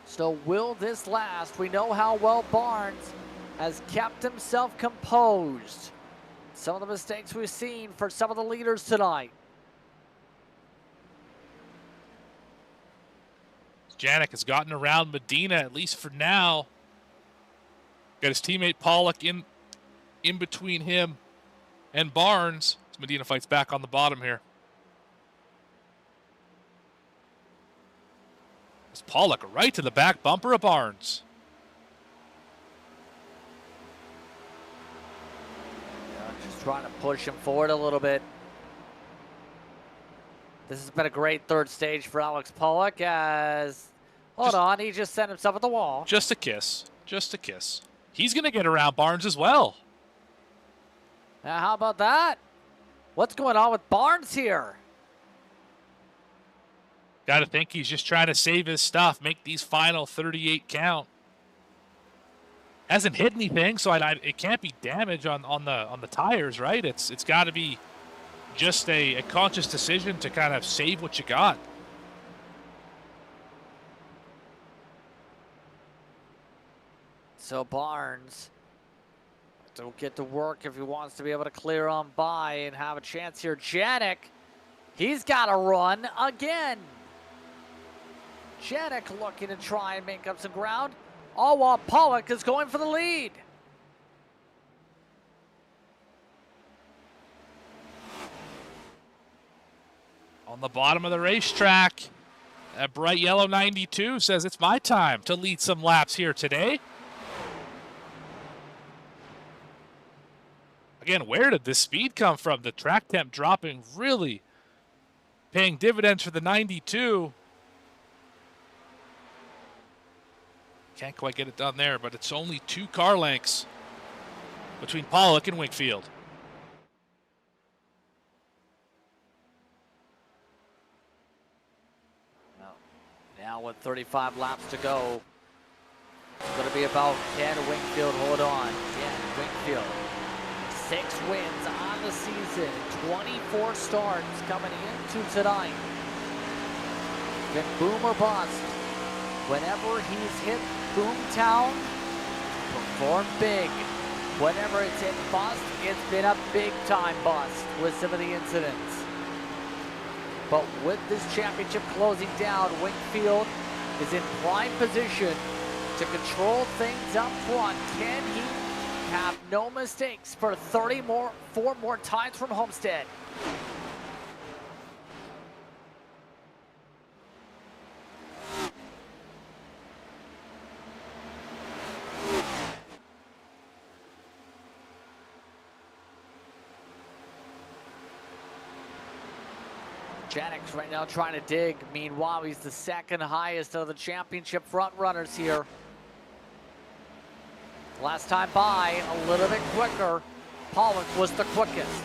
So will this last? We know how well Barnes has kept himself composed. Some of the mistakes we've seen for some of the leaders tonight. Janik has gotten around Medina, at least for now. Got his teammate Pollock in between him and Barnes. As Medina fights back on the bottom here. It's Pollock right to the back bumper of Barnes. Yeah, just trying to push him forward a little bit. This has been a great third stage for Alex Pollock as, he just sent himself at the wall. Just a kiss. Just a kiss. He's going to get around Barnes as well. Now, how about that? What's going on with Barnes here? Got to think he's just trying to save his stuff, make these final 38 count. Hasn't hit anything, so it can't be damage on the tires, right? It's got to be just a conscious decision to kind of save what you got. So Barnes don't get to work if he wants to be able to clear on by and have a chance here. Janik, he's got to run again. Janik looking to try and make up some ground, all while Pollock is going for the lead. On the bottom of the racetrack, that bright yellow 92 says it's my time to lead some laps here today. Again, where did this speed come from? The track temp dropping, really paying dividends for the 92. Can't quite get it done there, but it's only 2 car lengths between Pollock and Wingfield. Now with 35 laps to go, it's going to be about can Wingfield hold on. Again, Wingfield, 6 wins on the season, 24 starts coming into tonight. Been boom or bust. Whenever he's hit Boomtown, performed big. Whenever it's hit bust, it's been a big time bust with some of the incidents. But with this championship closing down, Wingfield is in prime position to control things up front. Can he have no mistakes for 4 more times from Homestead? Janek's right now trying to dig. Meanwhile, he's the second highest of the championship front runners here. Last time by, a little bit quicker. Pollock was the quickest.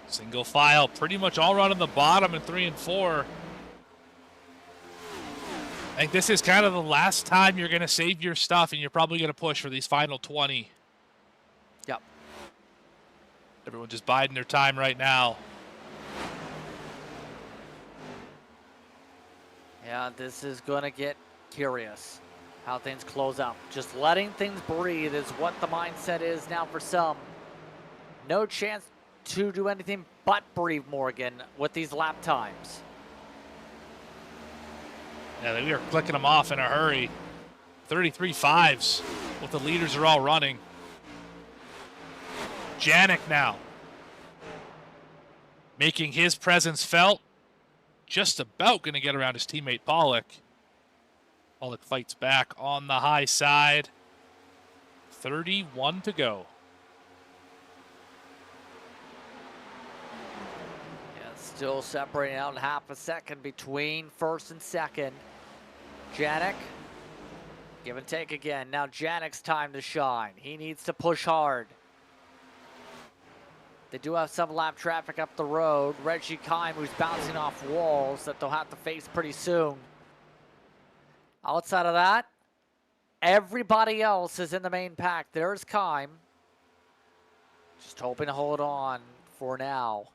Single file, pretty much all around on the bottom in 3 and 4. I think this is kind of the last time you're going to save your stuff, and you're probably going to push for these final 20. Yep. Everyone just biding their time right now. Yeah, this is going to get curious how things close out. Just letting things breathe is what the mindset is now for some. No chance to do anything but breathe, Morgan, with these lap times. Yeah, we are clicking them off in a hurry. 33.5s, what the leaders are all running. Janek now making his presence felt. Just about going to get around his teammate Pollock. Pollock fights back on the high side. 31 to go. Still separating out in half a second between first and second. Janek, give and take again. Now Janek's time to shine. He needs to push hard. They do have some lap traffic up the road. Reggie Kime, who's bouncing off walls that they'll have to face pretty soon. Outside of that, everybody else is in the main pack. There's Kime. Just hoping to hold on for now.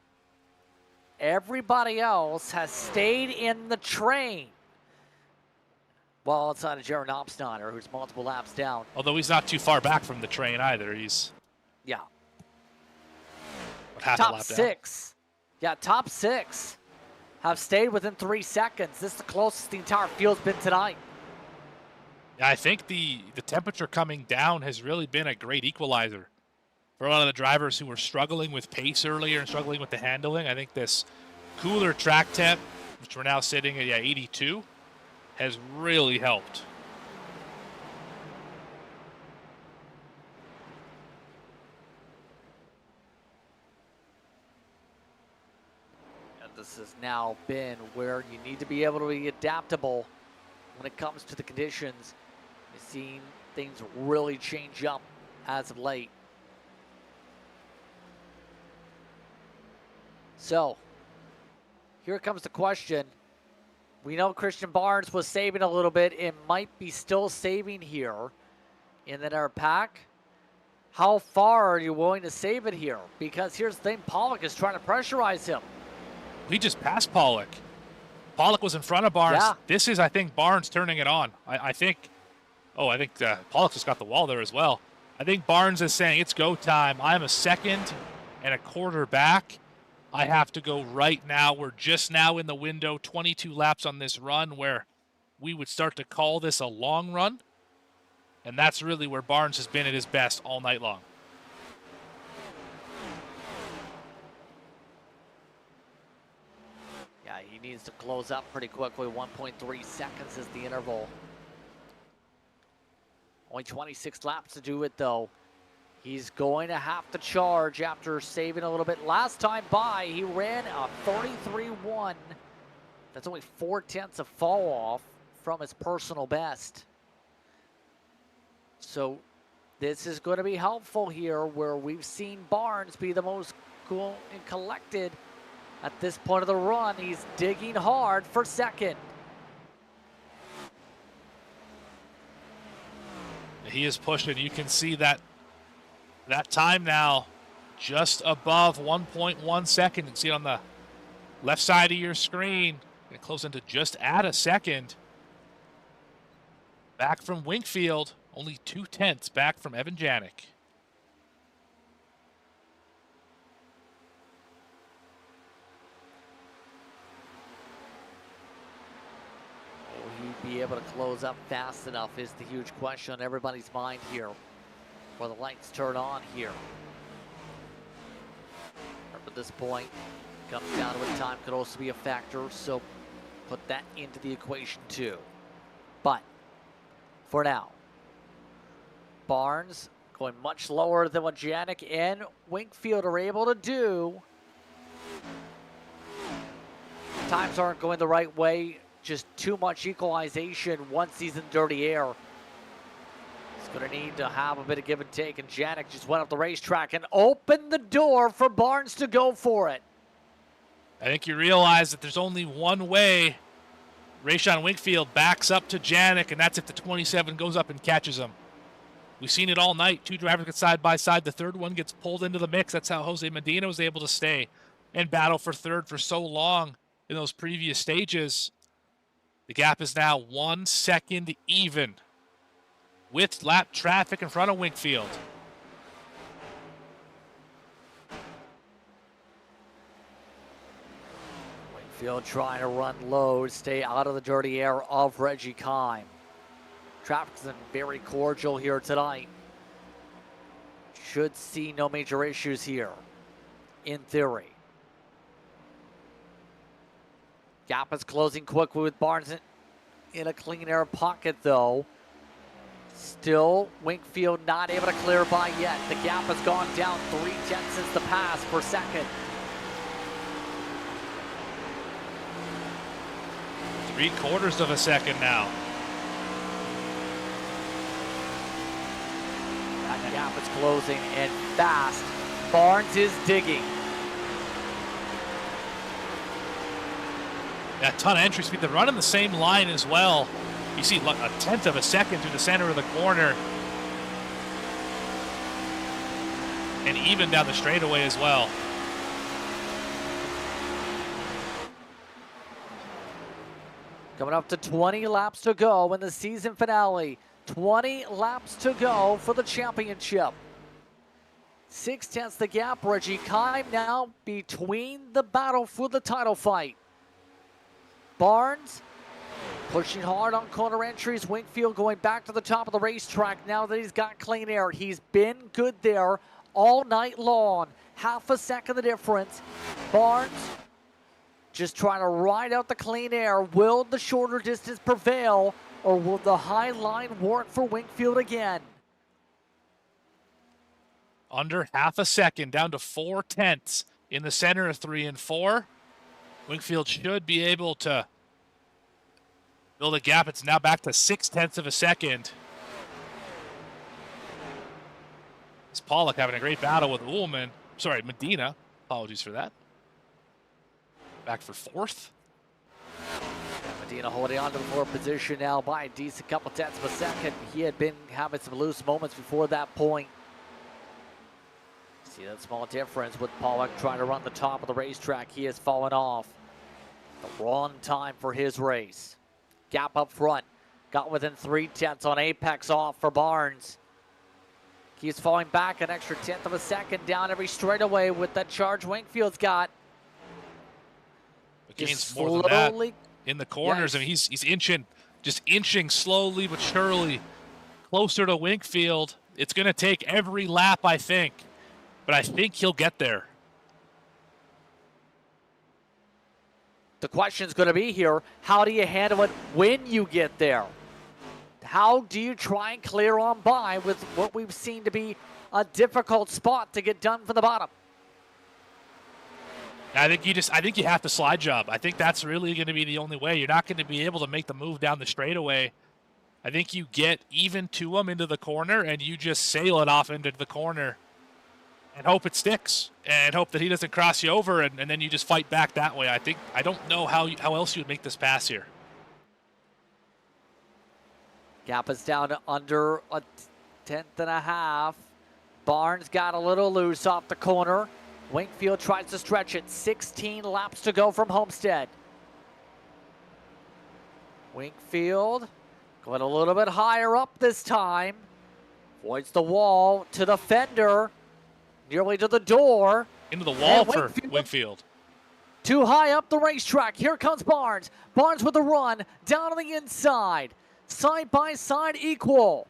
Everybody else has stayed in the train. Well, outside of Jaron Obstiner, who's multiple laps down. Although he's not too far back from the train either. He's yeah. Half a lap Top down. 6. Yeah, top 6 have stayed within 3 seconds. This is the closest the entire field's been tonight. Yeah, I think the temperature coming down has really been a great equalizer. For a lot of the drivers who were struggling with pace earlier and struggling with the handling, I think this cooler track temp, which we're now sitting at 82, has really helped. And this has now been where you need to be able to be adaptable when it comes to the conditions. You've seen things really change up as of late. So, here comes the question. We know Christian Barnes was saving a little bit. It might be still saving here in our pack. How far are you willing to save it here? Because here's the thing, Pollock is trying to pressurize him. He just passed Pollock. Pollock was in front of Barnes. Yeah. This is, I think, Barnes turning it on. I think Pollock just got the wall there as well. I think Barnes is saying, it's go time. I'm a second and a quarter back. I have to go right now. We're just now in the window, 22 laps on this run where we would start to call this a long run. And that's really where Barnes has been at his best all night long. Yeah, he needs to close up pretty quickly. 1.3 seconds is the interval. Only 26 laps to do it, though. He's going to have to charge after saving a little bit. Last time by, he ran a 33.1. That's only 0.4 of fall off from his personal best. So this is going to be helpful here, where we've seen Barnes be the most cool and collected at this point of the run. He's digging hard for second. He is pushing. You can see that time now just above 1.1 second. You can see it on the left side of your screen. Get close into just at a second. Back from Winkfield, only 0.2 back from Evan Janek. be able to close up fast enough is the huge question on everybody's mind here. Before the lights turn on here. At this point, comes down to what time could also be a factor, so put that into the equation too. But for now, Barnes going much lower than what Janik and Winkfield are able to do. Times aren't going the right way, just too much equalization once he's in dirty air. He's going to need to have a bit of give and take, and Janik just went up the racetrack and opened the door for Barnes to go for it. I think you realize that there's only one way Rayshon Winkfield backs up to Janik, and that's if the 27 goes up and catches him. We've seen it all night. Two drivers get side by side. The third one gets pulled into the mix. That's how Jose Medina was able to stay and battle for third for so long in those previous stages. The gap is now 1 second even with lap traffic in front of Winkfield. Winkfield trying to run low, stay out of the dirty air of Reggie Kime. Traffic's been very cordial here tonight. Should see no major issues here, in theory. Gap is closing quickly with Barnes in a clean air pocket, though. Still, Winkfield not able to clear by yet. The gap has gone down 3/10 since the pass per second. 3/4 of a second now. That gap is closing and fast. Barnes is digging. A ton of entry speed. They're running the same line as well. You see a 1/10 of a second through the center of the corner. And even down the straightaway as well. Coming up to 20 laps to go in the season finale. 20 laps to go for the championship. 6/10 the gap. Reggie Kime now between the battle for the title fight. Barnes pushing hard on corner entries. Winkfield going back to the top of the racetrack now that he's got clean air. He's been good there all night long. Half a second the difference. Barnes just trying to ride out the clean air. Will the shorter distance prevail, or will the high line work for Winkfield again? Under half a second, down to 4/10 in the center of 3 and 4. Winkfield should be able to build a gap. It's now back to 6/10 of a second. It's Pollock having a great battle with Ullman. Sorry, Medina. Apologies for that. Back for 4th. Medina holding on to the 4th position now by a decent couple tenths of a second. He had been having some loose moments before that point. See that small difference with Pollock trying to run the top of the racetrack. He has fallen off. The wrong time for his race. Gap up front. Got within 3/10 on Apex off for Barnes. He's falling back an extra 1/10 of a second down every straightaway with that charge Winkfield's got. But gains more than that in the corners. Yes. I mean, he's inching slowly but surely closer to Winkfield. It's going to take every lap, I think. But I think he'll get there. The question's going to be here, how do you handle it when you get there? How do you try and clear on by with what we've seen to be a difficult spot to get done from the bottom? I think you have to slide job. I think that's really going to be the only way. You're not going to be able to make the move down the straightaway. I think you get even to him into the corner and you just sail it off into the corner and hope it sticks and hope that he doesn't cross you over, and then you just fight back that way. I don't know how else you would make this pass here. Gap is down to under a 1/10 and a half. Barnes got a little loose off the corner. Winkfield tries to stretch it. 16 laps to go from Homestead. Winkfield going a little bit higher up this time. Avoids the wall to the fender. Nearly to the door. Into the wall and for Winkfield. Too high up the racetrack. Here comes Barnes. Barnes with a run down on the inside. Side by side equal.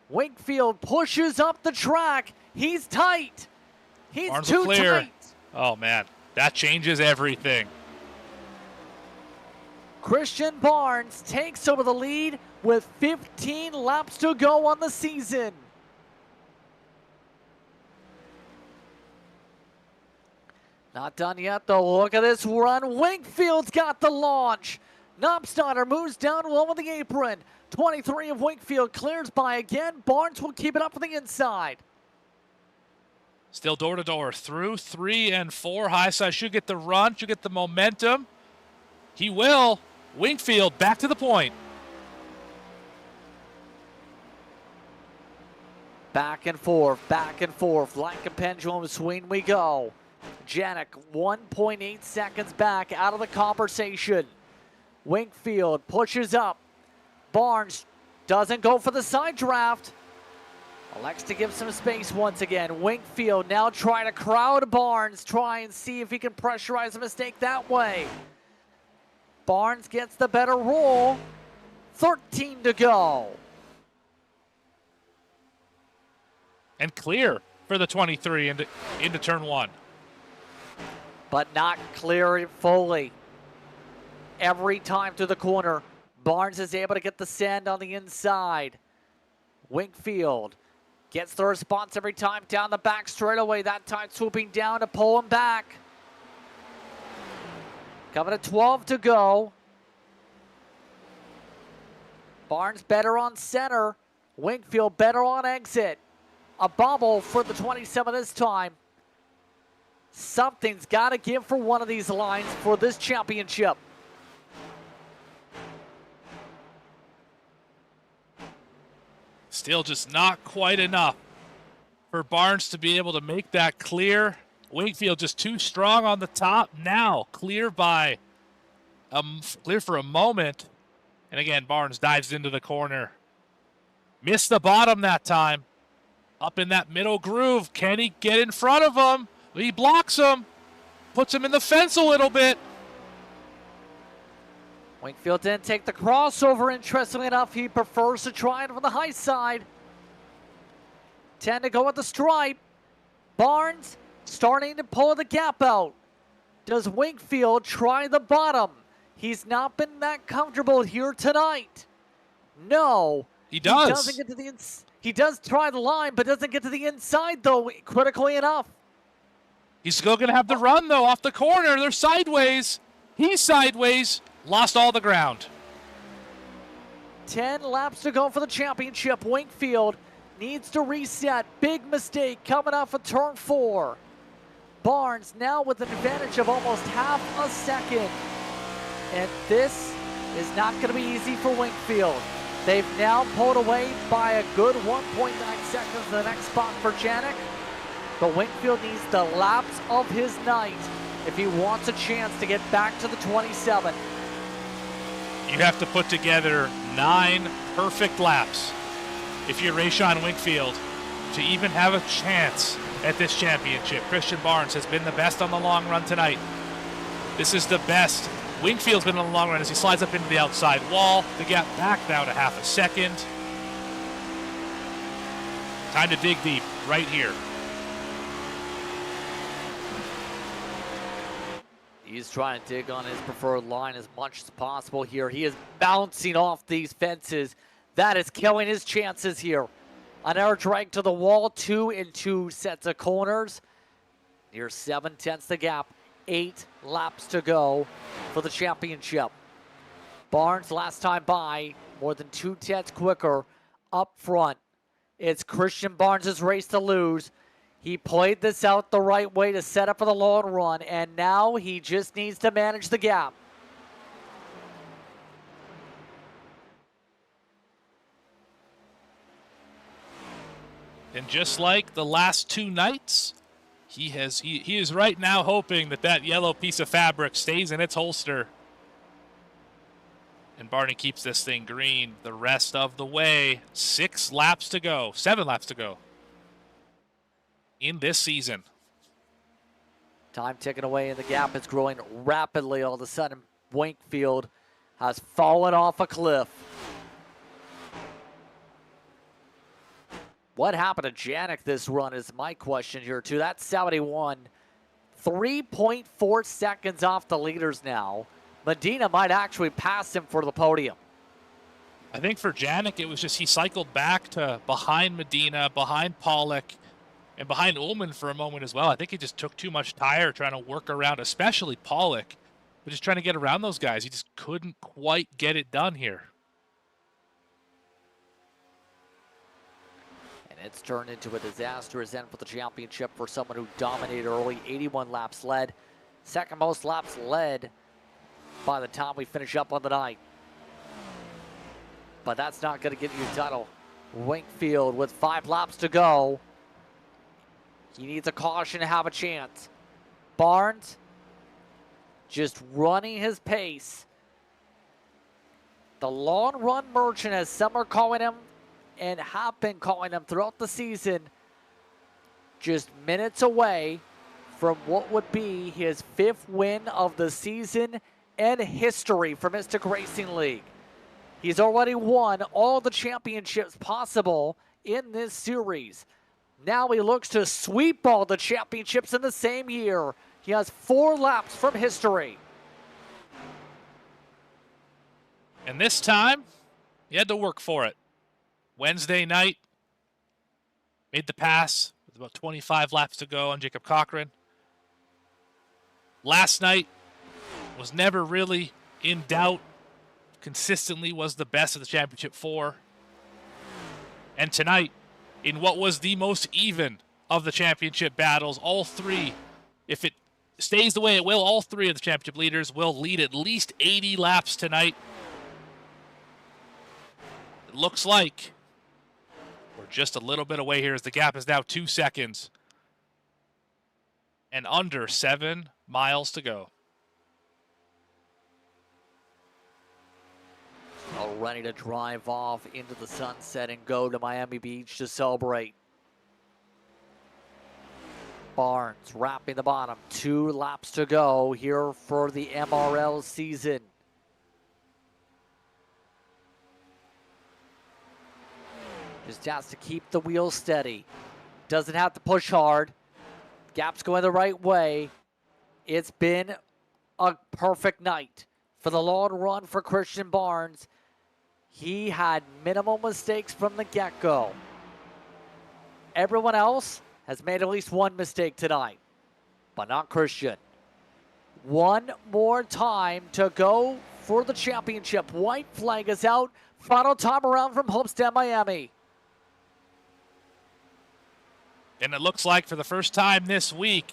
Wakefield pushes up the track. He's tight. He's Barnes too will clear. tight. Oh, man. That changes everything. Christian Barnes takes over the lead with 15 laps to go on the season. Not done yet, though. Look at this run. Wakefield's got the launch. Knobsteiner moves down low on the apron. 23 of Wakefield clears by again. Barnes will keep it up on the inside. Still door to door through 3 and 4. High side should get the run, should get the momentum. He will. Wakefield back to the point. Back and forth, like a pendulum swing we go. Janik 1.8 seconds back out of the conversation. Wakefield pushes up. Barnes doesn't go for the side draft. Elects to give some space once again. Wakefield now trying to crowd Barnes, try and see if he can pressurize a mistake that way. Barnes gets the better roll. 13 to go. And clear for the 23 into turn 1. But not clear fully. Every time through the corner, Barnes is able to get the send on the inside. Wakefield gets the response every time down the back straightaway. That time swooping down to pull him back. Coming to 12 to go. Barnes better on center. Wakefield better on exit. A bubble for the 27 this time. Something's got to give for one of these lines for this championship. Still just not quite enough for Barnes to be able to make that clear. Wakefield just too strong on the top. Now clear by clear for a moment. And again, Barnes dives into the corner. Missed the bottom that time. Up in that middle groove. Can he get in front of him? He blocks him. Puts him in the fence a little bit. Wakefield didn't take the crossover, interestingly enough. He prefers to try it from the high side. 10 to go at the stripe. Barnes starting to pull the gap out. Does Wakefield try the bottom? He's not been that comfortable here tonight. No. He does. He doesn't get to the He does try the line, but doesn't get to the inside, though, critically enough. He's still going to have the run, though, off the corner. They're sideways. He's sideways. Lost all the ground. 10 laps to go for the championship. Wakefield needs to reset. Big mistake coming off of turn 4. Barnes now with an advantage of almost half a second. And this is not going to be easy for Wakefield. They've now pulled away by a good 1.9 seconds in the next spot for Janik. But Wakefield needs the laps of his night if he wants a chance to get back to the 27. You have to put together 9 perfect laps if you're Rayshon Wakefield to even have a chance at this championship. Christian Barnes has been the best on the long run tonight. This is the best. Wingfield's been on the long run as he slides up into the outside wall. The gap back now to half a second. Time to dig deep right here. He's trying to dig on his preferred line as much as possible here. He is bouncing off these fences. That is killing his chances here. An air drag to the wall, 2 in 2 sets of corners. Near 7/10 the gap. 8 laps to go for the championship. Barnes last time by, more than 2/10 quicker up front. It's Christian Barnes' race to lose. He played this out the right way to set up for the long run, and now he just needs to manage the gap. And just like the last 2 nights, he is right now hoping that that yellow piece of fabric stays in its holster. And Barney keeps this thing green the rest of the way. 7 laps to go in this season. Time ticking away, and the gap is growing rapidly. All of a sudden, Wakefield has fallen off a cliff. What happened to Janik this run is my question here, too. That's 71. 3.4 seconds off the leaders now. Medina might actually pass him for the podium. I think for Janik, it was just he cycled back to behind Medina, behind Pollock, and behind Ullman for a moment as well. I think he just took too much tire trying to work around, especially Pollock, but just trying to get around those guys. He just couldn't quite get it done here. And it's turned into a disastrous end for the championship for someone who dominated early. 81 laps led. Second most laps led by the time we finish up on the night. But that's not going to get you a title. Wakefield with 5 laps to go. He needs a caution to have a chance. Barnes just running his pace. The long run merchant, as some are calling him and have been calling him throughout the season, just minutes away from what would be his 5th win of the season and history for Mystic Racing League. He's already won all the championships possible in this series. Now he looks to sweep all the championships in the same year. He has 4 laps from history. And this time, he had to work for it. Wednesday night, made the pass with about 25 laps to go on Jacob Cochran. Last night was never really in doubt. Consistently was the best of the championship 4. And tonight, in what was the most even of the championship battles, all 3, if it stays the way it will, all 3 of the championship leaders will lead at least 80 laps tonight. It looks like we're just a little bit away here as the gap is now 2 seconds and under 7 miles to go. All ready to drive off into the sunset and go to Miami Beach to celebrate. Barnes wrapping the bottom. 2 laps to go here for the MRL season. Just has to keep the wheels steady. Doesn't have to push hard. Gap's going the right way. It's been a perfect night for the long run for Christian Barnes. He had minimal mistakes from the get-go. Everyone else has made at least 1 mistake tonight, but not Christian. 1 more time to go for the championship. White flag is out. Final time around from Homestead, Miami. And it looks like for the first time this week,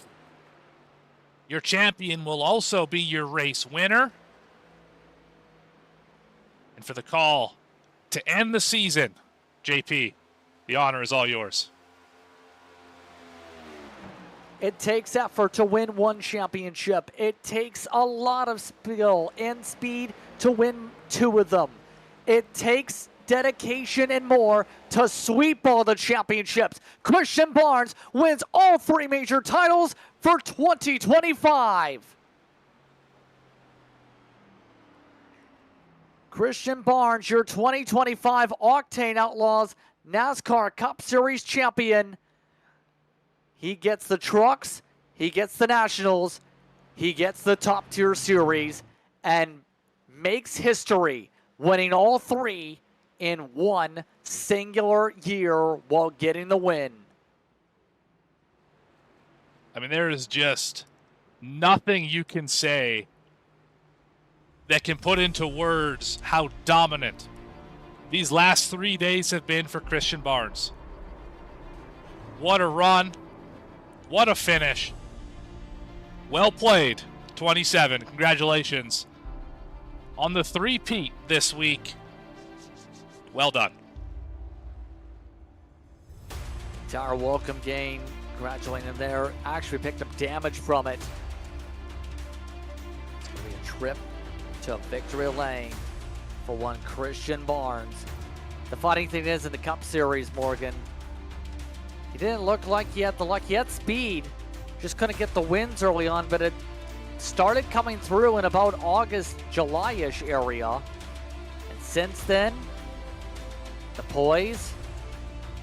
your champion will also be your race winner. And for the call to end the season, JP, the honor is all yours. It takes effort to win 1 championship. It takes a lot of skill and speed to win 2 of them. It takes dedication and more to sweep all the championships. Christian Barnes wins all 3 major titles for 2025. Christian Barnes, your 2025 Octane Outlaws NASCAR Cup Series champion. He gets the trucks, he gets the nationals, he gets the top tier series, and makes history, winning all 3 in 1 singular year while getting the win. I mean, there is just nothing you can say that can put into words how dominant these last 3 days have been for Christian Barnes. What a run. What a finish. Well played, 27. Congratulations on the 3-peat this week. Well done. Entire welcome game. Congratulating him there. Actually picked up damage from it. It's going to be a trip to victory lane for one Christian Barnes. The funny thing is, in the Cup Series, Morgan, he didn't look like he had the luck. He had speed, just couldn't get the wins early on, but it started coming through in about August, July-ish area. And since then, the poise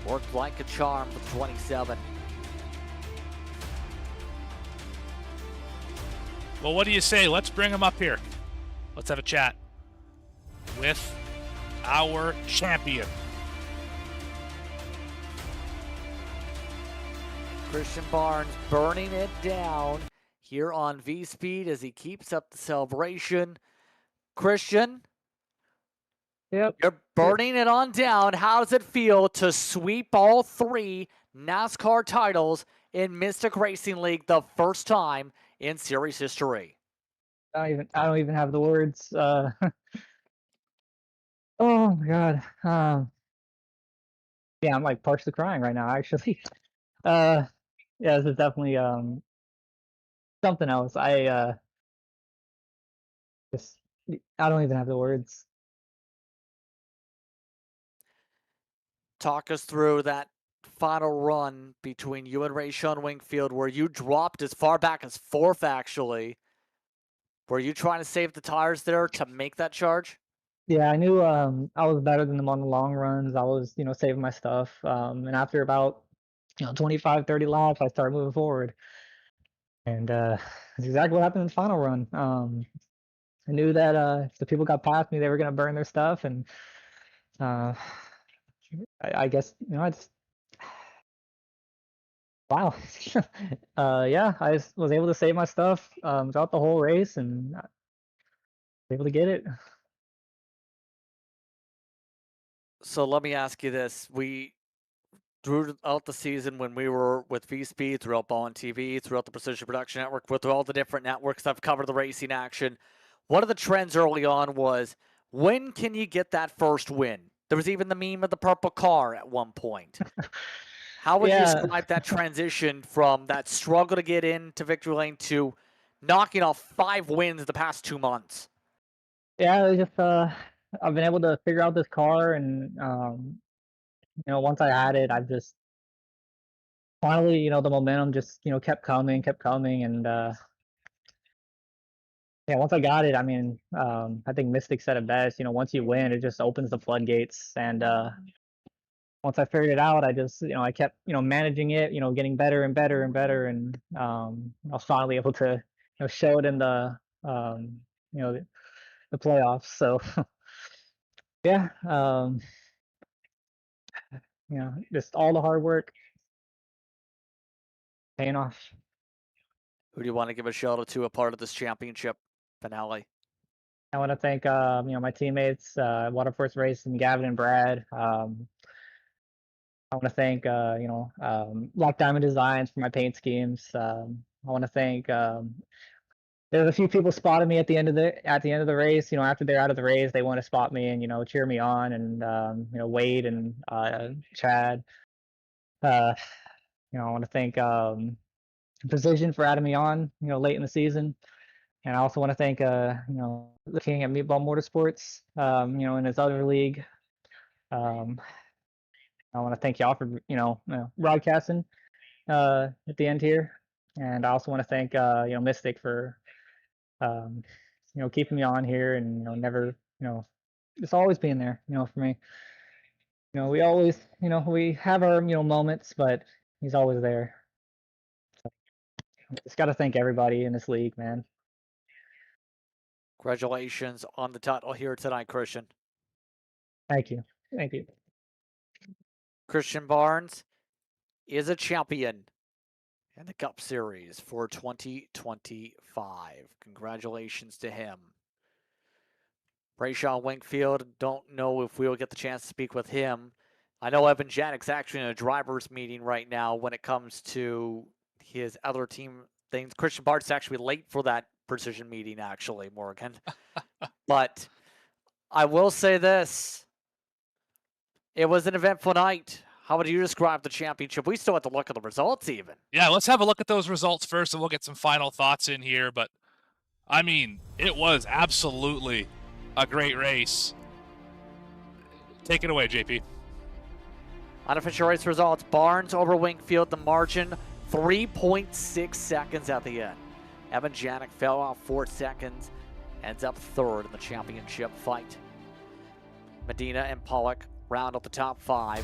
worked like a charm for the 27. Well, what do you say? Let's bring him up here. Let's have a chat with our champion. Christian Barnes burning it down here on V-Speed as he keeps up the celebration. Christian, Yep. you're burning it on down. How does it feel to sweep all 3 NASCAR titles in Mystic Racing League the first time in series history? I don't even have the words. Oh my God. Yeah, I'm like partially crying right now, actually. Yeah, this is definitely something else. Just I don't even have the words. Talk us through that final run between you and Rayshon Wingfield where you dropped as far back as 4th, actually. Were you trying to save the tires there to make that charge? Yeah, I knew I was better than them on the long runs. I was, saving my stuff. And after about 25, 30 laps, I started moving forward. And that's exactly what happened in the final run. I knew that if the people got past me, they were gonna burn their stuff, and uh, I guess I just wow. Yeah, I just was able to save my stuff throughout the whole race, and I was able to get it. So let me ask you this. We throughout the season when we were with V-Speed, throughout Ball and TV, throughout the Precision Production Network, with all the different networks that have covered the racing action, one of the trends early on was, when can you get that first win? There was even the meme of the purple car at one point. How would you Yeah, describe that transition from that struggle to get into victory lane to knocking off 5 wins the past 2 months? yeah. It's just I've been able to figure out this car, and once I had it, I've just finally, the momentum just kept coming, and yeah, once I got it, I mean, I think Mystic said it best. Once you win, it just opens the floodgates, and once I figured it out, I just, I kept, managing it, getting better and better and better, and I was finally able to, show it in you know, the playoffs. So yeah, just all the hard work paying off. Who do you want to give a shout out to, a part of this championship finale? I want to thank, my teammates, Waterforce Racing, Gavin and Brad. I want to thank, Black Diamond Designs for my paint schemes. I want to thank. There's a few people spotted me at the end of the race. After they're out of the race, they want to spot me and cheer me on. And Wade and Chad. Uh, I want to thank Precision for adding me on. Late in the season. And I also want to thank the King at Meatball Motorsports. In his other league. I want to thank y'all for broadcasting at the end here, and I also want to thank Mystic for keeping me on here, and never just always being there for me. We always we have our moments, but he's always there. So, just got to thank everybody in this league, man. Congratulations on the title here tonight, Christian. Thank you. Christian Barnes is a champion in the Cup Series for 2025. Congratulations to him. Rayshon Wingfield, don't know if we'll get the chance to speak with him. I know Evan Janek's actually in a driver's meeting right now when it comes to his other team things. Christian Barnes is actually late for that precision meeting, actually, Morgan. But I will say this. It was an eventful night. How would you describe the championship? We still have to look at the results even. Yeah, let's have a look at those results first, and we'll get some final thoughts in here. But, I mean, it was absolutely a great race. Take it away, JP. Unofficial race results. Barnes over Wingfield. The margin 3.6 seconds at the end. Evan Janik fell off 4 seconds, ends up third in the championship fight. Medina and Pollock round out the top 5.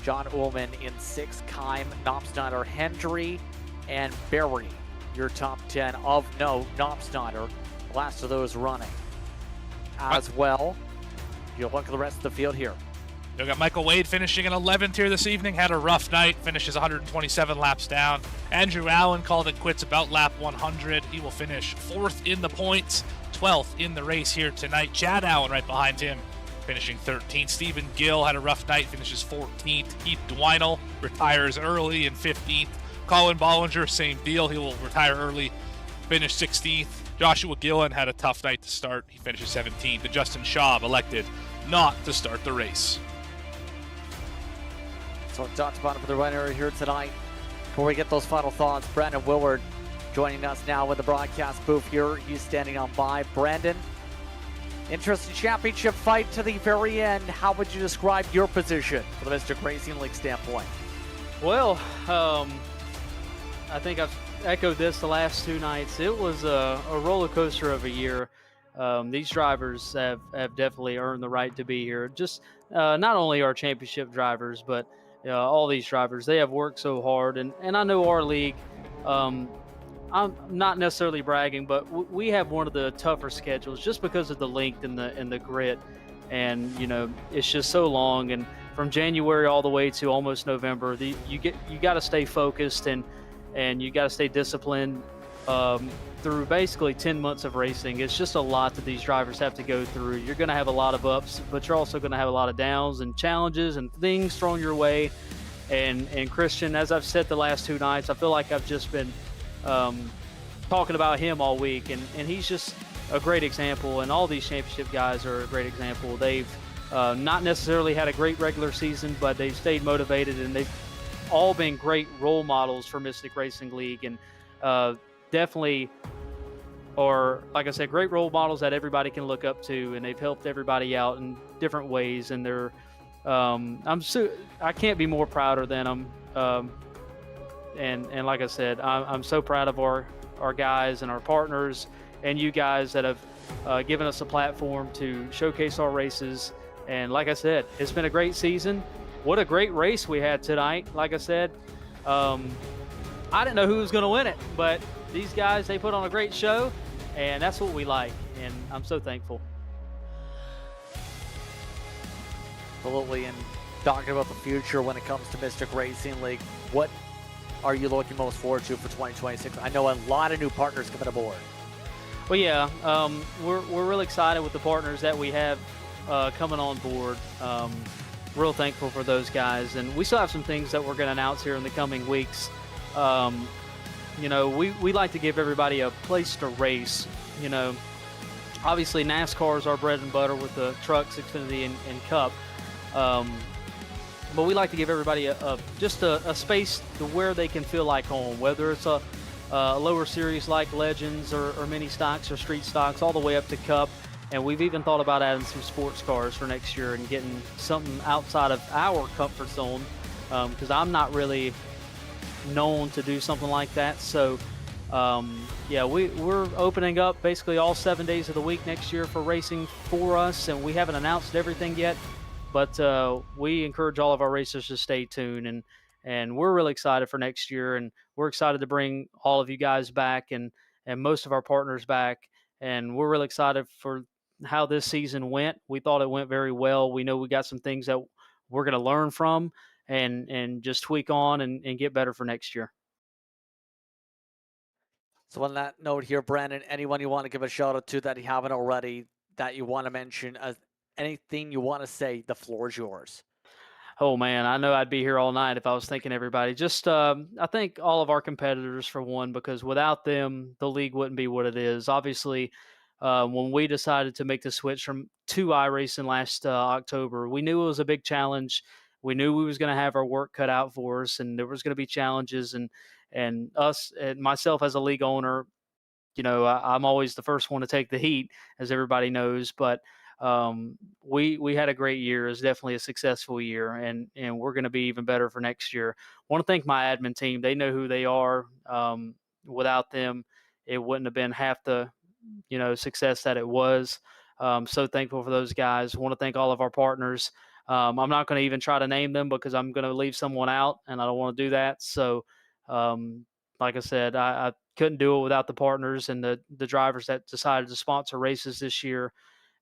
John Ullman in 6th, Kime, Knopfsnyder, Hendry, and Berry. Your top 10 of note, Knopfsnyder, last of those running. As well, you look at the rest of the field here. We got Michael Wade finishing in 11th here this evening. Had a rough night, finishes 127 laps down. Andrew Allen called it quits about lap 100. He will finish 4th in the points, 12th in the race here tonight. Chad Allen right behind him, finishing 13th. Stephen Gill had a rough night, finishes 14th. Heath Dwinell retires early in 15th. Colin Bollinger, same deal. He will retire early, finish 16th. Joshua Gillen had a tough night to start. He finishes 17th. And Justin Schaub elected not to start the race. So talked about it for the runner here tonight. Before we get those final thoughts, Brandon Willard joining us now with the broadcast booth here. He's standing on by. Brandon, interesting championship fight to the very end. How would you describe your position from the Mystic Racing League standpoint? Well, I think I've echoed this the last 2 nights. It was a roller coaster of a year. These drivers have definitely earned the right to be here. Just not only our championship drivers, but all these drivers, they have worked so hard. And I know our league, I'm not necessarily bragging, but we have one of the tougher schedules just because of the length and the grit. And, it's just so long. And from January all the way to almost November, you got to stay focused and you got to stay disciplined through basically 10 months of racing. It's just a lot that these drivers have to go through. You're going to have a lot of ups, but you're also going to have a lot of downs and challenges and things thrown your way. And Christian, as I've said the last 2 nights, I feel like I've just been talking about him all week. And he's just a great example. And all these championship guys are a great example. They've not necessarily had a great regular season, but they've stayed motivated, and they've all been great role models for Mystic Racing League. And definitely are, like I said, great role models that everybody can look up to, and they've helped everybody out in different ways. And they're, I can't be more prouder than them. And like I said, I'm so proud of our guys and our partners and you guys that have given us a platform to showcase our races. And like I said, it's been a great season. What a great race we had tonight. Like I said, I didn't know who was going to win it, but these guys, they put on a great show, and that's what we like, and I'm so thankful. Absolutely, and talking about the future when it comes to Mystic Racing League, what are you looking most forward to for 2026? I know a lot of new partners coming aboard. Well, yeah, we're really excited with the partners that we have coming on board. Real thankful for those guys, and we still have some things that we're going to announce here in the coming weeks. We like to give everybody a place to race. Obviously NASCAR is our bread and butter with the trucks, Xfinity, and Cup. But we like to give everybody just a space to where they can feel like home, whether it's a lower series like Legends or mini stocks or street stocks, all the way up to Cup. And we've even thought about adding some sports cars for next year and getting something outside of our comfort zone, because I'm not really known to do something like that. So we're opening up basically all 7 days of the week next year for racing for us, and we haven't announced everything yet, but we encourage all of our racers to stay tuned, and we're really excited for next year, and we're excited to bring all of you guys back and most of our partners back, and we're really excited for how this season went. We thought it went very well. We know we got some things that we're going to learn from and just tweak on and get better for next year. So on that note here, Brandon, anyone you want to give a shout out to that you haven't already, that you want to mention, anything you want to say, the floor is yours. Oh man, I know I'd be here all night if I was thanking everybody. Just I thank all of our competitors for one, because without them, the league wouldn't be what it is. Obviously, when we decided to make the switch to iRacing last October, we knew it was a big challenge. We knew we was going to have our work cut out for us, and there was going to be challenges. And us, and myself as a league owner, I'm always the first one to take the heat, as everybody knows. But we had a great year. It was definitely a successful year, and we're going to be even better for next year. Want to thank my admin team. They know who they are. Without them, it wouldn't have been half the success that it was. So thankful for those guys. Want to thank all of our partners. I'm not going to even try to name them because I'm going to leave someone out, and I don't want to do that. So, like I said, I couldn't do it without the partners and the drivers that decided to sponsor races this year,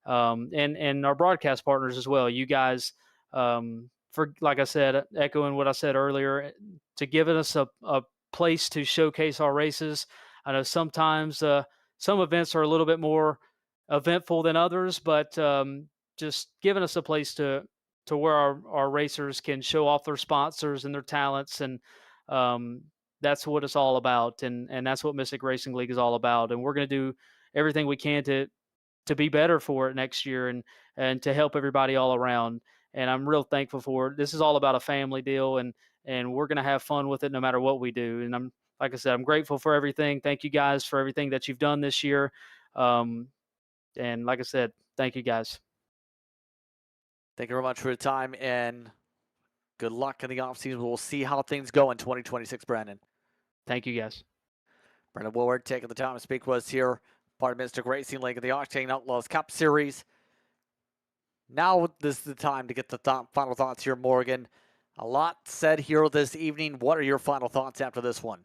and our broadcast partners as well. You guys, for like I said, echoing what I said earlier, to giving us a place to showcase our races. I know sometimes some events are a little bit more eventful than others, but just giving us a place to where our racers can show off their sponsors and their talents, and that's what it's all about, and that's what Mystic Racing League is all about. And we're going to do everything we can to be better for it next year, and to help everybody all around. And I'm real thankful for it. This is all about a family deal, and we're going to have fun with it no matter what we do. And like I said, I'm grateful for everything. Thank you guys for everything that you've done this year. And like I said, thank you guys. Thank you very much for your time, and good luck in the offseason. We'll see how things go in 2026, Brandon. Thank you guys. Brandon Woolward taking the time to speak with us here, part of Mystic Racing League of the Octane Outlaws Cup Series. Now this is the time to get the final thoughts here, Morgan. A lot said here this evening. What are your final thoughts after this one?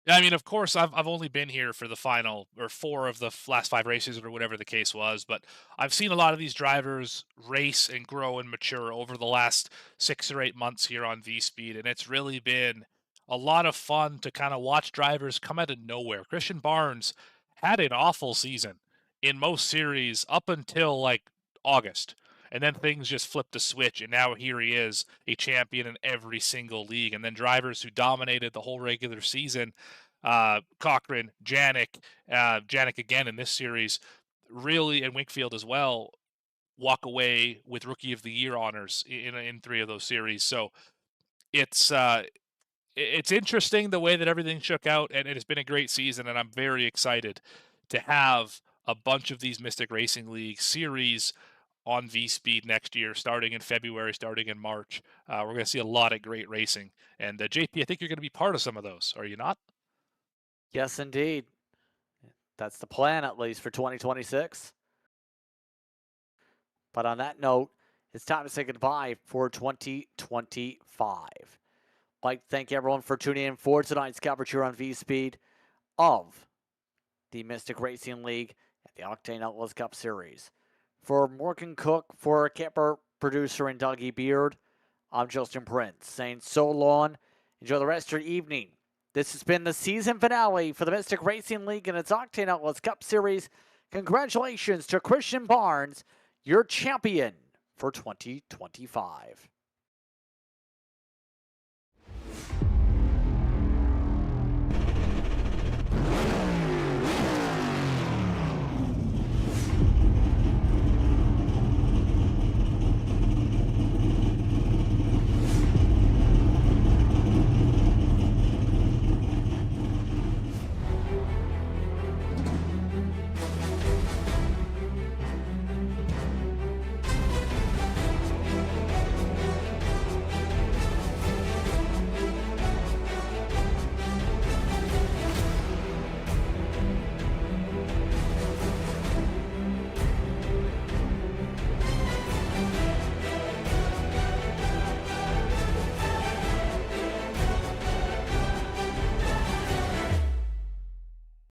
Yeah, I mean, of course, I've only been here for the final, or 4 of the last 5 races, or whatever the case was, but I've seen a lot of these drivers race and grow and mature over the last 6 or 8 months here on V-Speed, and it's really been a lot of fun to kind of watch drivers come out of nowhere. Christian Barnes had an awful season in most series up until like August. And then things just flipped a switch, and now here he is, a champion in every single league. And then drivers who dominated the whole regular season, Cochran, Janik again in this series, really, and Winkfield as well, walk away with Rookie of the Year honors in 3 of those series. So it's interesting the way that everything shook out, and it has been a great season, and I'm very excited to have a bunch of these Mystic Racing League series on V-Speed next year, starting in February, starting in March. We're going to see a lot of great racing. And JP, I think you're going to be part of some of those, are you not? Yes, indeed. That's the plan, at least, for 2026. But on that note, it's time to say goodbye for 2025. I'd like to thank everyone for tuning in for tonight's coverage here on V-Speed of the Mystic Racing League at the Octane Outlaws Cup Series. For Morgan Cook, for camper producer and Dougie Beard, I'm Justin Prince saying so long. Enjoy the rest of your evening. This has been the season finale for the Mystic Racing League and its Octane Outlaws Cup Series. Congratulations to Christian Barnes, your champion for 2025.